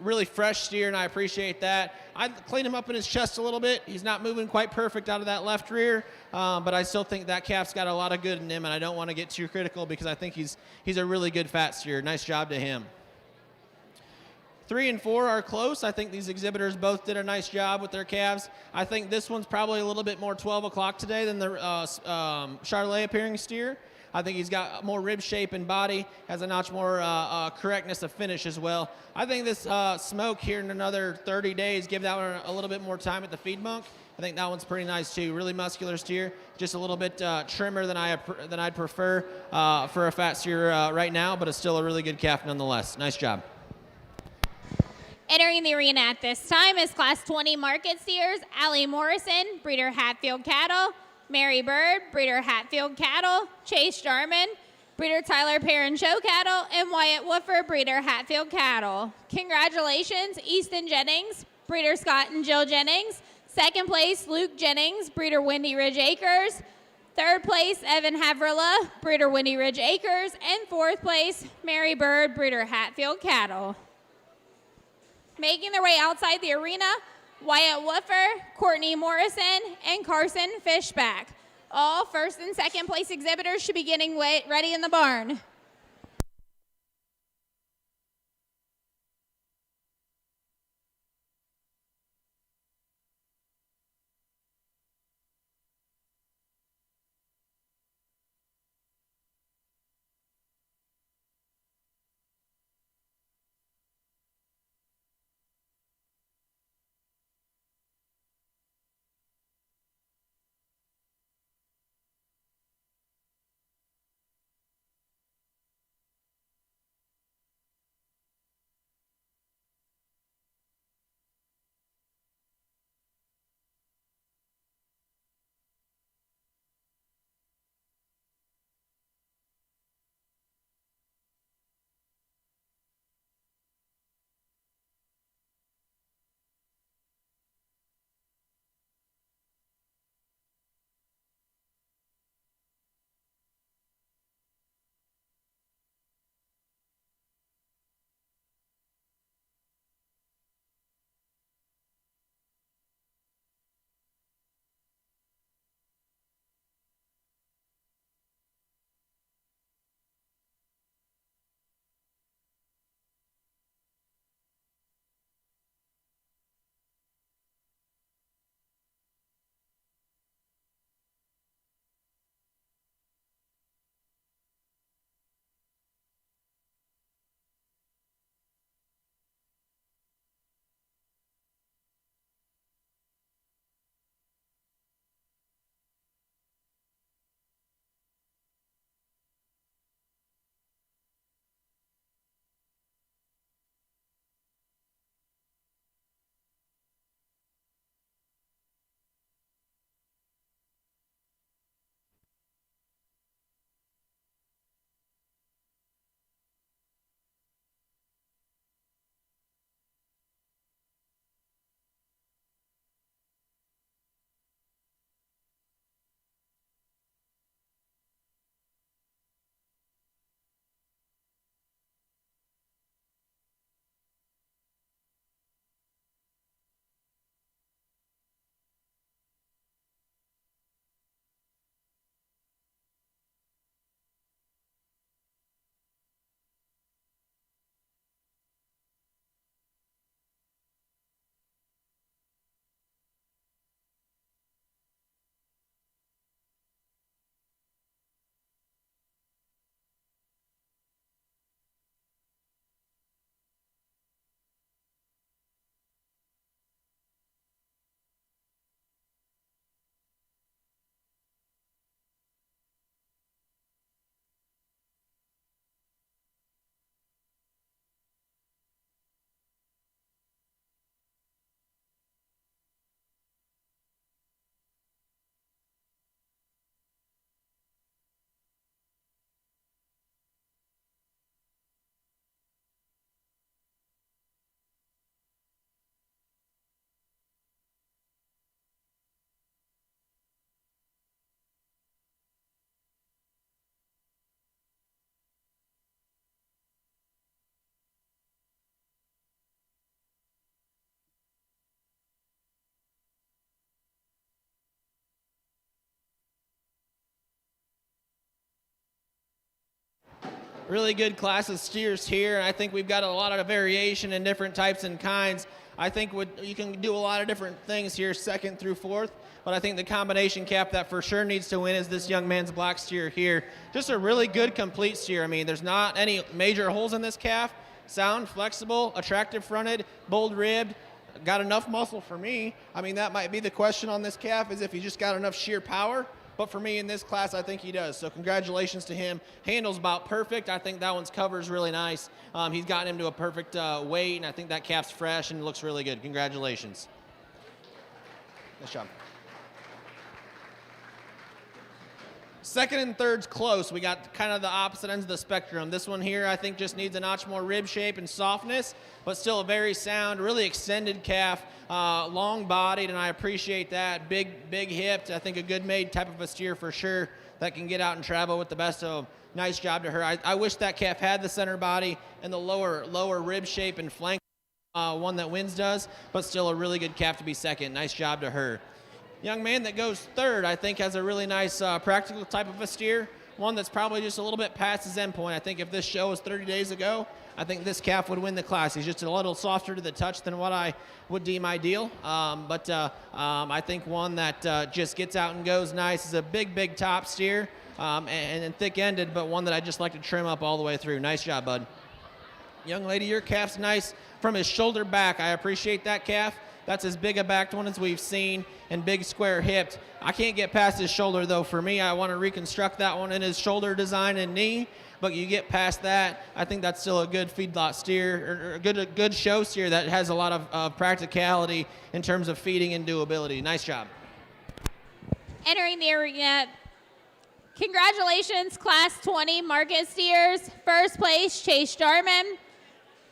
[SPEAKER 2] Really fresh steer, and I appreciate that. I cleaned him up in his chest a little bit. He's not moving quite perfect out of that left rear, but I still think that calf's got a lot of good in him, and I don't want to get too critical because I think he's a really good fat steer. Nice job to him. 3 and 4 are close. I think these exhibitors both did a nice job with their calves. I think this one's probably a little bit more 12 o'clock today than the Charolais appearing steer. I think he's got more rib shape and body, has a notch more correctness of finish as well. I think this smoke here in another 30 days, give that one a little bit more time at the feed bunk. I think that one's pretty nice too. Really muscular steer, just a little bit trimmer than I'd prefer for a fat steer right now, but it's still a really good calf nonetheless. Nice job.
[SPEAKER 1] Entering the arena at this time is Class 20 market steers, Allie Morrison, breeder Hatfield Cattle, Mary Bird, breeder Hatfield Cattle, Chase Jarman, breeder Tyler Perrin Show Cattle, and Wyatt Woofer, breeder Hatfield Cattle. Congratulations, Easton Jennings, breeder Scott and Jill Jennings. Second place, Luke Jennings, breeder Windy Ridge Acres. Third place, Evan Havrilla, breeder Windy Ridge Acres. And fourth place, Mary Bird, breeder Hatfield Cattle. Making their way outside the arena, Wyatt Woofer, Courtney Morrison, and Carson Fishback. All first and second place exhibitors should be getting ready in the barn.
[SPEAKER 2] really good class of steers here. I think we've got a lot of variation in different types and kinds. I think you can do a lot of different things here, second through fourth. But I think the combination calf that for sure needs to win is this young man's black steer here. Just a really good, complete steer. I mean, there's not any major holes in this calf. Sound, flexible, attractive fronted, bold ribbed, got enough muscle for me. I mean, that might be the question on this calf, is if he just got enough sheer power. But for me in this class, I think he does. So congratulations to him. Handle's about perfect. I think that one's cover's really nice. He's gotten him to a perfect weight, and I think that calf's fresh and looks really good. Congratulations. Nice job. Second and third's close. We got kind of the opposite ends of the spectrum. This one here, I think, just needs a notch more rib shape and softness, but still a very sound, really extended calf, long-bodied, and I appreciate that. Big hipped. I think a good made type of a steer for sure that can get out and travel with the best of them. Nice job to her. I wish that calf had the center body and the lower rib shape and flank one that wins does, but still a really good calf to be second. Nice job to her. Young man that goes third, I think, has a really nice practical type of a steer, one that's probably just a little bit past his end point. I think if this show was 30 days ago, I think this calf would win the class. He's just a little softer to the touch than what I would deem ideal, but I think one that just gets out and goes nice. Is a big top steer and thick-ended, but one that I just like to trim up all the way through. Nice job, bud. Young lady, your calf's nice from his shoulder back. I appreciate that calf. That's as big a backed one as we've seen, and big square hipped. I can't get past his shoulder, though. For me, I want to reconstruct that one in his shoulder design and knee, but you get past that, I think that's still a good feedlot steer, or a good show steer that has a lot of practicality in terms of feeding and doability. Nice job.
[SPEAKER 1] Entering the arena, congratulations, Class 20 market steers. First place, Chase Jarman.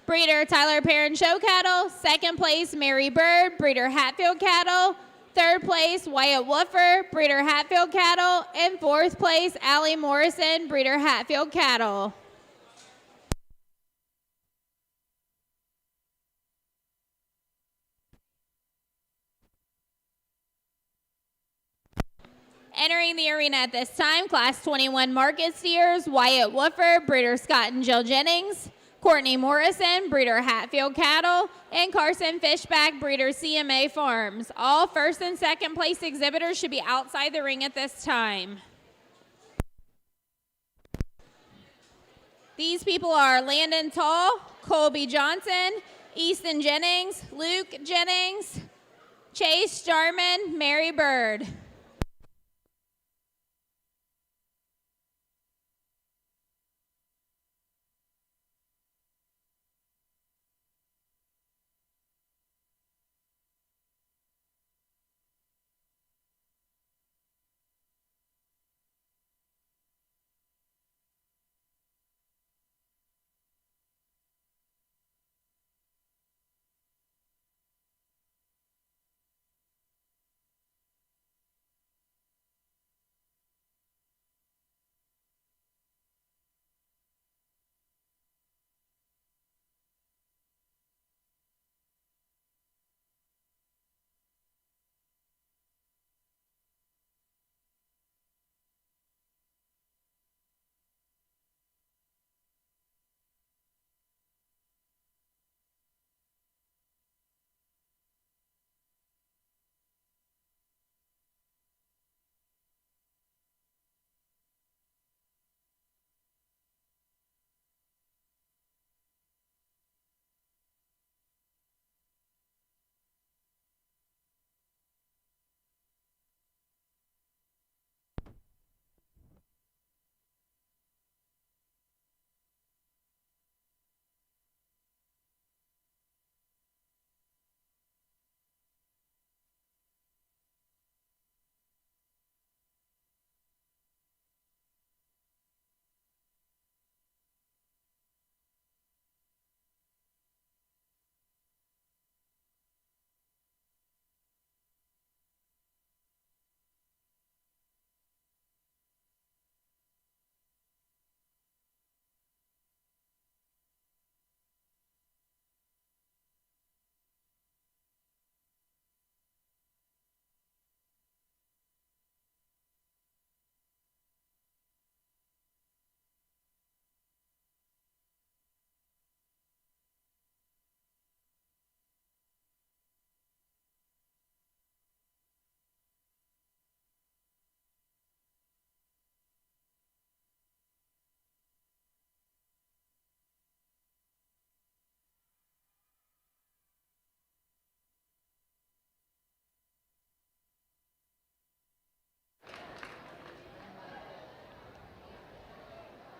[SPEAKER 1] Breeder Tyler Perrin Show Cattle. Second place, Mary Bird, Breeder Hatfield Cattle. Third place, Wyatt Woofer, Breeder Hatfield Cattle. And fourth place, Allie Morrison, Breeder Hatfield Cattle. Entering the arena at this time, Class 21 market steers, Wyatt Woofer, Breeder Scott and Jill Jennings. Courtney Morrison, Breeder Hatfield Cattle, and Carson Fishback, Breeder CMA Farms. All first and second place exhibitors should be outside the ring at this time. These people are Landon Tall, Colby Johnson, Easton Jennings, Luke Jennings, Chase Jarman, Mary Bird.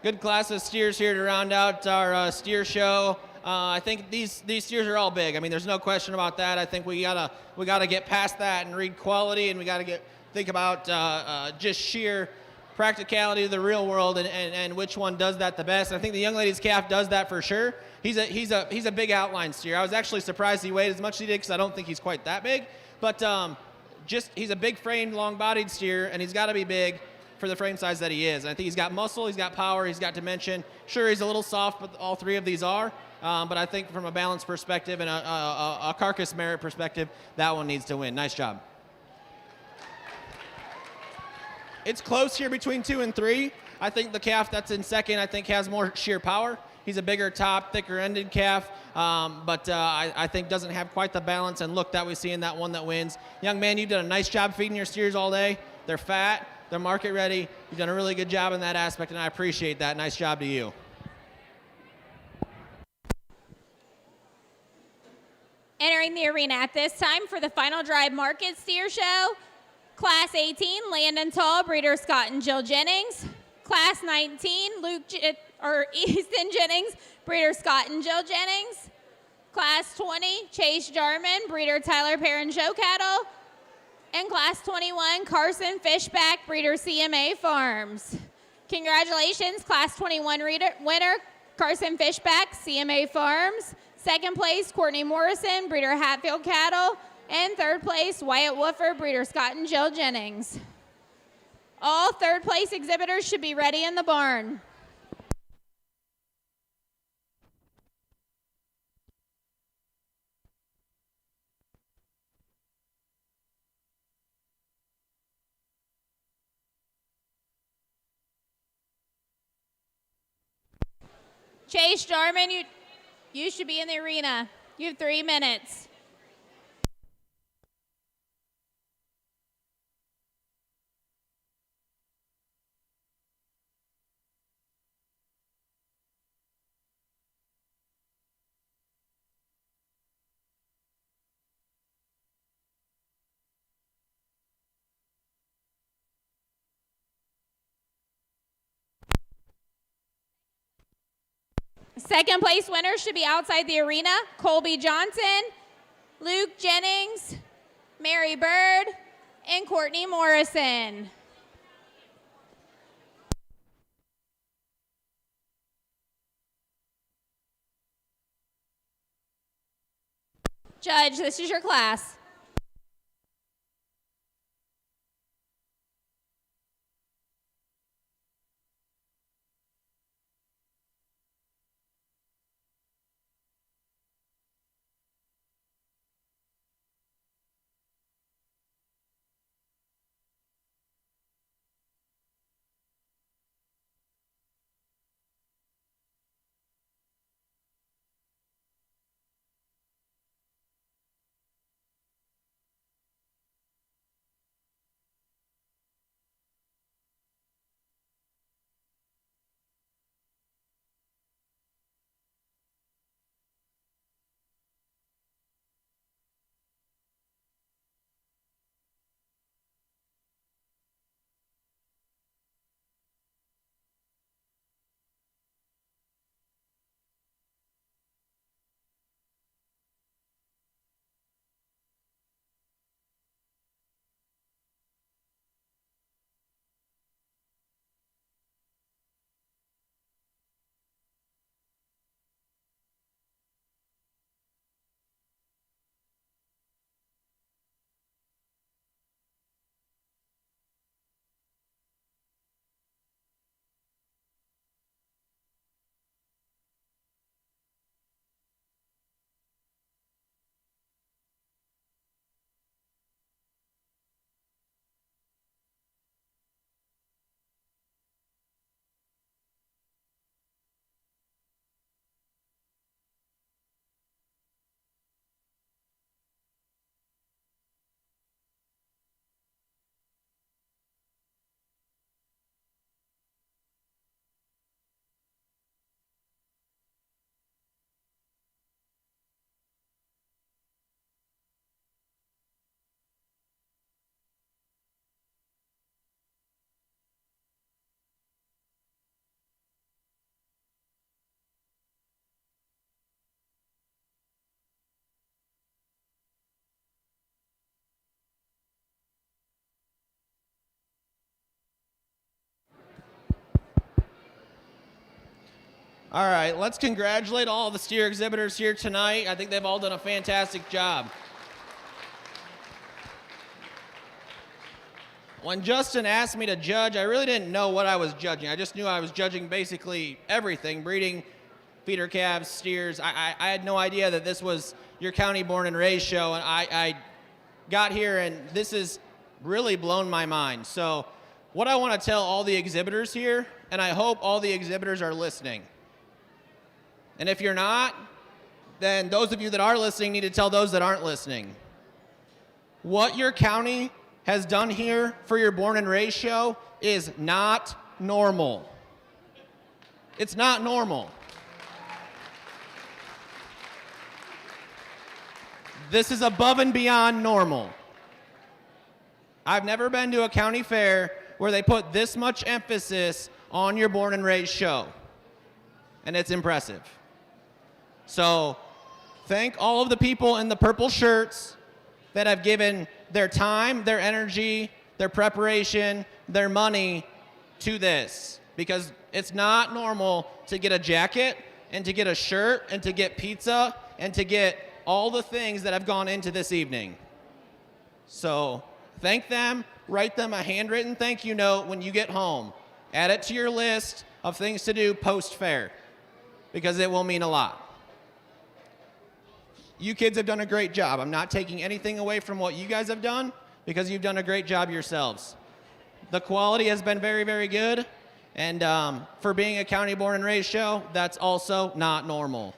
[SPEAKER 2] Good class of steers here to round out our steer show. I think these steers are all big. I mean, there's no question about that. I think we gotta get past that and read quality, and we gotta think about just sheer practicality of the real world and which one does that the best. I think the young lady's calf does that for sure. He's a big outline steer. I was actually surprised he weighed as much as he did because I don't think he's quite that big. But he's a big framed, long-bodied steer, and he's got to be big for the frame size that he is. And I think he's got muscle, he's got power, he's got dimension. Sure, he's a little soft, but all three of these are. But I think from a balance perspective and a carcass merit perspective, that one needs to win. Nice job. It's close here between 2 and 3. I think the calf that's in second, I think, has more sheer power. He's a bigger top, thicker ended calf, but I think doesn't have quite the balance and look that we see in that one that wins. Young man, you've done a nice job feeding your steers all day. They're fat, they're market ready. You've done a really good job in that aspect, and I appreciate that. Nice job to you.
[SPEAKER 1] Entering the arena at this time for the final drive market steer show, Class 18, Landon Tall, breeder Scott and Jill Jennings. Class 19, Easton Jennings, breeder Scott and Jill Jennings. Class 20, Chase Jarman, breeder Tyler Perrin Show Cattle. And Class 21, Carson Fishback, breeder CMA Farms. Congratulations, Class 21 winner, Carson Fishback, CMA Farms. Second place, Courtney Morrison, breeder Hatfield Cattle. And third place, Wyatt Woofer, breeder Scott and Jill Jennings. All third place exhibitors should be ready in the barn. Chase Jarman, you should be in the arena. You have 3 minutes. Second place winners should be outside the arena. Colby Johnson, Luke Jennings, Mary Bird, and Courtney Morrison. Judge, this is your class.
[SPEAKER 2] All right, let's congratulate all the steer exhibitors here tonight. I think they've all done a fantastic job. When Justin asked me to judge, I really didn't know what I was judging. I just knew I was judging basically everything, breeding, feeder calves, steers. I had no idea that this was your county born and raised show, and I got here and this has really blown my mind. So what I want to tell all the exhibitors here, and I hope all the exhibitors are listening. And if you're not, then those of you that are listening need to tell those that aren't listening. What your county has done here for your born and raised show is not normal. It's not normal. This is above and beyond normal. I've never been to a county fair where they put this much emphasis on your born and raised show. And it's impressive. So thank all of the people in the purple shirts that have given their time, their energy, their preparation, their money to this. Because it's not normal to get a jacket and to get a shirt and to get pizza and to get all the things that have gone into this evening. So thank them, write them a handwritten thank you note when you get home. Add it to your list of things to do post-fair because it will mean a lot. You kids have done a great job. I'm not taking anything away from what you guys have done because you've done a great job yourselves. The quality has been very, very good. And for being a county born and raised show, that's also not normal.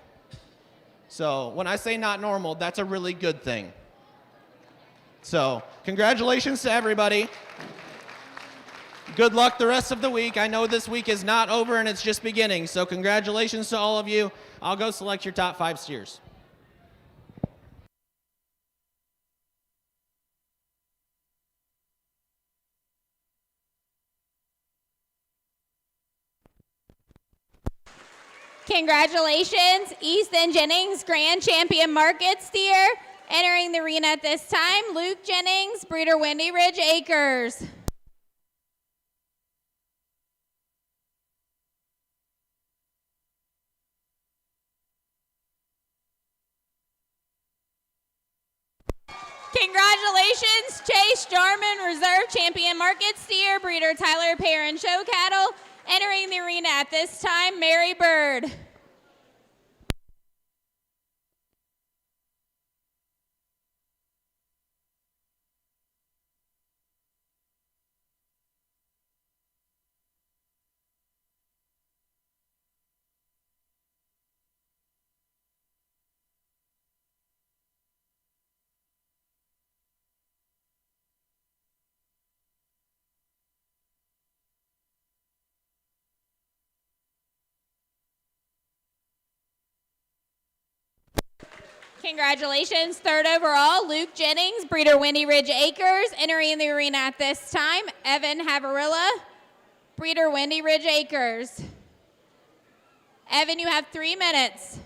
[SPEAKER 2] So when I say not normal, that's a really good thing. So congratulations to everybody. Good luck the rest of the week. I know this week is not over and it's just beginning. So congratulations to all of you. I'll go select your top 5 steers.
[SPEAKER 1] Congratulations, Easton Jennings, Grand Champion Market Steer. Entering the arena at this time, Luke Jennings, breeder Windy Ridge Acres. Congratulations, Chase Jarman, Reserve Champion Market Steer, breeder Tyler Perrin Show Cattle. Entering the arena at this time, Mary Bird. Congratulations, 3rd overall, Luke Jennings, breeder Windy Ridge Acres. Entering the arena at this time, Evan Havarilla, breeder Windy Ridge Acres. Evan, you have 3 minutes.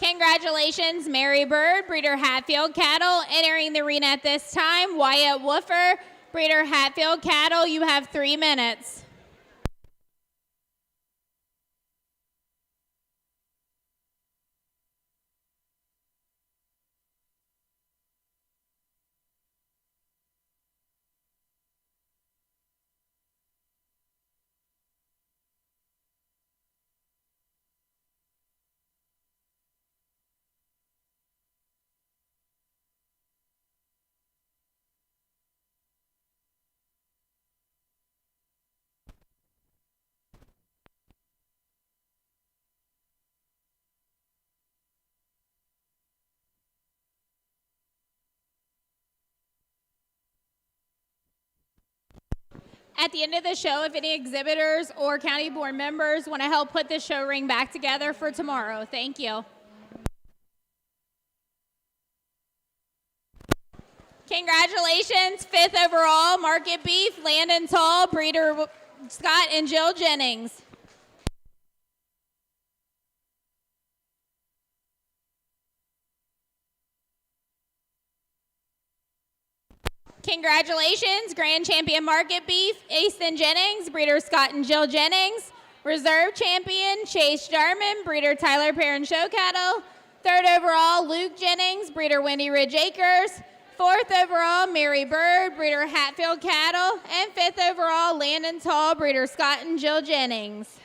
[SPEAKER 1] Congratulations, Mary Bird, breeder Hatfield Cattle. Entering the arena at this time, Wyatt Woofer, breeder Hatfield Cattle. You have 3 minutes. At the end of the show, if any exhibitors or county board members want to help put the show ring back together for tomorrow. Thank you. Congratulations, 5th overall, Market Beef, Landon Tall, breeder Scott and Jill Jennings. Congratulations, Grand Champion Market Beef, Easton Jennings, breeder Scott and Jill Jennings. Reserve Champion, Chase Jarman, breeder Tyler Perrin Show Cattle. 3rd overall, Luke Jennings, breeder Windy Ridge Acres. 4th overall, Mary Bird, breeder Hatfield Cattle. And 5th overall, Landon Tall, breeder Scott and Jill Jennings.